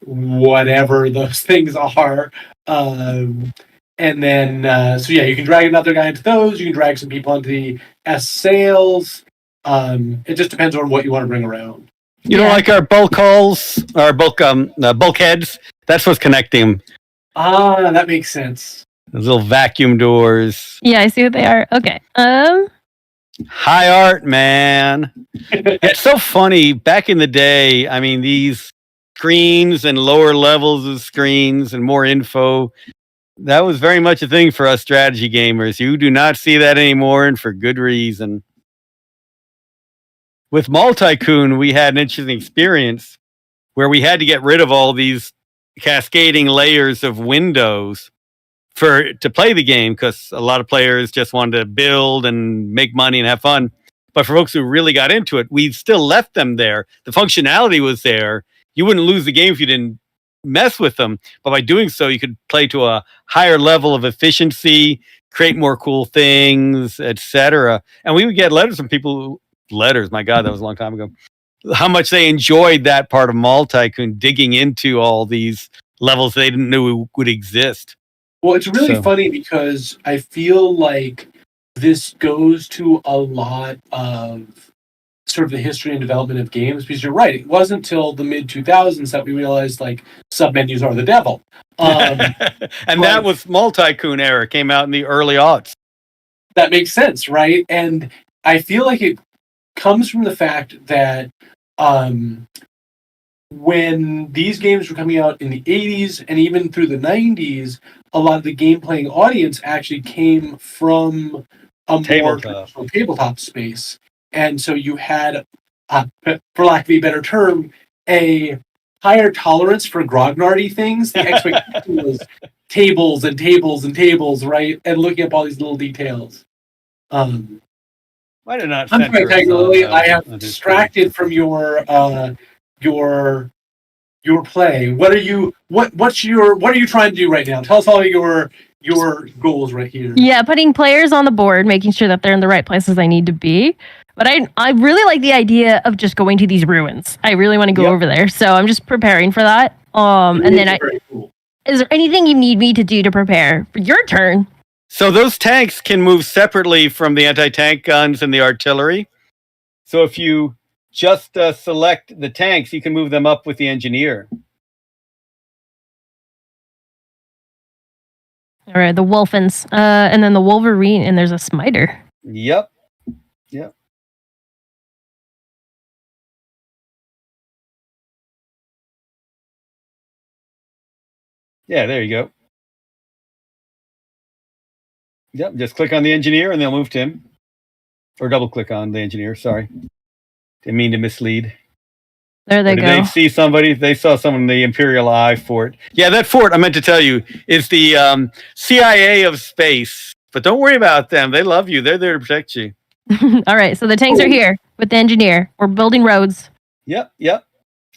whatever those things are. And then, you can drag another guy into those. You can drag some people onto the S sails. It just depends on what you want to bring around. You know, like our bulk hulls, our bulkheads. That's what's connecting them. Ah, that makes sense. Those little vacuum doors. Yeah, I see what they are. Okay. High art, man. It's so funny. Back in the day, I mean, these screens and lower levels of screens and more info, that was very much a thing for us strategy gamers. You do not see that anymore, and for good reason. With Multi-Coon, we had an interesting experience where we had to get rid of all these cascading layers of windows to play the game, because a lot of players just wanted to build and make money and have fun. But for folks who really got into it, we still left them there. The functionality was there. You wouldn't lose the game if you didn't mess with them. But by doing so, you could play to a higher level of efficiency, create more cool things, etc. And we would get letters from people. Letters, my God, that was a long time ago. How much they enjoyed that part of Multi-Coon, digging into all these levels they didn't know would exist. Well, it's really funny because I feel like this goes to a lot of sort of the history and development of games, because you're right, it wasn't until the mid 2000s that we realized like submenus are the devil. And that was Multi-Coon era, came out in the early aughts. That makes sense, right? And I feel like it comes from the fact that when these games were coming out in the 80s and even through the 90s, a lot of the game playing audience actually came from a more traditional tabletop space. And so you had, for lack of a better term, a higher tolerance for grognardy things. The expectation was tables and tables and tables, right? And looking up all these little details. Why did not? I'm sorry, Tygarlily. I have distracted from your play. What are you trying to do right now? Tell us all your goals right here. Yeah, putting players on the board, making sure that they're in the right places they need to be. But I really like the idea of just going to these ruins. I really want to go over there, so I'm just preparing for that. And then cool. Is there anything you need me to do to prepare for your turn? So those tanks can move separately from the anti-tank guns and the artillery. So if you just select the tanks, you can move them up with the engineer. All right, the Wolfens, and then the Wolverine, and there's a Smiter. Yep. Yeah, there you go. Yep, just click on the engineer and they'll move to him. Or double click on the engineer, sorry. Didn't mean to mislead. There they go. Did they see somebody? They saw someone in the Imperial Eye fort. Yeah, that fort, I meant to tell you, is the CIA of space. But don't worry about them. They love you. They're there to protect you. All right, so the tanks are here with the engineer. We're building roads. Yep.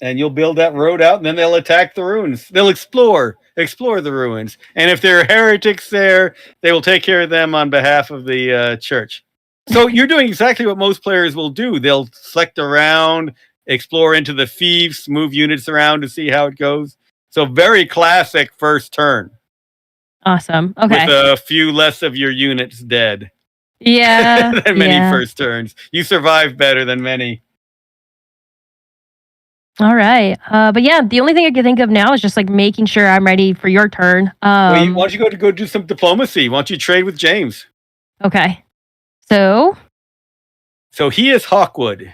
And you'll build that road out, and then they'll attack the ruins. They'll explore the ruins. And if there are heretics there, they will take care of them on behalf of the church. So you're doing exactly what most players will do. They'll select around, explore into the fiefs, move units around to see how it goes. So very classic first turn. Awesome. Okay. With a few less of your units dead. Yeah. than many first turns. You survive better than many. All right. But yeah, the only thing I can think of now is just like making sure I'm ready for your turn. Why don't you go do some diplomacy? Why don't you trade with James? Okay. So he is Hawkwood.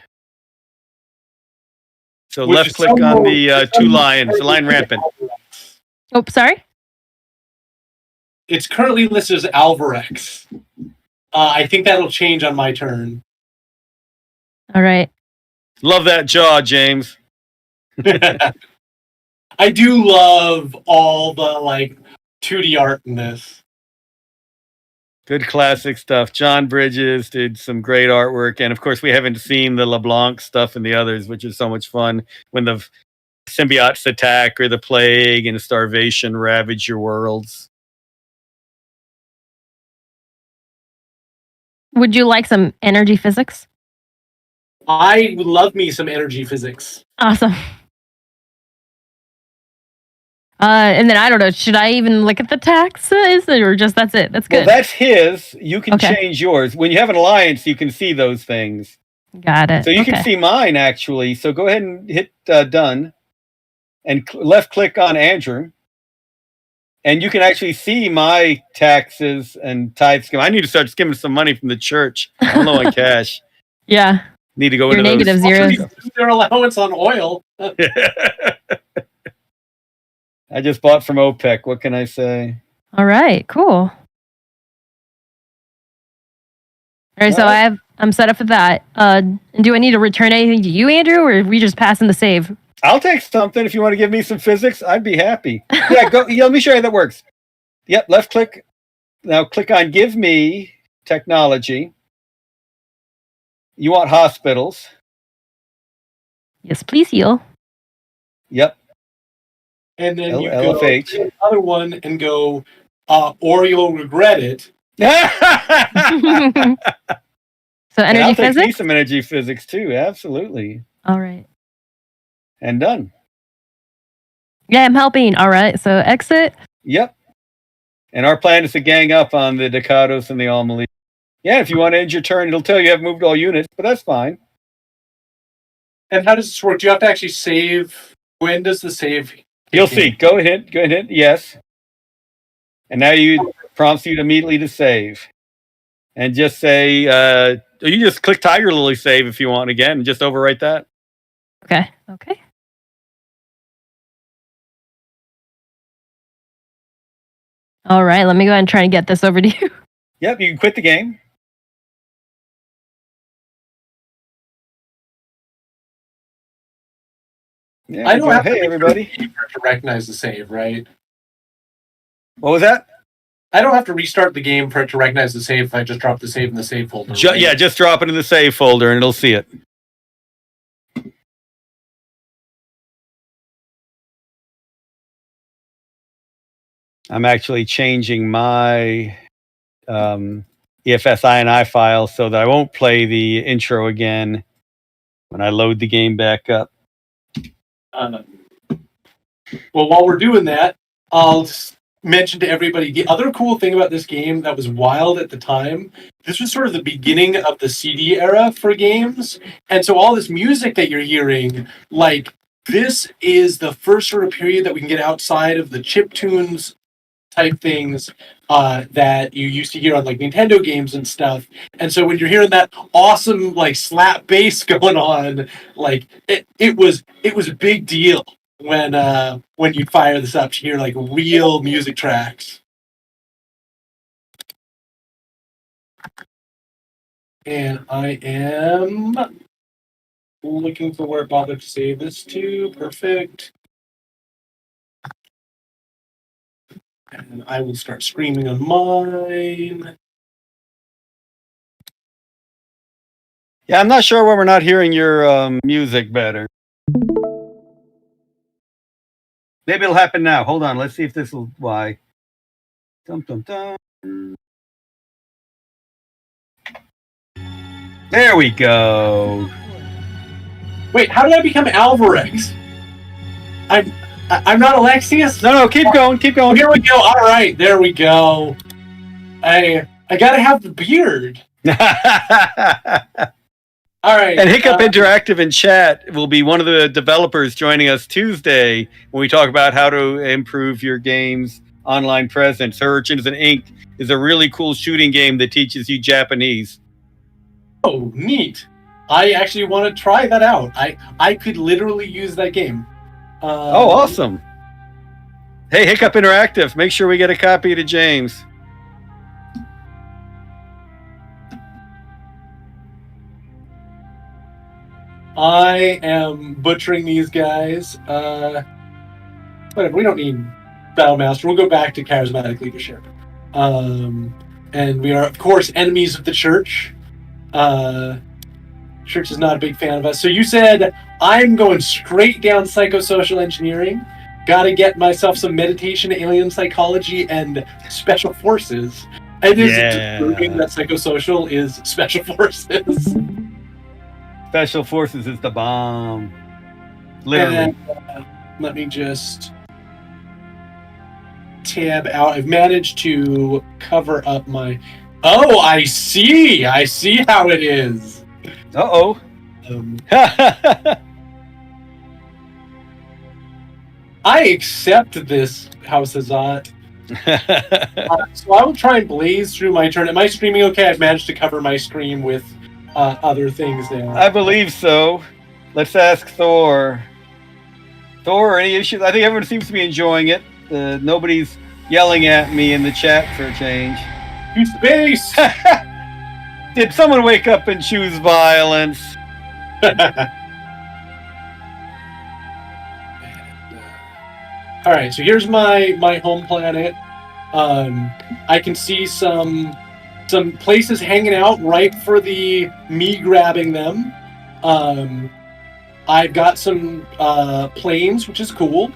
So left click on the two lions, the lion rampant. Oh, sorry? It's currently listed as Alvarex. I think that'll change on my turn. All right. Love that jaw, James. I do love all the 2D art in this. Good classic stuff. John Bridges did some great artwork, and of course we haven't seen the LeBlanc stuff and the others, which is so much fun when the symbiotes attack or the plague and starvation ravage your worlds. Would you like some energy physics? I would love me some energy physics. Awesome. And then I don't know, should I even look at the taxes or just that's it? That's good. Well, that's his. You can change yours. When you have an alliance, you can see those things. Got it. So you okay. can see mine, actually. So go ahead and hit done. And left-click on Andrew. And you can actually see my taxes and tithe skim. I need to start skimming some money from the church. I'm low on cash. Yeah. Need to go Your into negative those. zeros. Their allowance on oil. I just bought from OPEC. What can I say? All right. Cool. All right. So I'm set up for that. Do I need to return anything to you, Andrew, or are we just passing the save? I'll take something if you want to give me some physics. I'd be happy. Yeah, go. Yeah, let me show you how that works. Yep, left click. Now click on Give Me Technology. You want hospitals. Yes, please heal. Yep. And then you LFH. go to the other one and go, or you'll regret it. So energy I'll take me physics? some energy physics too. Absolutely. All right. And done. Yeah, I'm helping. All right. So exit. Yep. And our plan is to gang up on the Dakotas and the Almali. Yeah, if you want to end your turn, it'll tell you have moved all units, but that's fine. And how does this work? Do you have to actually save? When does the save? You'll see. Go ahead. Yes. And now you prompts you immediately to save. And just say, you just click Tygarlily save if you want again, and just overwrite that. Okay. All right. Let me go ahead and try and get this over to you. Yep, you can quit the game. Yeah, I don't have hey, everybody. to recognize the save, right? What was that? I don't have to restart the game for it to recognize the save if I just drop the save in the save folder. Right? Yeah, just drop it in the save folder and it'll see it. I'm actually changing my EFSINI file so that I won't play the intro again when I load the game back up. Well, while we're doing that, I'll just mention to everybody the other cool thing about this game that was wild at the time. This was sort of the beginning of the CD era for games. And so all this music that you're hearing, like, this is the first sort of period that we can get outside of the chiptunes type things that you used to hear on like Nintendo games and stuff. And so when you're hearing that awesome like slap bass going on, like it was a big deal when you fire this up to hear like real music tracks. And I am looking for where it bothered to save this to. Perfect. And I will start screaming on mine. Yeah, I'm not sure why we're not hearing your music better. Maybe it'll happen now. Hold on. Let's see if this will why. Dum, dum, dum. There we go. Wait, how did I become Alvarez? I'm not Alexius? No, keep going. Oh, here we go. All right, there we go. I gotta have the beard. All right. And Hiccup Interactive in chat will be one of the developers joining us Tuesday when we talk about how to improve your game's online presence. Urchins and Ink is a really cool shooting game that teaches you Japanese. Oh, neat. I actually want to try that out. I could literally use that game. Oh, awesome. Hey, Hiccup Interactive, make sure we get a copy to James. I am butchering these guys. Whatever, we don't need Battlemaster. We'll go back to charismatic leadership. And we are, of course, enemies of the church. Church is not a big fan of us. So you said I'm going straight down psychosocial engineering. Got to get myself some meditation, alien psychology, and special forces. And is it proving that psychosocial is special forces? Special forces is the bomb. Literally. And, let me just tab out. I've managed to cover up my... Oh, I see! I see how it is. Uh-oh. I accept this, House Azat. So I will try and blaze through my turn. Am I streaming okay? I've managed to cover my screen with other things now. I believe so. Let's ask Thor. Thor, any issues? I think everyone seems to be enjoying it. Nobody's yelling at me in the chat for a change. To space! Did someone wake up and choose violence? All right, so here's my home planet. I can see some places hanging out ripe for me grabbing them. I've got some planes, which is cool.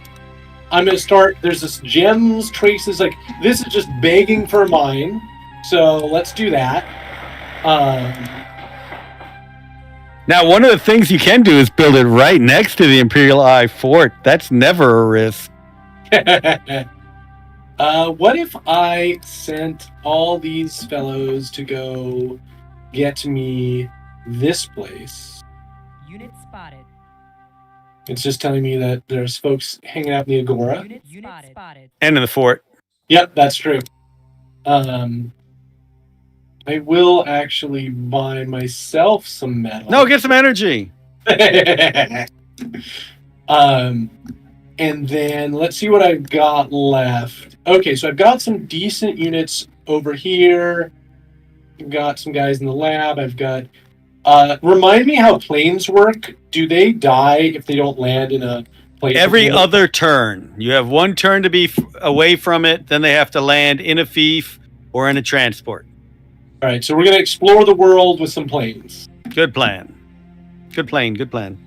I'm gonna start. There's this gems, traces. Like this is just begging for mine. So let's do that. Now, one of the things you can do is build it right next to the Imperial Eye Fort. That's never a risk. What if I sent all these fellows to go get me this place? Unit spotted. It's just telling me that there's folks hanging out in the Agora. Unit spotted. And in the fort. Yep, that's true. I will actually buy myself some metal. No, get some energy. And then let's see what I've got left. Okay, so I've got some decent units over here. I've got some guys in the lab. I've got... remind me how planes work. Do they die if they don't land in a place? Every other turn. You have one turn to be away from it, then they have to land in a fief or in a transport. All right, so we're going to explore the world with some planes. Good plan. Good plane, good plan.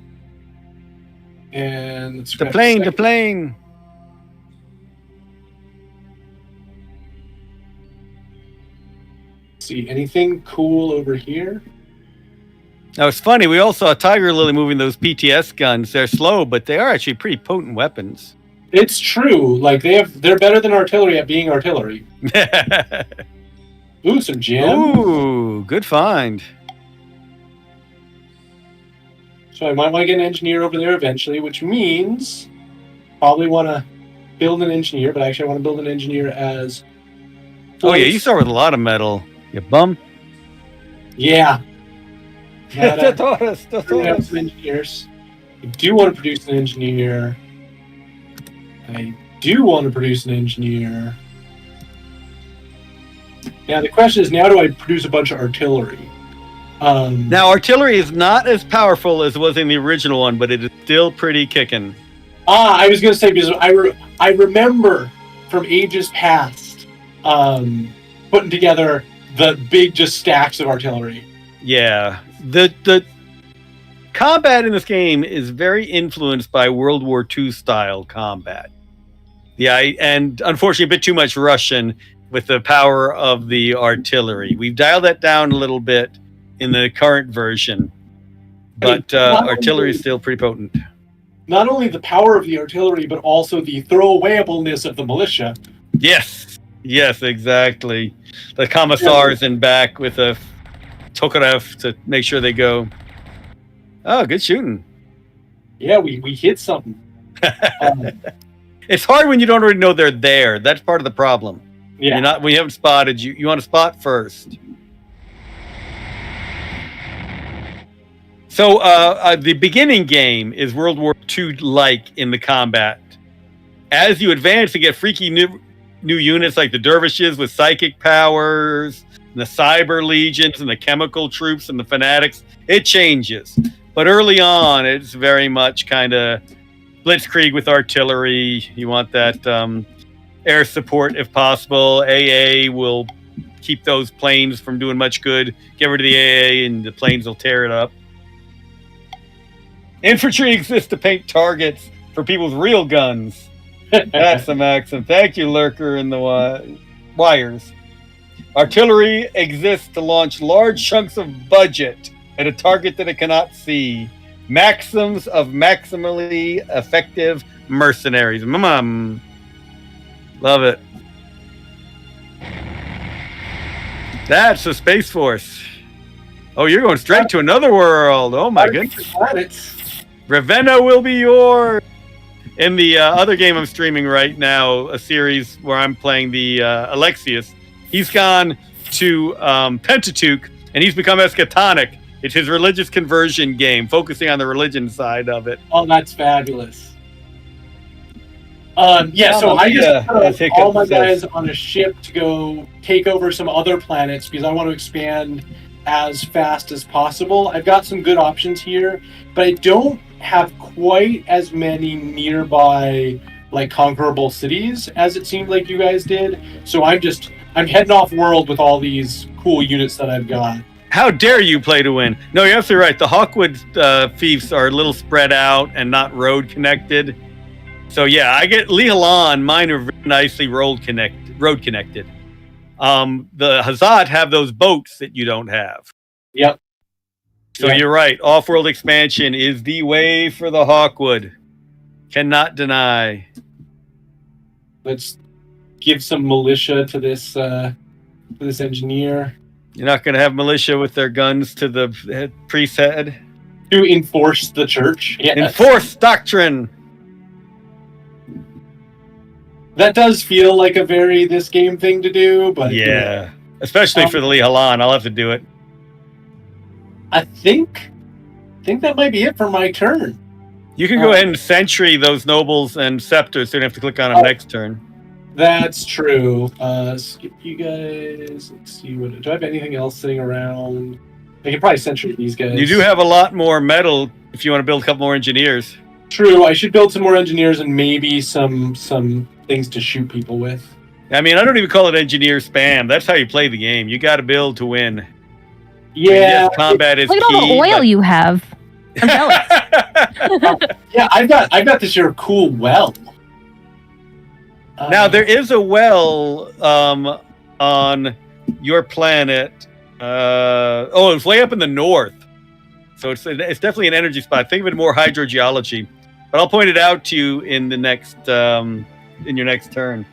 And let's The plane. See, anything cool over here? Now, it's funny, we all saw Tygarlily moving those PTS guns. They're slow, but they are actually pretty potent weapons. It's true. Like, they're better than artillery at being artillery. Ooh, some gem. Ooh, good find. So I might want to get an engineer over there eventually, which means probably want to build an engineer, but actually I want to build an engineer as... Oh, yeah, you start with a lot of metal. You bum. Yeah. Have Some engineers. I do want to produce an engineer. Now the question is, now do I produce a bunch of artillery? Now, artillery is not as powerful as it was in the original one, but it is still pretty kicking. I was going to say, because I remember from ages past putting together the big just stacks of artillery. Yeah. The combat in this game is very influenced by World War II style combat. Yeah, and unfortunately a bit too much Russian with the power of the artillery. We've dialed that down a little bit in the current version, but artillery is still pretty potent. Not only the power of the artillery, but also the throwawayableness of the militia. Yes, exactly. The commissars in back with a Tokarev to make sure they go. Oh, good shooting. Yeah, we hit something. It's hard when you don't already know they're there. That's part of the problem. Yeah. We haven't spotted you. You want to spot first. So the beginning game is World War II-like in the combat. As you advance, you get freaky new units like the dervishes with psychic powers, and the cyber legions, and the chemical troops, and the fanatics. It changes. But early on, it's very much kind of blitzkrieg with artillery. You want that air support if possible. AA will keep those planes from doing much good. Get rid of the AA and the planes will tear it up. Infantry exists to paint targets for people's real guns. That's the maxim. Thank you, Lurker in the wires. Artillery exists to launch large chunks of budget at a target that it cannot see. Maxims of maximally effective mercenaries. Love it. That's the Space Force. Oh, you're going straight to another world. Oh my goodness. Planets. Ravenna will be yours. In the other game I'm streaming right now, a series where I'm playing the Alexius, he's gone to Pentateuch, and he's become eschatonic. It's his religious conversion game, focusing on the religion side of it. Oh, that's fabulous. So I just put all my guys on a ship to go take over some other planets because I want to expand as fast as possible. I've got some good options here, but I don't have quite as many nearby like conquerable cities as it seemed like you guys did. So I'm heading off world with all these cool units that I've got. How dare you play to win? No, you're absolutely right. The Hawkwood fiefs are a little spread out and not road connected. So yeah, I get Lihalan. Mine are very nicely road connected. The Hazat have those boats that you don't have. Yep. So You're right. Off-world expansion is the way for the Hawkwood. Cannot deny. Let's give some militia to this engineer. You're not going to have militia with their guns to the priest's head? To enforce the church. Yes. Enforce doctrine! That does feel like a very this game thing to do, but... Yeah. Especially for the Lihalan. I'll have to do it. I think that might be it for my turn. You can go ahead and sentry those nobles and scepters, so you don't have to click on them next turn. That's true. Skip you guys. Let's see. Do I have anything else sitting around? I can probably sentry these guys. You do have a lot more metal if you want to build a couple more engineers. True. I should build some more engineers and maybe some things to shoot people with. I mean, I don't even call it engineer spam. That's how you play the game. You got to build to win. Yeah. Yes, combat is Look at all the oil you have. I'm jealous. Yeah, I've got this here cool well. Now there is a well on your planet. It's way up in the north, so it's definitely an energy spot. Think of it more hydrogeology, but I'll point it out to you in the next in your next turn.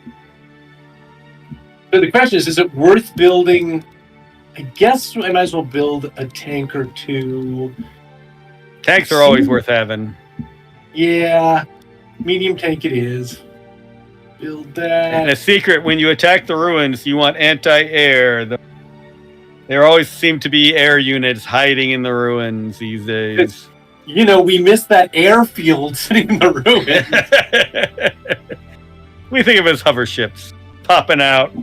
So the question is it worth building? I guess I might as well build a tank or two. Tanks are always worth having. Yeah, medium tank it is. Build that. And a secret, when you attack the ruins, you want anti-air. There always seem to be air units hiding in the ruins these days. You know, we missed that airfield sitting in the ruins. We think of it as hover ships popping out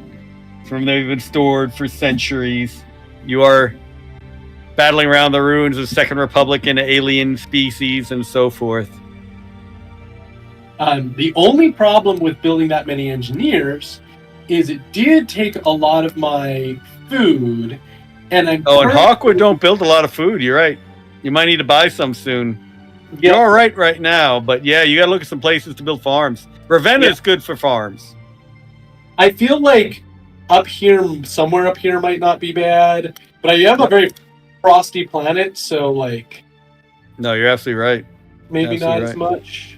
from they've been stored for centuries. You are battling around the ruins of Second Republic and alien species and so forth. The only problem with building that many engineers is it did take a lot of my food, and and Hawkwood don't build a lot of food. You're right. You might need to buy some soon. You're all right now, but yeah, you got to look at some places to build farms. Ravenna is good for farms. I feel like somewhere up here might not be bad, but I have a very frosty planet, so like. No, you're absolutely right. Maybe not as much.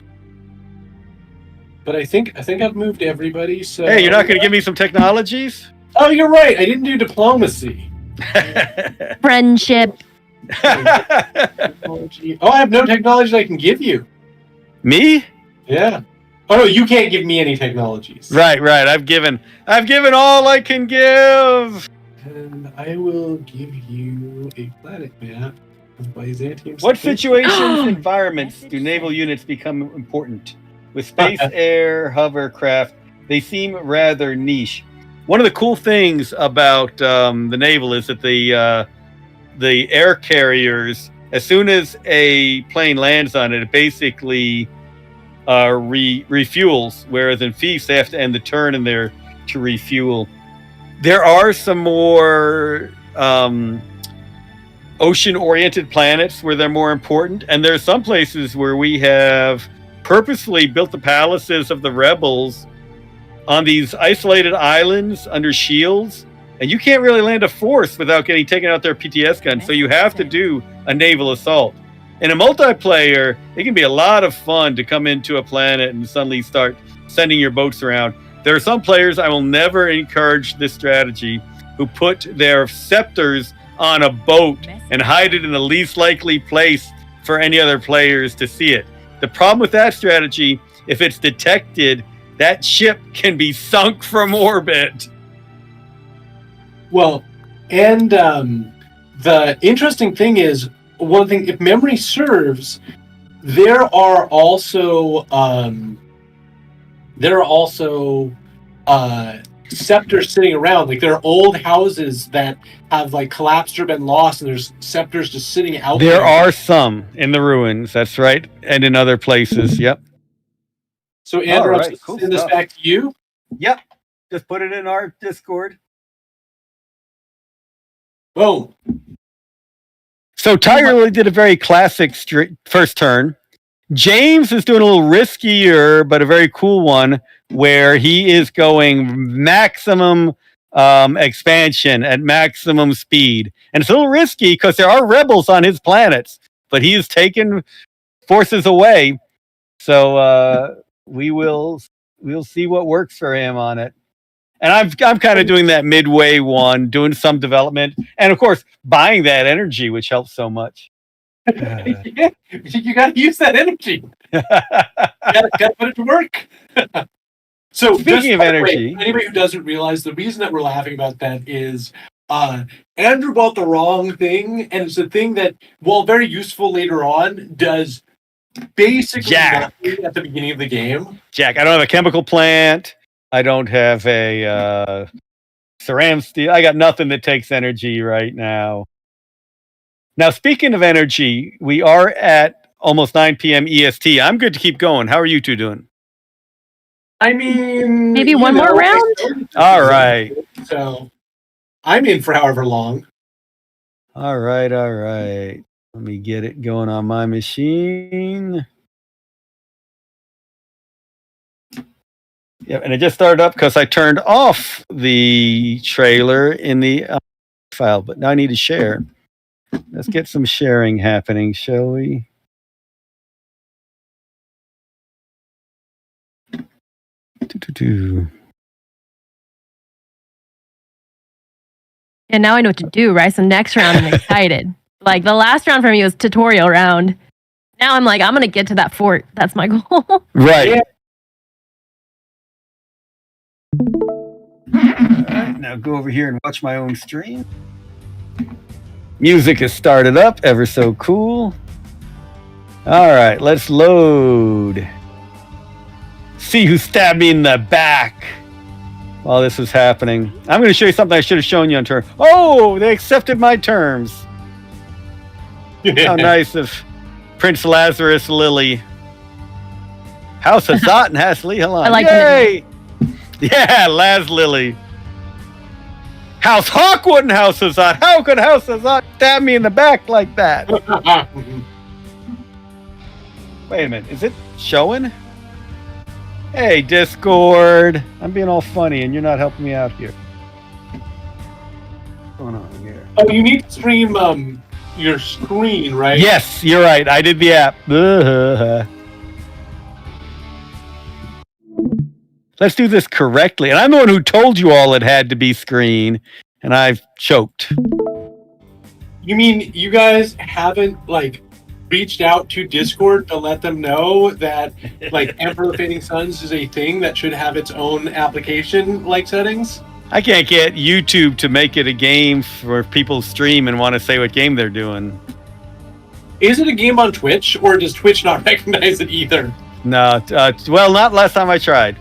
But I think I've moved everybody. So hey, you're not going to give me some technologies? Oh, you're right. I didn't do diplomacy. Friendship. Technology. Oh, I have no technology I can give you. Me? Yeah. Oh no, you can't give me any technologies. Right. I've given all I can give. And I will give you a planet map of Byzantium. What situations, environments do naval units become important? With space, air, hovercraft, they seem rather niche. One of the cool things about the naval is that the air carriers, as soon as a plane lands on it, it basically refuels, whereas in Fiefs, they have to end the turn in there to refuel. There are some more ocean-oriented planets where they're more important, and there are some places where we have purposefully built the palaces of the rebels on these isolated islands under shields, and you can't really land a force without getting taken out their PTS guns, so you have to do a naval assault. In a multiplayer, it can be a lot of fun to come into a planet and suddenly start sending your boats around. There are some players, I will never encourage this strategy, who put their scepters on a boat and hide it in the least likely place for any other players to see it. The problem with that strategy, if it's detected, that ship can be sunk from orbit. Well, and the interesting thing is, one thing, if memory serves, there are also scepters sitting around. Like, there are old houses that have like collapsed or been lost, and there's scepters just sitting out there. There are some in the ruins, that's right, and in other places. Yep. So, Andrew, All I'm right, cool send this stuff. back to you. Yep. Just put it in our Discord. Boom. So Tygarlily did a very classic first turn. James is doing a little riskier, but a very cool one, where he is going maximum expansion at maximum speed. And it's a little risky because there are rebels on his planets, but he is taking forces away. So we'll see what works for him on it. And I'm kind of doing that midway one, doing some development, and of course buying that energy, which helps so much. Yeah, you got to use that energy. Got to put it to work. So, Speaking of energy, anybody who doesn't realize, the reason that we're laughing about that is Andrew bought the wrong thing, and it's a thing that, while very useful later on, does basically nothing at the beginning of the game. Jack, I don't have a chemical plant. I don't have a ceram steel. I got nothing that takes energy right now. Now, speaking of energy, we are at almost 9 p.m. EST. I'm good to keep going. How are you two doing? I mean, Maybe one more round? All right. So, I'm in for however long. All right. Let me get it going on my machine. Yeah, and it just started up because I turned off the trailer in the file, but now I need to share. Let's get some sharing happening, shall we? And now I know what to do, right? So next round, I'm excited. Like, the last round for me was tutorial round. Now I'm like, I'm going to get to that fort. That's my goal. Right. Yeah. All right, now go over here and watch my own stream. Music is started up, ever so cool. All right, let's load. See who stabbed me in the back while this is happening. I'm going to show you something I should have shown you on turn. Oh, they accepted my terms. How nice of Prince Lazarus Lily. House Hazat and Hasli Halan. I like Yay! Yeah, Laz Lily. House Hawkwood and House Hazat. How could House Hazat stab me in the back like that? Wait a minute. Is it showing? Hey, Discord. I'm being all funny and you're not helping me out here. What's going on here? Oh, you need to stream your screen, right? Yes, you're right. I did the app. Let's do this correctly. And I'm the one who told you all it had to be screen, and I've choked. You mean you guys haven't, like, reached out to Discord to let them know that, like, Emperor of the Fading Suns is a thing that should have its own application-like settings? I can't get YouTube to make it a game for people to stream and want to say what game they're doing. Is it a game on Twitch, or does Twitch not recognize it either? No, well, not last time I tried.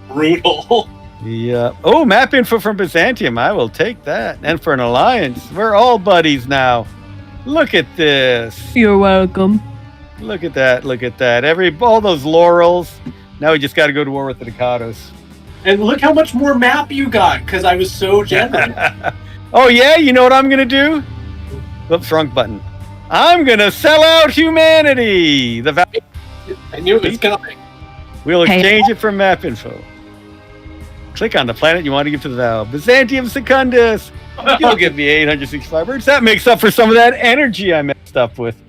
Brutal. Yeah. Oh, map info from Byzantium. I will take that. And for an alliance, we're all buddies now. Look at this. You're welcome. Look at that. Look at that. All those laurels. Now we just got to go to war with the Ducados. And look how much more map you got, because I was so generous. Oh, yeah? You know what I'm going to do? Whoops, wrong button. I'm going to sell out humanity. I knew it was coming. We'll exchange it for map info. Click on the planet you want to give to the Val. Byzantium Secundus. You'll give me 865 birds. That makes up for some of that energy I messed up with.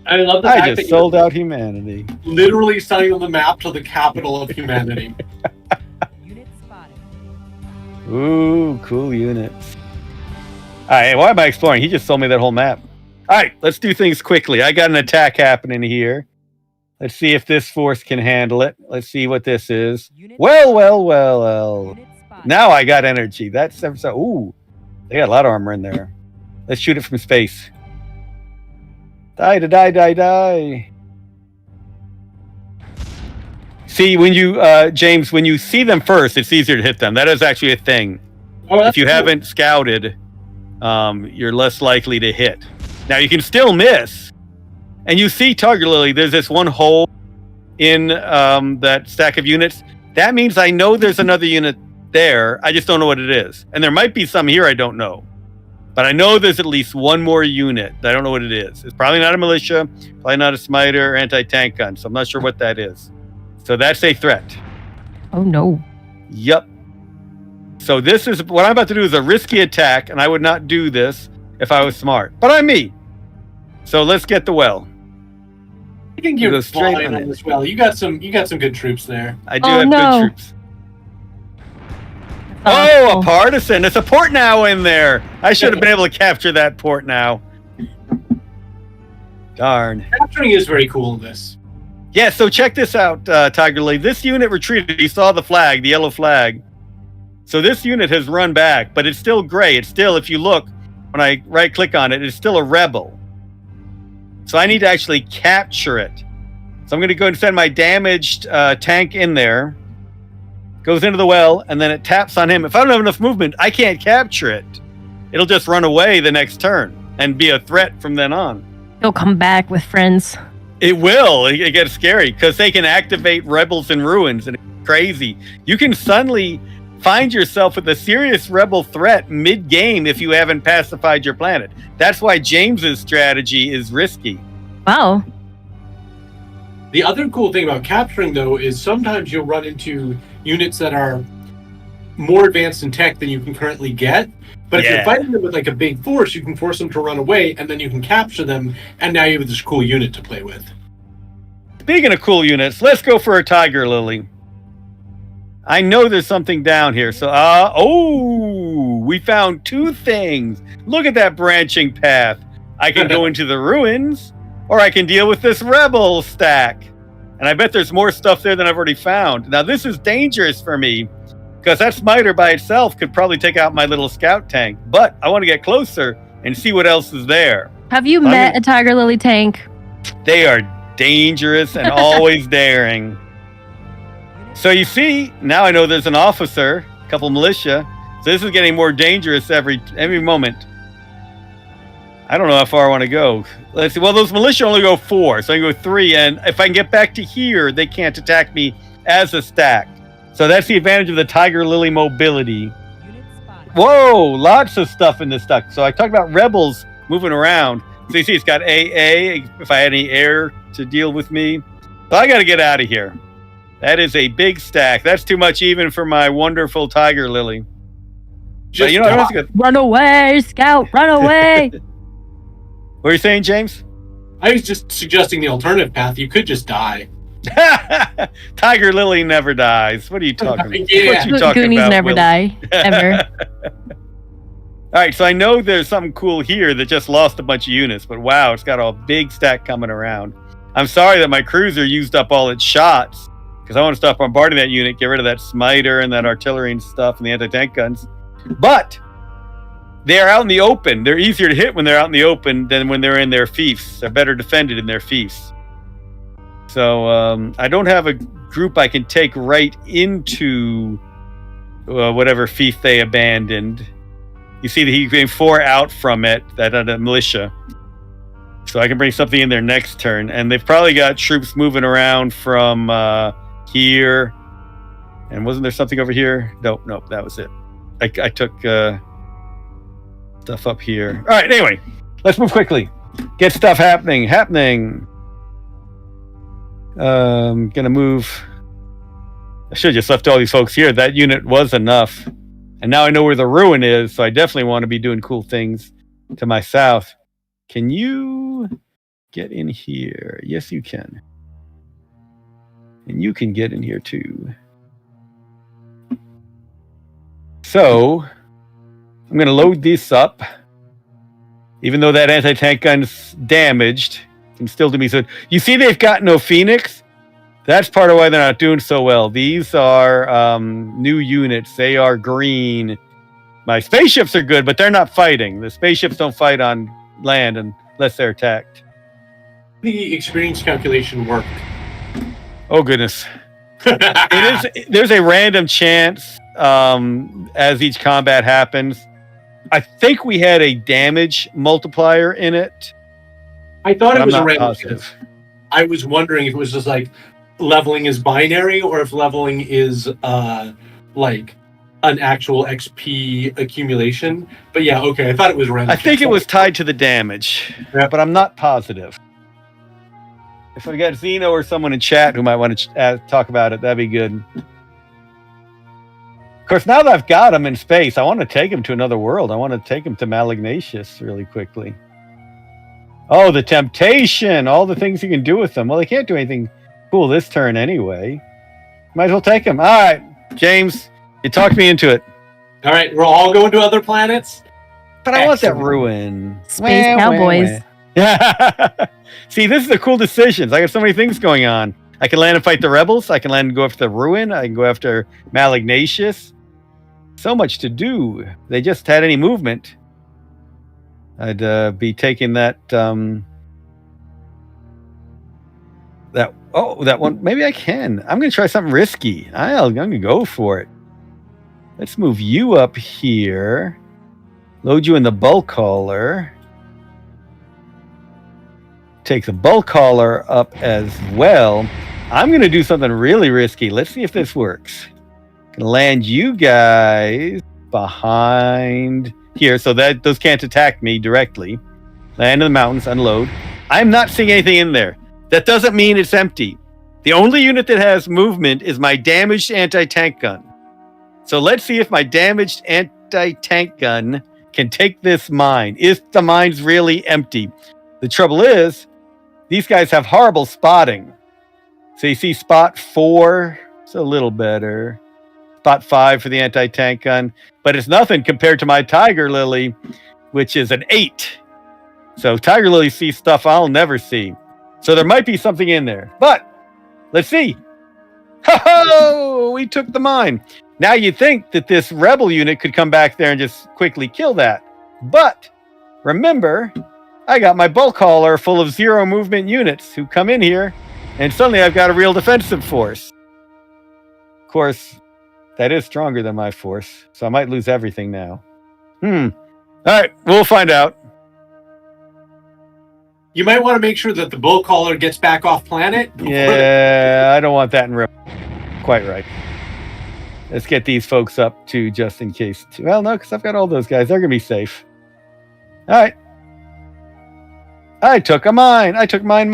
I love the fact I just that sold out humanity. Literally selling on the map to the capital of humanity. Unit spotted. Ooh, cool units. All right, why am I exploring? He just sold me that whole map. All right, let's do things quickly. I got an attack happening here. Let's see if this force can handle it. Let's see what this is. Well. Unit spotted. Now I got energy. That's so. Ooh, they got a lot of armor in there. Let's shoot it from space. Die. See, when you, James, when you see them first, it's easier to hit them. That is actually a thing. Oh, that's If you cool. haven't scouted, you're less likely to hit. Now you can still miss, and you see Tygarlily. There's this one hole in that stack of units. That means I know there's another unit there. I just don't know what it is, and there might be some here I don't know. But I know there's at least one more unit. I don't know what it is. It's probably not a militia, probably not a smiter or anti-tank gun. So I'm not sure what that is. So that's a threat. Oh no. Yep. So this is what I'm about to do is a risky attack, and I would not do this if I was smart. But I'm me. So let's get the well. I think Go you're straight fine on on it. this well. You got some good troops there. I do Oh, have no. good troops. Oh, a partisan. It's a Portnow in there. I should have been able to capture that Portnow. Darn. Capturing is very cool in this. Yeah, so check this out, Tygarlily. This unit retreated. You saw the flag, the yellow flag. So this unit has run back, but it's still gray. It's still, if you look, when I right-click on it, it's still a rebel. So I need to actually capture it. So I'm going to go and send my damaged tank in there. Goes into the well, and then it taps on him. If I don't have enough movement, I can't capture it. It'll just run away the next turn and be a threat from then on. He'll come back with friends. It will. It gets scary because they can activate rebels in ruins, and it's crazy. You can suddenly find yourself with a serious rebel threat mid-game if you haven't pacified your planet. That's why James's strategy is risky. Wow. The other cool thing about capturing, though, is sometimes you'll run into units that are more advanced in tech than you can currently get. But if Yeah. you're fighting them with like a big force, you can force them to run away, and then you can capture them, and now you have this cool unit to play with. Speaking of cool units, let's go for a Tygarlily. I know there's something down here. So, we found two things. Look at that branching path. I can go into the ruins, or I can deal with this rebel stack. And I bet there's more stuff there than I've already found. Now, this is dangerous for me, because that smiter by itself could probably take out my little scout tank. But I want to get closer and see what else is there. Have you met a Tygarlily tank? They are dangerous and always daring. So you see, now I know there's an officer, a couple militia. So this is getting more dangerous every moment. I don't know how far I want to go. Let's see. Well, those militia only go 4, so I can go 3. And if I can get back to here, they can't attack me as a stack. So that's the advantage of the Tygarlily mobility. Unit spotted. Whoa, lots of stuff in this stack. So I talked about rebels moving around. So you see, it's got AA, if I had any air to deal with me. So I got to get out of here. That is a big stack. That's too much even for my wonderful Tygarlily. But you know, that's good. Run away, Scout, run away. What are you saying, James? I was just suggesting the alternative path. You could just die. Tygarlily never dies. What are you talking about? Yeah. What you talking Goonies about, never Will? die, ever. All right, so I know there's something cool here that just lost a bunch of units, but wow, it's got a big stack coming around. I'm sorry that my cruiser used up all its shots, because I want to stop bombarding that unit, get rid of that smiter and that artillery and stuff and the anti-tank guns. But they're out in the open. They're easier to hit when they're out in the open than when they're in their fiefs. They're better defended in their fiefs. So I don't have a group I can take right into whatever fief they abandoned. You see that he came 4 out from it, that militia. So I can bring something in there next turn. And they've probably got troops moving around from here. And wasn't there something over here? Nope, that was it. I took stuff up here. All right, anyway, let's move quickly. Get stuff happening. Gonna move. I should have just left all these folks here. That unit was enough. And now I know where the ruin is, so I definitely want to be doing cool things to my south. Can you get in here? Yes, you can. And you can get in here too. So I'm going to load this up. Even though that anti-tank gun's damaged, can still do me so. You see they've got no Phoenix? That's part of why they're not doing so well. These are new units. They are green. My spaceships are good, but they're not fighting. The spaceships don't fight on land unless they're attacked. The experience calculation worked. Oh, goodness. There's a random chance as each combat happens. I think we had a damage multiplier in it. I thought but it was I'm a not random positive. chance. I was wondering if it was just like leveling is binary or if leveling is like an actual XP accumulation. But yeah, okay. I thought it was random. I think it was tied to the damage, Yeah. but I'm not positive. If I got Zeno or someone in chat who might want to talk about it, that'd be good. Of course, now that I've got him in space, I want to take him to another world. I want to take him to Malignatius really quickly. Oh, the temptation! All the things you can do with them. Well, they can't do anything cool this turn anyway. Might as well take him. All right, James, you talked me into it. All right, we're all going to other planets. But I want that Excellent. ruin. Space Cowboys. Yeah. See, this is the cool decisions. I got so many things going on. I can land and fight the rebels. I can land and go after the ruin. I can go after Malignatius. So much to do. If they just had any movement, I'd be taking that that one. Maybe I can. I'm gonna try something risky. I'm gonna go for it. Let's move you up here. Load you in the bulk hauler. Take the bulk hauler up as well. I'm gonna do something really risky. Let's see if this works. Gonna land you guys behind here so that those can't attack me directly. Land in the mountains, unload. I'm not seeing anything in there. That doesn't mean it's empty. The only unit that has movement is my damaged anti-tank gun. So let's see if my damaged anti-tank gun can take this mine. If the mine's really empty. The trouble is, these guys have horrible spotting. So you see spot 4, it's a little better. Spot 5 for the anti-tank gun. But it's nothing compared to my Tygarlily, which is an 8. So Tygarlily sees stuff I'll never see. So there might be something in there. But let's see. Ho-ho! We took the mine. Now you'd think that this rebel unit could come back there and just quickly kill that. But remember, I got my bulk hauler full of 0 movement units who come in here, and suddenly I've got a real defensive force. Of course, that is stronger than my force, so I might lose everything now. All right, we'll find out. You might want to make sure that the bull caller gets back off planet. Yeah, I don't want that in quite right. Let's get these folks up too, just in case. Well, no, because I've got all those guys. They're going to be safe. All right. I took a mine. I took mine.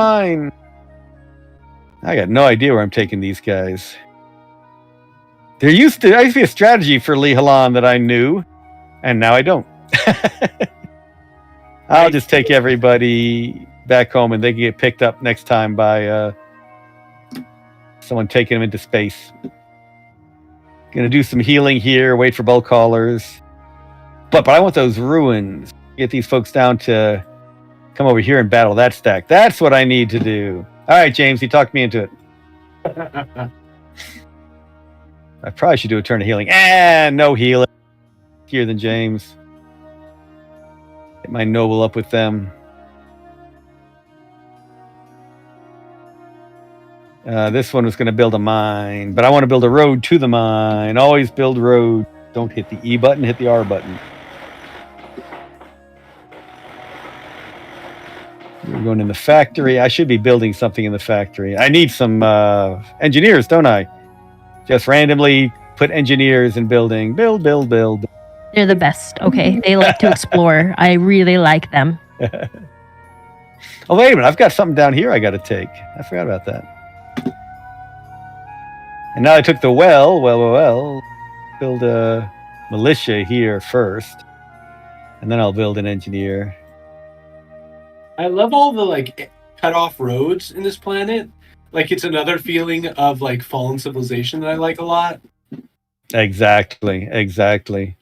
I got no idea where I'm taking these guys. There used to be a strategy for Lee Halan that I knew, and now I don't. I'll just take everybody back home, and they can get picked up next time by someone taking them into space. Gonna do some healing here, wait for bulk haulers. But I want those ruins. Get these folks down to come over here and battle that stack. That's what I need to do. All right, James, you talked me into it. I probably should do a turn of healing. No healing. Here than James. Get my noble up with them. This one was going to build a mine, but I want to build a road to the mine. Always build road. Don't hit the E button, hit the R button. We're going in the factory. I should be building something in the factory. I need some engineers, don't I? Just randomly put engineers in building. Build. They're the best. Okay. They like to explore. I really like them. Oh, wait a minute. I've got something down here I got to take. I forgot about that. And now I took the well. Build a militia here first. And then I'll build an engineer. I love all the cut off roads in this planet. It's another feeling of fallen civilization that I like a lot. Exactly.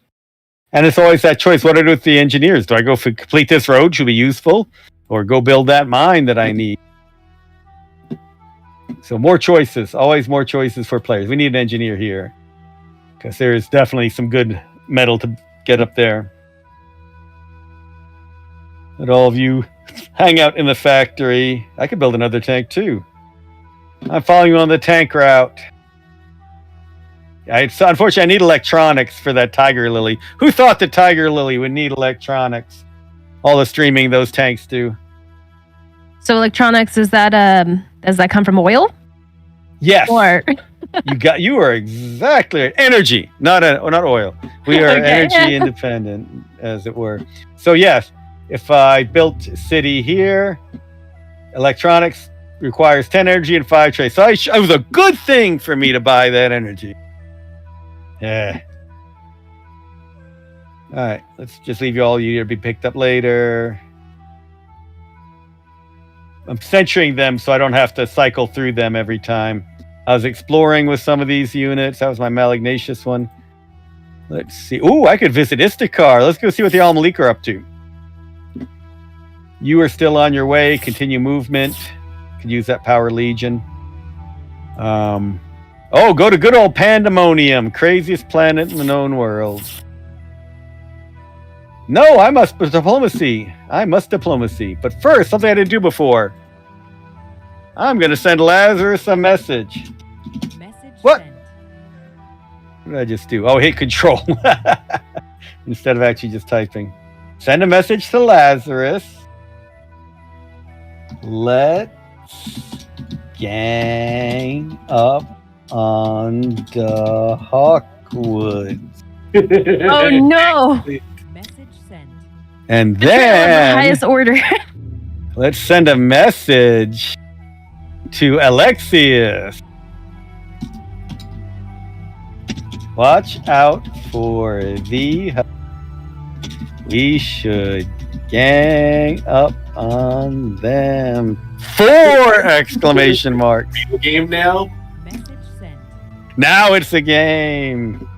And it's always that choice. What do I do with the engineers? Do I go complete this road? Should be useful, or go build that mine that I need? So more choices. Always more choices for players. We need an engineer here because there is definitely some good metal to get up there. Let all of you hang out in the factory. I could build another tank too. I'm following you on the tank route. Unfortunately, I need electronics for that Tygarlily. Who thought the Tygarlily would need electronics? All the streaming those tanks do. So electronics, does that come from oil? Yes. Or you are exactly right. Energy, not oil. We are Okay. energy independent, as it were. So yes, if I built a city here, electronics requires 10 energy and 5 trays. So it was a good thing for me to buy that energy. Yeah. All right, let's just leave you all here to be picked up later. I'm centering them so I don't have to cycle through them every time. I was exploring with some of these units. That was my Malagnacious one. Let's see. Ooh, I could visit Istakar. Let's go see what the Al-Malik are up to. You are still on your way. Continue movement. Could use that Power Legion. Go to good old Pandemonium. Craziest planet in the known world. No, I must diplomacy. But first, something I didn't do before. I'm going to send Lazarus a message. Message What? sent. What did I just do? Oh, hit control. Instead of actually just typing. Send a message to Lazarus. Let's gang up on the Hawkwoods. oh no, Message sent. And the then highest order. let's send a message to Alexius. Watch out for the... We should gang up on them. 4 exclamation marks. Game now. Message sent. Now it's a game.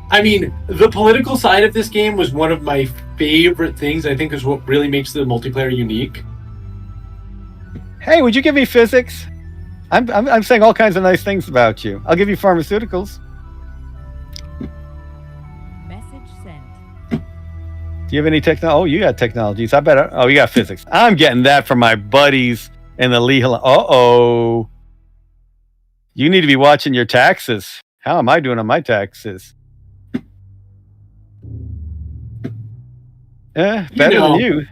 I mean, the political side of this game was one of my favorite things. I think is what really makes the multiplayer unique. Hey, would you give me physics? I'm saying all kinds of nice things about you. I'll give you pharmaceuticals. Message sent. Do you have any technology? Oh, you got technologies. I bet. Oh, you got physics. I'm getting that from my buddies in the Lehigh. Uh-oh. You need to be watching your taxes. How am I doing on my taxes? Better than you.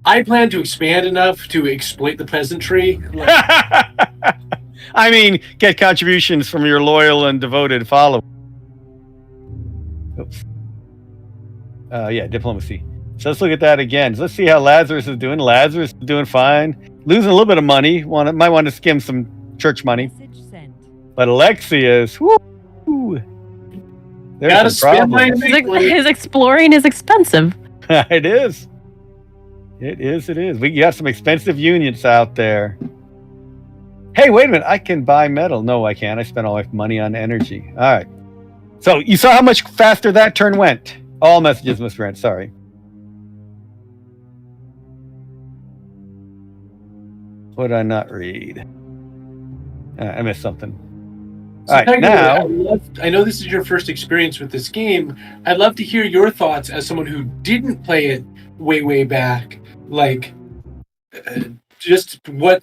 I plan to expand enough to exploit the peasantry. I mean, get contributions from your loyal and devoted followers. Oops. Yeah, diplomacy. So let's look at that again. Let's see how Lazarus is doing. Lazarus is doing fine. Losing a little bit of money. Might want to skim some church money. Message sent. But Alexius, whoo! There's Gotta some spend my problems. His exploring is expensive. It is. It is. We got some expensive unions out there. Hey, wait a minute. I can buy metal. No, I can't. I spent all my money on energy. All right. So you saw how much faster that turn went. All messages misread. Sorry. What did I not read? I missed something. So All right, now... I know this is your first experience with this game. I'd love to hear your thoughts as someone who didn't play it way back. Like, just what...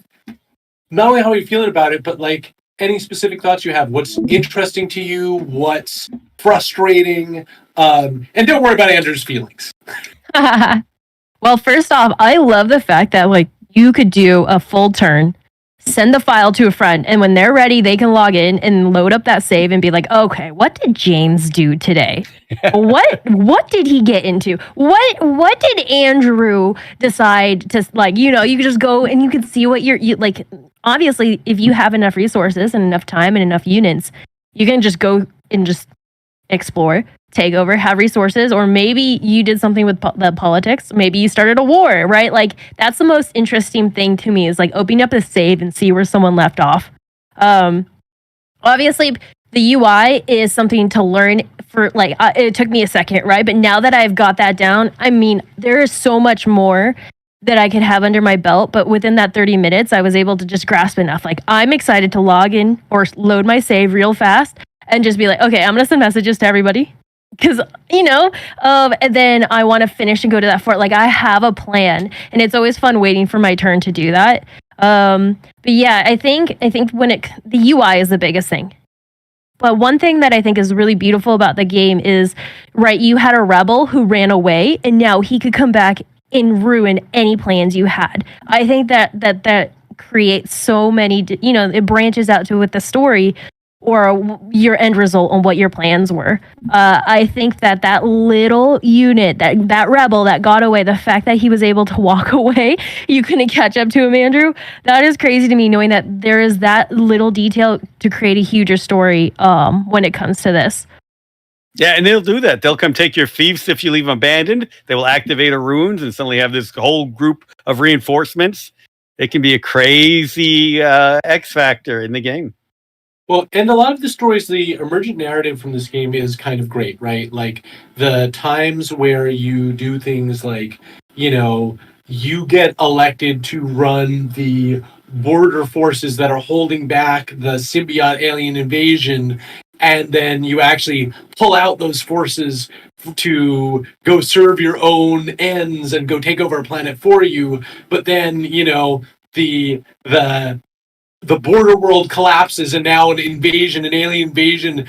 Not only how you're feeling about it, but like any specific thoughts you have. What's interesting to you? What's frustrating? And don't worry about Andrew's feelings. Well, first off, I love the fact that like you could do a full turn, send the file to a friend, and when they're ready, they can log in and load up that save and be like, okay, what did James do today? What did he get into? What did Andrew decide to like? You could just go and you can see what you like. Obviously, if you have enough resources and enough time and enough units, you can just go and just explore, take over, have resources, or maybe you did something with the politics. Maybe you started a war, right? Like that's the most interesting thing to me is like opening up a save and see where someone left off. Obviously, the UI is something to learn for like it took me a second, right? But now that I've got that down, I mean, there is so much more that I could have under my belt, but within that 30 minutes, I was able to just grasp enough. Like, I'm excited to log in or load my save real fast and just be like, okay, I'm gonna send messages to everybody because and then I want to finish and go to that fort. Like, I have a plan, and it's always fun waiting for my turn to do that. But yeah, I think when the UI is the biggest thing. But one thing that I think is really beautiful about the game is, right, you had a rebel who ran away, and now he could come back and ruin any plans you had. I think that creates so many, it branches out to with the story or your end result on what your plans were. I think that little unit, that rebel that got away, the fact that he was able to walk away, you couldn't catch up to him, Andrew. That is crazy to me, knowing that there is that little detail to create a huger story when it comes to this. Yeah, and they'll do that. They'll come take your fiefs if you leave them abandoned. They will activate a ruins and suddenly have this whole group of reinforcements. It can be a crazy X factor in the game. Well, and a lot of the stories, the emergent narrative from this game is kind of great, right? Like the times where you do things like, you get elected to run the border forces that are holding back the symbiote alien invasion, and then you actually pull out those forces to go serve your own ends and go take over a planet for you. But then, the border world collapses, and now an alien invasion,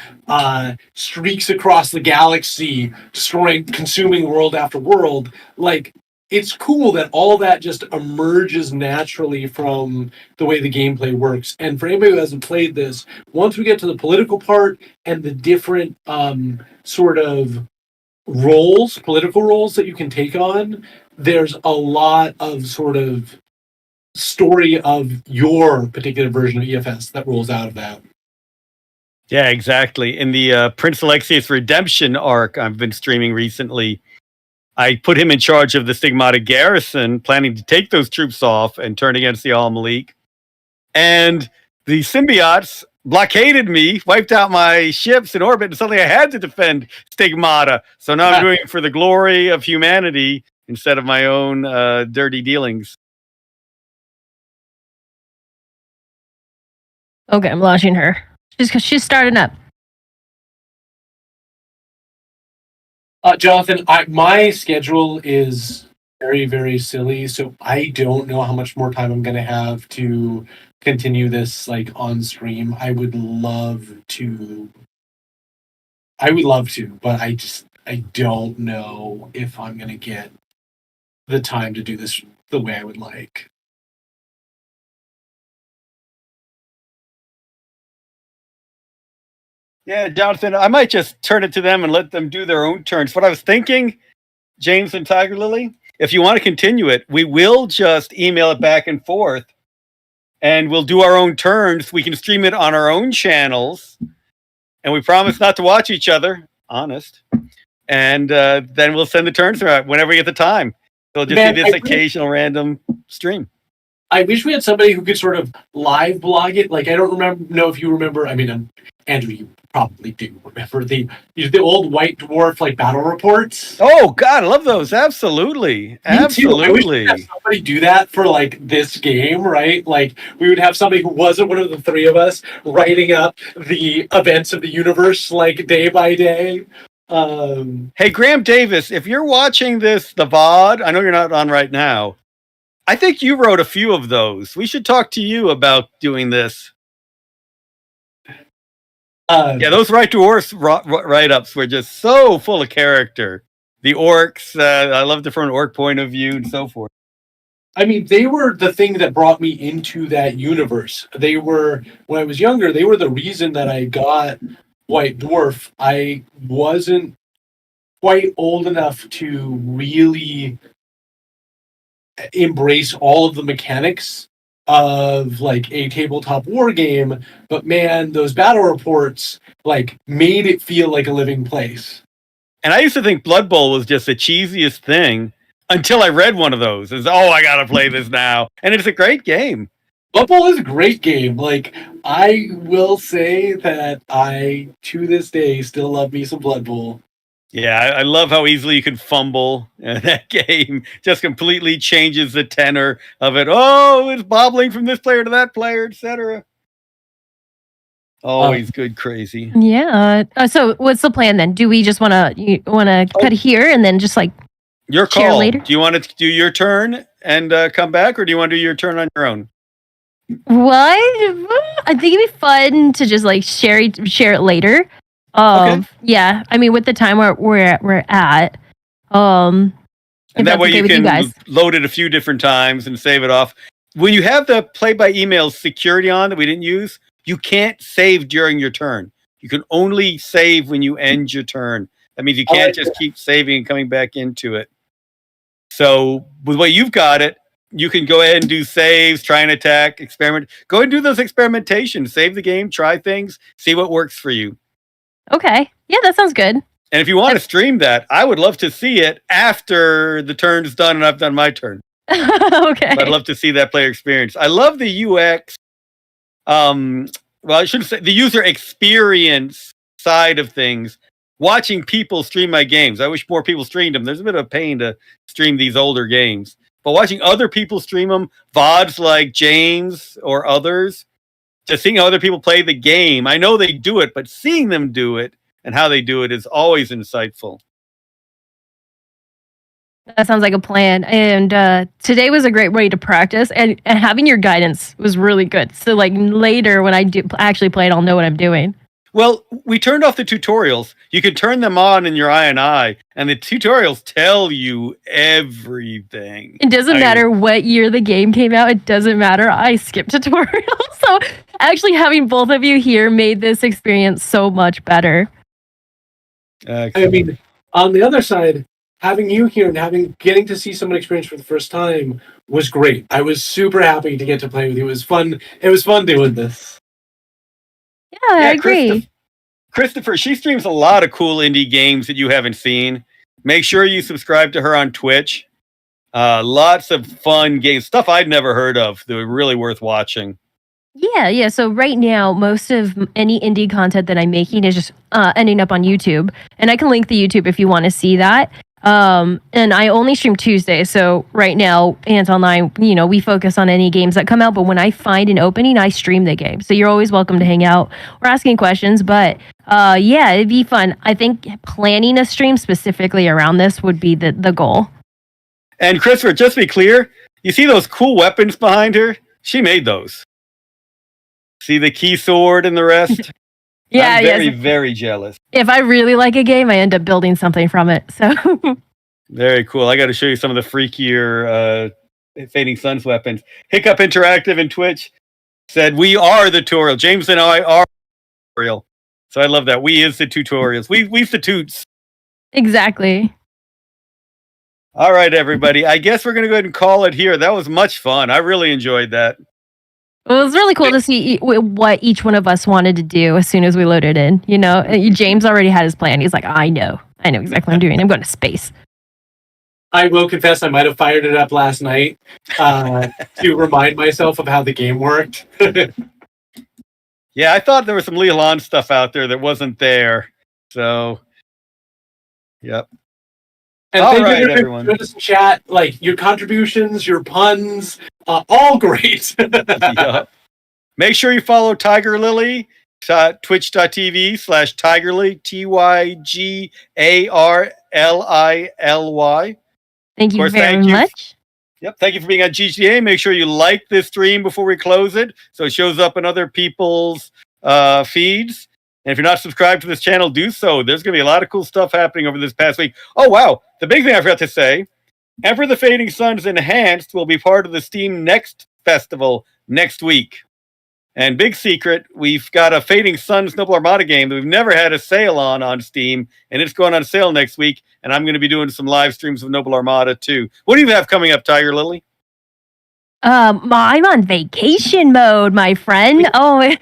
streaks across the galaxy, destroying, consuming world after world. Like, it's cool that all that just emerges naturally from the way the gameplay works. And for anybody who hasn't played this, once we get to the political part and the different sort of political roles that you can take on, there's a lot of sort of story of your particular version of EFS that rolls out of that. Yeah, exactly. In the Prince Alexius Redemption arc I've been streaming recently, I put him in charge of the Stigmata garrison, planning to take those troops off and turn against the Al-Malik. And the symbiotes blockaded me, wiped out my ships in orbit, and suddenly I had to defend Stigmata. So now I'm doing it for the glory of humanity instead of my own dirty dealings. Okay, I'm launching her. She's starting up. Jonathan, my schedule is very, very silly, so I don't know how much more time I'm going to have to continue this like on stream. I would love to, but I don't know if I'm going to get the time to do this the way I would like. Yeah, Jonathan, I might just turn it to them and let them do their own turns. What I was thinking, James and Tygarlily, if you want to continue it, we will just email it back and forth, and we'll do our own turns. We can stream it on our own channels, and we promise not to watch each other, honest. And then we'll send the turns around whenever we get the time. It'll just be this occasional random stream. I wish we had somebody who could sort of live blog it. Like, I don't know if you remember. I mean, Andrew, you probably do remember the old White Dwarf like battle reports. Oh God, I love those. Absolutely, absolutely. I wish we had somebody do that for like this game, right? Like, we would have somebody who wasn't one of the three of us writing up the events of the universe like day by day. Hey, Graham Davis, if you're watching this, the VOD, I know you're not on right now. I think you wrote a few of those. We should talk to you about doing this. Yeah, those Right to Orcs write-ups were just so full of character. The orcs, I loved it from an orc point of view and so forth. I mean, they were the thing that brought me into that universe. They were, when I was younger, they were the reason that I got White Dwarf. I wasn't quite old enough to really embrace all of the mechanics of like a tabletop war game, but man, those battle reports like made it feel like a living place. And I used to think Blood Bowl was just the cheesiest thing until I read one of those. It's, oh, I gotta play this now. And it's a great game. Blood Bowl is a great game. Like, I will say that I, to this day, still love me some Blood Bowl. Yeah, I love how easily you can fumble. That game just completely changes the tenor of it. Oh, it's bobbling from this player to that player, etc. Always good, crazy. Yeah. So what's the plan then? Do we just want to cut here and then just like Your share call. later? Do you want to do your turn and come back, or do you want to do your turn on your own? What? I think it'd be fun to just like share it later. Okay. Yeah. I mean, with the time we're at, And if that that's way okay you with you can guys. load it a few different times and save it off. When you have the play by email security on that we didn't use, you can't save during your turn. You can only save when you end your turn. That means you can't just keep saving and coming back into it. So with what you've got it, you can go ahead and do saves, try and attack, experiment. Go ahead and do those experimentations. Save the game, try things, see what works for you. Okay. Yeah, that sounds good. And if you want to stream that, I would love to see it after the turn's done and I've done my turn. Okay. I'd love to see that player experience. I love the UX. Well, I shouldn't say the user experience side of things. Watching people stream my games. I wish more people streamed them. There's a bit of a pain to stream these older games. But watching other people stream them, VODs like James or others, just seeing how other people play the game. I know they do it, but seeing them do it and how they do it is always insightful. That sounds like a plan. And today was a great way to practice, and having your guidance was really good. So like later when I do actually play it, I'll know what I'm doing. Well, we turned off the tutorials. You can turn them on in your INI, and the tutorials tell you everything. It doesn't matter what year the game came out. It doesn't matter. I skipped tutorials. So actually having both of you here made this experience so much better. I mean, on the other side, having you here and getting to see someone experience for the first time was great. I was super happy to get to play with you. It was fun. It was fun doing this. Yeah, I agree. Christopher, she streams a lot of cool indie games that you haven't seen. Make sure you subscribe to her on Twitch. Lots of fun games, stuff I'd never heard of that were really worth watching. Yeah. So right now, most of any indie content that I'm making is just ending up on YouTube. And I can link the YouTube if you want to see that. And I only stream Tuesdays. So right now, Ant Online, we focus on any games that come out. But when I find an opening, I stream the game. So you're always welcome to hang out or asking questions. But yeah, it'd be fun. I think planning a stream specifically around this would be the goal. And Christopher, just to be clear, you see those cool weapons behind her? She made those. See the key sword and the rest? Yeah, I'm very, very jealous. If I really like a game, I end up building something from it. So very cool. I got to show you some of the freakier Fading Suns weapons. Hiccup Interactive and Twitch said, we are the tutorial. James and I are the tutorial. So I love that. We is the tutorials. We's the toots. Exactly. All right, everybody. I guess we're going to go ahead and call it here. That was much fun. I really enjoyed that. It was really cool to see what each one of us wanted to do as soon as we loaded in. James already had his plan. He's like, I know exactly what I'm doing. I'm going to space. I will confess I might have fired it up last night to remind myself of how the game worked. Yeah, I thought there was some Leland stuff out there that wasn't there. So, yep. And all thank right, you everyone. for this chat. Like your contributions, your puns, all great. Yep. Make sure you follow Tygarlily, twitch.tv/Tygarlily, TYGARLILY. Thank you very much. Yep. Thank you for being on GGA. Make sure you like this stream before we close it so it shows up in other people's feeds. And if you're not subscribed to this channel, do so. There's going to be a lot of cool stuff happening over this past week. Oh, wow. The big thing I forgot to say, Emperor the Fading Suns Enhanced will be part of the Steam Next Festival next week. And big secret, we've got a Fading Suns Noble Armada game that we've never had a sale on Steam, and it's going on sale next week, and I'm going to be doing some live streams of Noble Armada too. What do you have coming up, Tygarlily? I'm on vacation mode, my friend. Oh,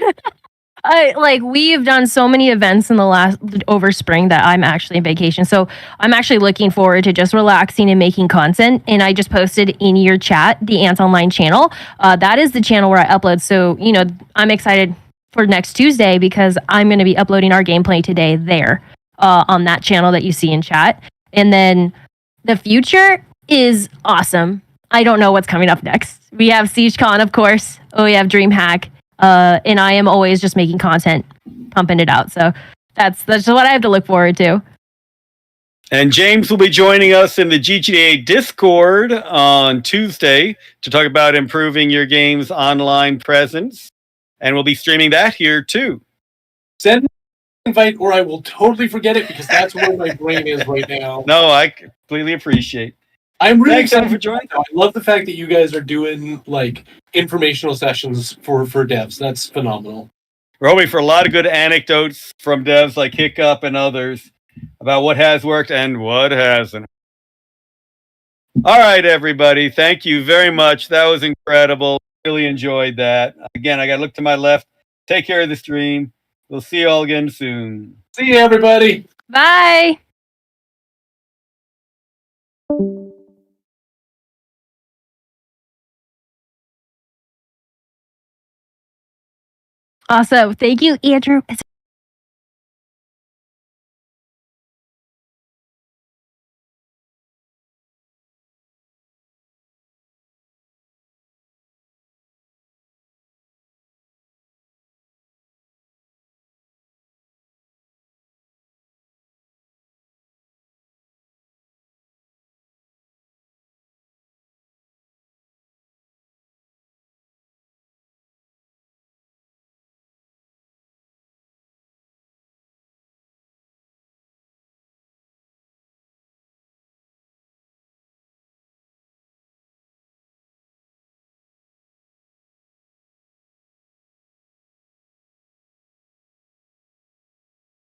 We've done so many events in the last over spring that I'm actually on vacation. So I'm actually looking forward to just relaxing and making content. And I just posted in your chat the Ants Online channel. That is the channel where I upload. So, I'm excited for next Tuesday because I'm going to be uploading our gameplay today there on that channel that you see in chat. And then the future is awesome. I don't know what's coming up next. We have SiegeCon, of course. We have DreamHack. And I am always just making content, pumping it out. So that's just what I have to look forward to. And James will be joining us in the GTA Discord on Tuesday to talk about improving your game's online presence. And we'll be streaming that here too. Send me an invite or I will totally forget it because that's where my brain is right now. No, I completely appreciate. I'm really Thanks excited for joining. I love the fact that you guys are doing informational sessions for devs. That's phenomenal. We're hoping for a lot of good anecdotes from devs like Hiccup and others about what has worked and what hasn't. All right, everybody. Thank you very much. That was incredible. Really enjoyed that. Again, I got to look to my left. Take care of the stream. We'll see you all again soon. See you, everybody. Bye. Awesome. Thank you, Andrew.